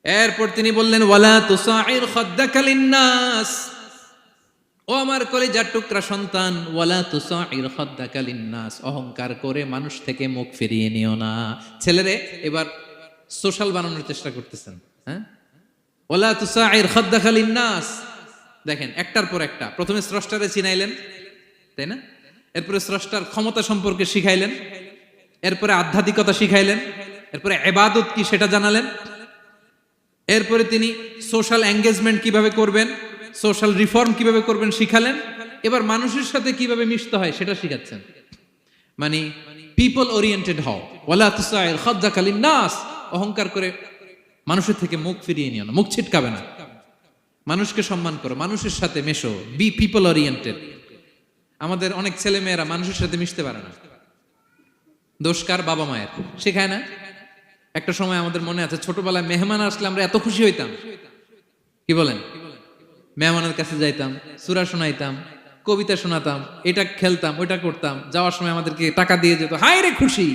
এরপর তিনি বললেন, ওয়ালা তুসাইর খাদ্দাকা লিন্নাস। ও আমার কলিজার টুকরা সন্তান, ওয়ালা তুসাইর খাদ্দাকা লিন্নাস, অহংকার করে মানুষ থেকে মুখ ফিরিয়ে নিও না। ছেলেরে এবার সোশ্যাল বানানোর চেষ্টা করতেছেন, হ্যাঁ? ওয়ালা তুসাইর খাদ্দাকা লিন্নাস। দেখেন একটার পর একটা, প্রথমে স্রষ্টারে চিনাইলেন, তাই না? এরপরে স্রষ্টার ক্ষমতা সম্পর্কে শিখাইলেন, এরপরে আধ্যাত্মিকতা শিখাইলেন, এরপরে ইবাদত কি সেটা জানালেন, এরপরে তিনি সোশ্যাল এঙ্গেজমেন্ট কিভাবে করবেন, সোশ্যাল রিফর্ম কিভাবে করবেন শিখালেন। এবার মানুষের সাথে কিভাবে মিশতে হয় সেটা শিখাচ্ছেন। মানে পিপল ওরিয়েন্টেড হও। ওয়ালা তুসাইর খাদ্দাকা লিন্নাস, অহংকার করে মানুষের থেকে মুখ ফিরিয়ে নিও না, মুখ ছিটকাবে না। মানুষকে সম্মান করো, মানুষের সাথে মেশো, বি পিপল ওরিয়েন্টেড। আমাদের অনেক ছেলে মেয়েরা মানুষের সাথে মিশতে পারে না। দোষ কার? বাবা মায়ের, শেখায় না। একটা সময় আমাদের মনে আছে, ছোটবেলায় মেহমান আসলে আমরা এত খুশি হইতাম, কি বলেন? মেহমানের কাছে যাইতাম, সূরা শোনাইতাম, কবিতা শোনাতাম, এটা খেলতাম, ওইটা করতাম, যাওয়ার সময় আমাদেরকে টাকা দিয়ে যেত, হায় রে খুশি।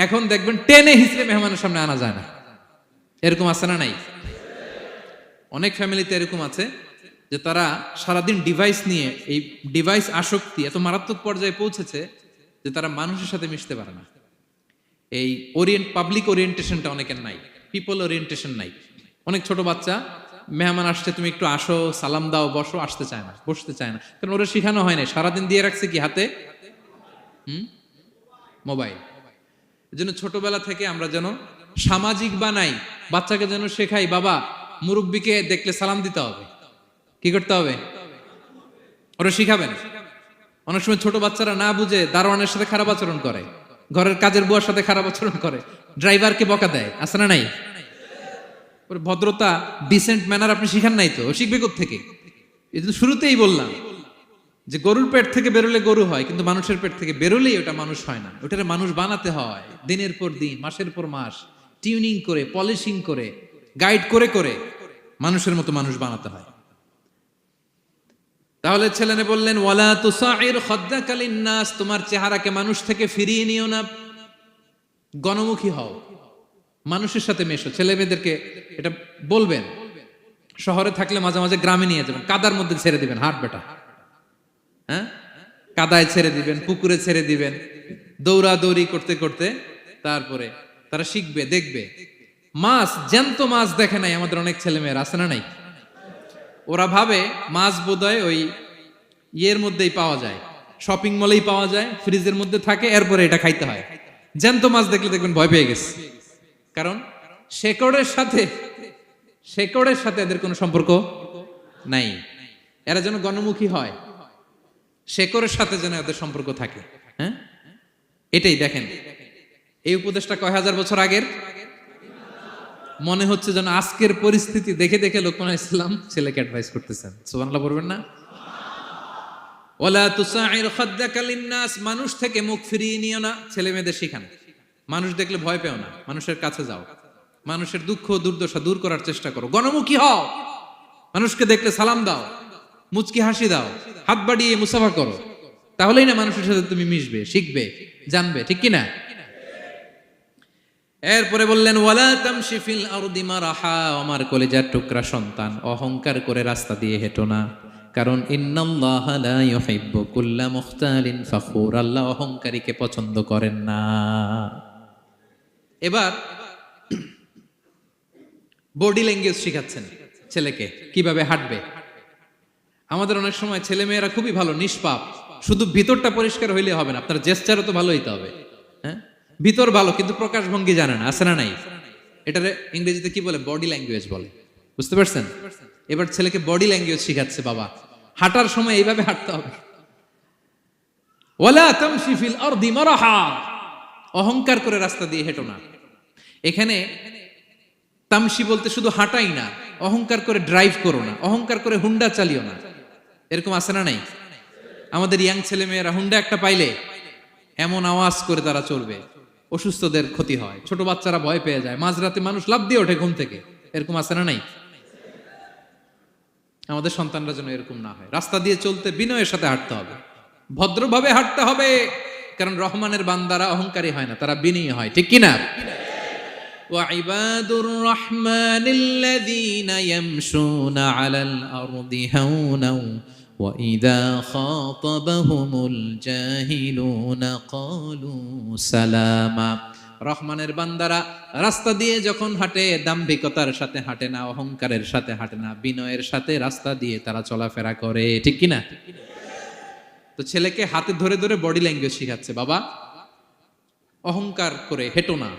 এখন দেখবেন টেনে হিসেবে মেহমানের সামনে আনা যায় না। এরকম আছে না নাই? অনেক ফ্যামিলিতে এরকম আছে যে তারা সারাদিন ডিভাইস নিয়ে, এই ডিভাইস আসক্তি এত মারাত্মক পর্যায়ে পৌঁছেছে যে তারা মানুষের সাথে মিশতে পারে না। এই পাবলিক ওরিয়েন্টেশনটা অনেকের নাই, পিপল ওরিয়েন্টেশন নাই। অনেক ছোট বাচ্চা, মেহমান আসছে, তুমি একটু আসো, সালাম দাও, বসো, আসতে চায় না, বসতে চায় না, কারণ ওরা শিখানো হয় না। সারাদিন দিয়ে রাখছে কি হাতে? মোবাইল। এই জন্য ছোটবেলা থেকে আমরা যেন সামাজিক বানাই, বাচ্চাকে যেন শেখাই, বাবা মুরব্বীকে দেখলে সালাম দিতে হবে। কি করতে হবে? ওরা শিখাবেন। অনেক সময় ছোট বাচ্চারা না বুঝে দারোয়ানের সাথে খারাপ আচরণ করে, ঘরের কাজের বুয়ার সাথে খারাপ আচরণ করে, ড্রাইভারকে বকা দেয়, আছে না নাই? ভদ্রতা, ডিসেন্ট ম্যানার আপনি শিখান নাই, তো শিখবে কোত্থেকে? এই জন্য শুরুতেই বললাম যে গরুর পেট থেকে বেরোলে গরু হয়, কিন্তু মানুষের পেট থেকে বেরোলেই ওটা মানুষ হয় না। ওটারে মানুষ বানাতে হয় দিনের পর দিন, মাসের পর মাস, টিউনিং করে, পলিশিং করে, গাইড করে করে মানুষের মতো মানুষ বানাতে হয়। তাহলে ছেলেনে বললেন, ওয়ালা তুসাইর খাদ্দাকা লিন্নাস, তোমার চেহারাকে মানুষ থেকে ফিরিয়ে নিও না, গণমুখী হও, মানুষের সাথে মেশো। ছেলে মেয়েদেরকে এটা বলবেন। শহরে থাকলে মাঝে মাঝে গ্রামে নিয়ে যাবেন, কাদার মধ্যে ছেড়ে দিবেন, হাট বেটা, হ্যাঁ, কাদায় ছেড়ে দিবেন, পুকুরে ছেড়ে দিবেন, দৌড়াদৌড়ি করতে করতে তারপরে তারা শিখবে, দেখবে। মাছ, জ্যান্ত মাছ দেখে নাই আমাদের অনেক ছেলে মেয়েরা, আছে না নাই? ওরা ভাবে মাছ বোধহয় ওই ইয়ের মধ্যেই পাওয়া যায়, শপিং মলেই পাওয়া যায়, ফ্রিজের মধ্যে থাকে, এরপরে এটা খাইতে হয়। জ্যান্ত মাছ দেখলে দেখবেন ভয় পেয়ে গেছে, কারণ শেকড়ের সাথে এদের কোনো সম্পর্ক নাই। এরা যেন গণমুখী হয়, শেকড়ের সাথে যেন এদের সম্পর্ক থাকে। হ্যাঁ, এটাই দেখেন, এই উপদেশটা কয় হাজার বছর আগের। মনে হচ্ছে যেন আজকের পরিস্থিতি দেখে দেখে লোকমান ইসলাম ছেলেকে অ্যাডভাইস করতেছেন। সুবহানাল্লাহ পড়বেন না? ওয়ালা তুসাইর খাদ্দাকা লিন্নাস, মানুষ থেকে মুখ ফিরিয়ে নিও না, ছেলে মেয়েদের শিখান। মানুষ দেখলে ভয় পেও না, মানুষের কাছে যাও, মানুষের দুঃখ দুর্দশা দূর করার চেষ্টা করো, গণমুখী হও, মানুষকে দেখলে সালাম দাও, মুচকি হাসি দাও, হাত বাড়িয়ে মুসাফা করো, তাহলেই না মানুষের সাথে তুমি মিশবে, শিখবে, জানবে, ঠিক কি না? এরপরে বললেন, ওয়ালা তামশি ফিল আরদি মারাহা, আমার কলিজার টুকরা সন্তান, অহংকার করে রাস্তা দিয়ে হেঁটো না, কারণ ইন্নাল্লাহা লা ইউহিব্বু কুল্লা মুখতালিন ফাখুর, আল্লাহ অহংকারীকে পছন্দ করেন না। এবার বডি ল্যাঙ্গুয়েজ শিখাচ্ছেন ছেলেকে, কিভাবে হাঁটবে। আমাদের অনেক সময় ছেলে মেয়েরা খুবই ভালো, নিষ্পাপ, শুধু ভিতরটা পরিষ্কার হইলে হবে না, আপনার জেস্টারও তো ভালো হইতে হবে। হ্যাঁ, ভিতর ভালো কিন্তু প্রকাশ ভঙ্গি জানে না, আছে না নাই? এটারে ইংরেজিতে কি বলে? বডি ল্যাঙ্গুয়েজ বলে। বুঝতে পারছেন? এবার ছেলেকে বডি ল্যাঙ্গুয়েজ শিখাচ্ছে বাবা, হাঁটার সময় এইভাবে হাঁটতে হবে। ওয়ালা তামশি ফিল আরদি মারাহা, অহংকার করে রাস্তা দিয়ে হেঁটো না। এখানে তামশি বলতে শুধু হাঁটাই না, অহংকার করে ড্রাইভ করো না, অহংকার করে হুন্ডা চালিও না। এরকম আছে না নাই? আমাদের ইয়াং ছেলে মেয়েরা হুন্ডা একটা পাইলে এমন আওয়াজ করে তারা চলবে, অসুস্থদের ক্ষতি হয়, ছোট বাচ্চারা ভয় পেয়ে যায়, মাঝরাতে মানুষ লাফ দিয়ে ওঠে ঘুম থেকে। এরকম আছে না নাই? আমাদের সন্তানরা যেন এরকম না হয়। রাস্তা দিয়ে চলতে বিনয়ের সাথে হাঁটতে হবে, ভদ্রভাবে হাঁটতে হবে, কারণ রহমানের বান্দারা অহংকারী হয় না, তারা বিনয়ী হয়, ঠিক কি না? ওয়াইবাদুর রাহমানিল্লাযীনা ইয়ামশুনা আলাল আরদি হাওনা ওয়া ইযা খাতাবাহুমুল জাহিলুনা ক্বালু সালামা। রহমানের বান্দারা রাস্তা দিয়ে যখন হাঁটে, দাম্ভিকতার সাথে হাঁটে না, অহংকারের সাথে হাঁটে না, বিনয়ের সাথে রাস্তা দিয়ে তারা চলাফেরা করে, ঠিক কি না? তো ছেলেকে হাতে ধরে ধরে বডি ল্যাঙ্গুয়েজ শিখাচ্ছে, বাবা অহংকার করে হেঁটো না,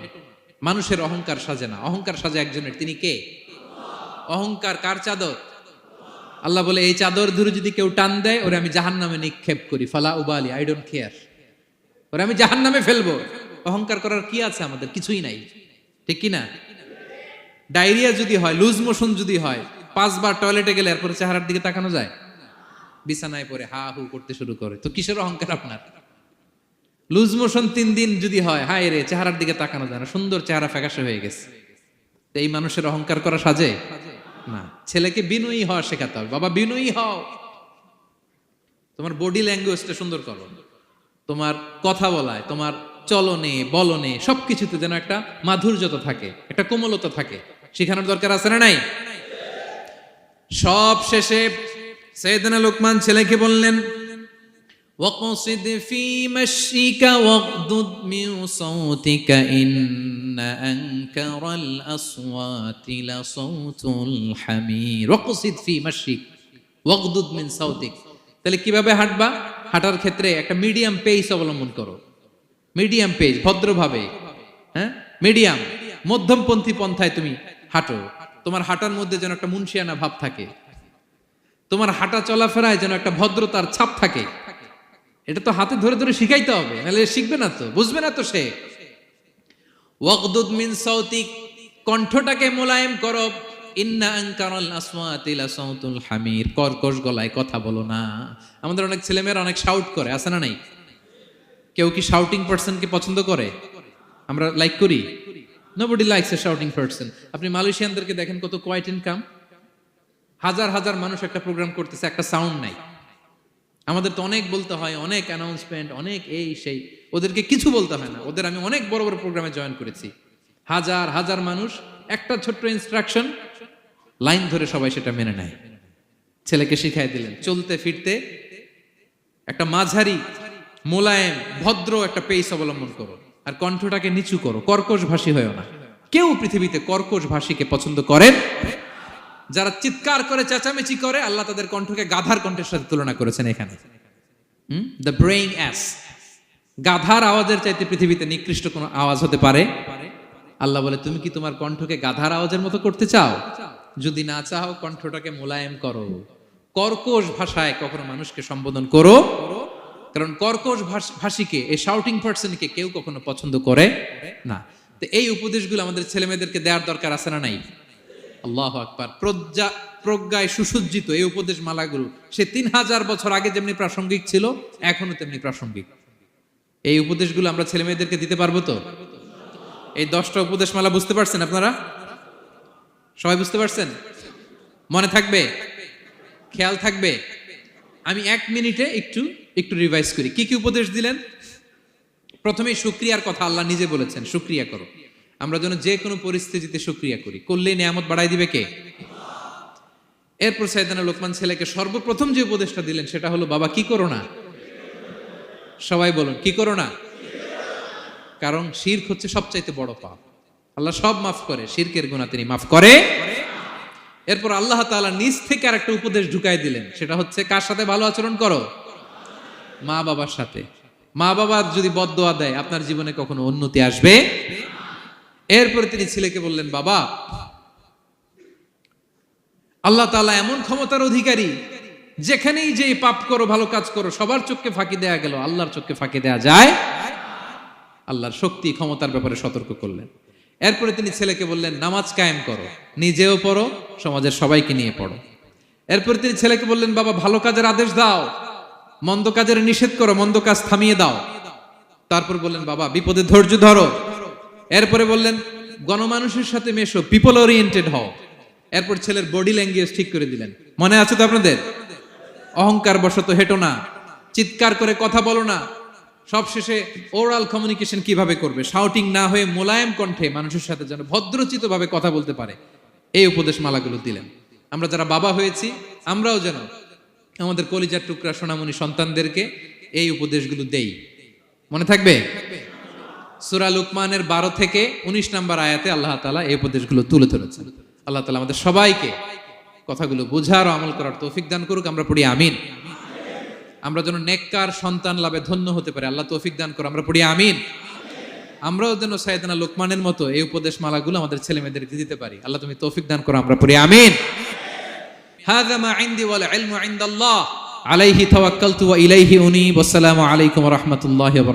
মানুষের অহংকার সাজে না, অহংকার সাজে একজনের, তিনি কে? অহংকার কার চাদর? আল্লাহ বলে, এই চাদর ধরে যদি কেউ টান দেয়, ওরে আমি জাহান্নামে নিক্ষেপ করি, ফালা উবালি, আই ডোন্ট কেয়ার, ওরে আমি জাহান্নামে ফেলবো। অহংকার করার কি আছে আমাদের? কিছুই নাই, ঠিক কি না? ডায়রিয়া যদি হয়, লুজ মোশন যদি হয়, 5 বার টয়লেটে গেলে এরপরে চেহারার দিকে তাকানো যায়? বিছানায় পড়ে হা হু করতে শুরু করে, তো কিসের অহংকার আপনার? লুজ মোশন 3 দিন যদি হয়, হায় রে, চেহারার দিকে তাকানো যায় না, সুন্দর চেহারা ফ্যাকাশে হয়ে গেছে, তো এই মানুষের অহংকার করা সাজে না। ছেলেকে বিনয়ী হওয়া শেখাতে হবে, বাবা বিনয়ী হও, তোমার বডি ল্যাঙ্গুয়েজটা সুন্দর করো, তোমার কথা বলায়, তোমার চলনে বলনে সবকিছুতে যেন একটা মাধুর্যতা থাকে, একটা কোমলতা থাকে, শেখানোর দরকার আছে না নাই? সব শেষে সাইয়েদনা লোকমান ছেলেকে বললেন, وَاقْصِدْ فِي مَشْيِكَ وَاغْضُضْ مِنْ صَوْتِكَ إِنَّ أَنْكَرَ الْأَصْوَاتِ لَصَوْتُ الْحَمِيرِ وَاقْصِدْ فِي مَشْيِكَ وَاغْضُضْ مِنْ صَوْتِكَ। তাহলে কিভাবে হাঁটবা? হাঁটার ক্ষেত্রে একটা মিডিয়াম পেস অবলম্বন করো, মিডিয়াম পেস, ভদ্রভাবে, হ্যাঁ, মিডিয়াম মধ্যমপন্থী পন্থায় তুমি হাঁটো। তোমার হাঁটার মধ্যে যেন একটা মুনশিয়ানা ভাব থাকে, তোমার হাঁটা চলাফেরায় যেন একটা ভদ্রতার ছাপ থাকে। এটা তো হাতে ধরে ধরে শিখাইতে হবে, নাহলে শিখবে না তো, বুঝবে না তো সে। ওয়াগদুদ মিন সাউতিক, কণ্ঠটাকে মোলায়েম করো। ইন্না আনকারাল আসওয়াতি লাসাউতুল হামির, কর্কশ গলায় কথা বলো না। আমাদের অনেক ছেলেমেয়েরা অনেক শাউট করে, আছে না নাই? কেউ কি শাউটিং পারসনকে পছন্দ করে? আমরা লাইক করি? Nobody likes a shouting person. আপনি মালয়েশিয়ানদেরকে দেখেন কত কোয়াইট ইনকাম, হাজার হাজার মানুষ একটা প্রোগ্রাম করতেছে, একটা সাউন্ড নাই। আমাদের তো অনেক বলতে হয়, অনেক অ্যানাউন্সমেন্ট, অনেক এই সেই, ওদেরকে কিছু বলতে হয় না। ওদের আমি অনেক বড় বড় প্রোগ্রামে জয়েন করেছি, হাজার হাজার মানুষ, একটা ছোট্ট ইনস্ট্রাকশন, লাইন ধরে সবাই সেটা মেনে নেয়। ছেলেকে শিখাই দিলেন চলতে ফিরতে একটা মাঝারি মোলায়েম ভদ্র একটা পেস অবলম্বন করো, আর কণ্ঠটাকে নিচু করো, কর্কশ ভাষী হয়েও না। কেউ পৃথিবীতে কর্কশ ভাষীকে পছন্দ করেন? যারা চিৎকার করে চেঁচামেচি করে, আল্লাহ তাদের কণ্ঠকে গাধার কণ্ঠের সাথে তুলনা করেছেন এখানে। দ্য ব্রেইং অ্যাস, গাধার আওয়াজের চাইতে পৃথিবীতে নিকৃষ্ট কোন আওয়াজ হতে পারে? আল্লাহ বলে, তুমি কি তোমার কণ্ঠকে গাধার আওয়াজের মতো করতে চাও? যদি না চাও, কণ্ঠটাকে মোলায়েম করো, কর্কশ ভাষায় কখনো মানুষকে সম্বোধন করো, কারণ কর্কশ ভাষীকে, এই শাউটিং পারসনকে কেউ কখনো পছন্দ করে না। তো এই উপদেশগুলো আমাদের ছেলে মেয়েদেরকে দেওয়ার দরকার আছে না নাই? আল্লাহু আকবার। প্রজ্ঞায় সুসজ্জিত এই উপদেশ মালাগুলো সে 3000 বছর আগে যেমনি প্রাসঙ্গিক ছিল, এখনো তেমনি প্রাসঙ্গিক। এই উপদেশগুলো আমরা ছেলে মেয়েদেরকে দিতে পারবো তো? এই 10টা উপদেশ মালা বুঝতে পারছেন আপনারা? সবাই বুঝতে পারছেন? মনে থাকবে? খেয়াল থাকবে? আমি 1 মিনিটে একটু রিভাইজ করি। কি কি উপদেশ দিলেন? প্রথমেই শুকরিয়ার কথা আল্লাহ নিজে বলেছেন, শুকরিয়া করো। আমরা যেন যে কোনো পরিস্থিতিতে শুকরিয়া করি, করলেই নিয়ামত বাড়াই দিবে কে? এরপর সাইয়েদনা লোকমান ছেলেকে সর্বপ্রথম যে উপদেশটা দিলেন সেটা হলো, বাবা কি করো না। সবাই বলুন, কি করো না। কারণ শিরক হচ্ছে সবচাইতে বড় পাপ। আল্লাহ সব মাফ করে, শিরকের গুনাহ তিনি মাফ করে। এরপর আল্লাহ তাআলা নিজ থেকে আরেকটা উপদেশ ঢুকাই দিলেন, সেটা হচ্ছে কার সাথে ভালো আচরণ করো? মা বাবার সাথে। মা বাবা যদি বদদোয়া দেয়, আপনার জীবনে কখনো উন্নতি আসবে? এরপরে তিনি ছেলেকে বললেন, বাবা আল্লাহ তাআলা এমন ক্ষমতার অধিকারী, যেখানেই যে পাপ করো, ভালো কাজ করো, সবার চোখকে ফাঁকি দেয়া গেল, আল্লাহর চোখকে ফাঁকি দেয়া যায়? আল্লাহর শক্তি ক্ষমতার ব্যাপারে সতর্ক করলেন। এরপরে তিনি ছেলেকে বললেন, নামাজ কায়েম করো, নিজেও পড়ো, সমাজের সবাইকে নিয়ে পড়ো। এরপরে তিনি ছেলেকে বললেন, বাবা ভালো কাজের আদেশ দাও, মন্দ কাজের নিষেধ করো, মন্দ কাজ থামিয়ে দাও। তারপর বললেন, বাবা বিপদে ধৈর্য ধরো। এরপরে বললেন, গণমানুষের সাথে মেশো, পিপল ওরিয়েন্টেড হও। এরপর ছেলের বডি ল্যাঙ্গুয়েজ ঠিক করে দিলেন। মনে আছে তো আপনাদের? অহংকার বশত হেঁটো না, চিৎকার করে কথা বলো না। সবশেষে ওরাল কমিউনিকেশন কিভাবে করবে, শাউটিং না হয়ে মোলায়েম কণ্ঠে মানুষের সাথে যেন ভদ্রচিত ভাবে কথা বলতে পারে, এই উপদেশ মালাগুলো দিলেন। আমরা যারা বাবা হয়েছি, আমরাও যেন আমাদের কলিজার টুকরা সোনামণি সন্তানদেরকে এই উপদেশগুলো দেই। মনে থাকবে? সূরা লুকমানের 12 থেকে 19 নম্বর আয়াতে আল্লাহ তাআলা এই উপদেশগুলো তুলে ধরেছেন। আল্লাহ তাআলা আমাদের সবাইকে কথাগুলো বোঝার ও আমল করার তৌফিক দান করুক। আমরা পড়ি আমিন। আমরা যেন নেককার সন্তান লাভে ধন্য হতে পারি, আল্লাহ তৌফিক দান করুন। আমরা পড়ি আমিন। আমরাও যেন সাইয়েদনা লোকমানের মতো এই উপদেশ মালাগুলো আমাদের ছেলে মেয়েদেরকে দিতে পারি, আল্লাহ তুমি তৌফিক দান করো। আমরা পড়ি আমিন। হাযা মা ইনদি ওয়াল ইলমু ইনদাল্লাহ আলাইহি তাওয়াক্কালতু ওয়া ইলাইহি উনীব। আসসালামু আলাইকুম ওয়া রাহমাতুল্লাহি ওয়া বারাকাতুহু।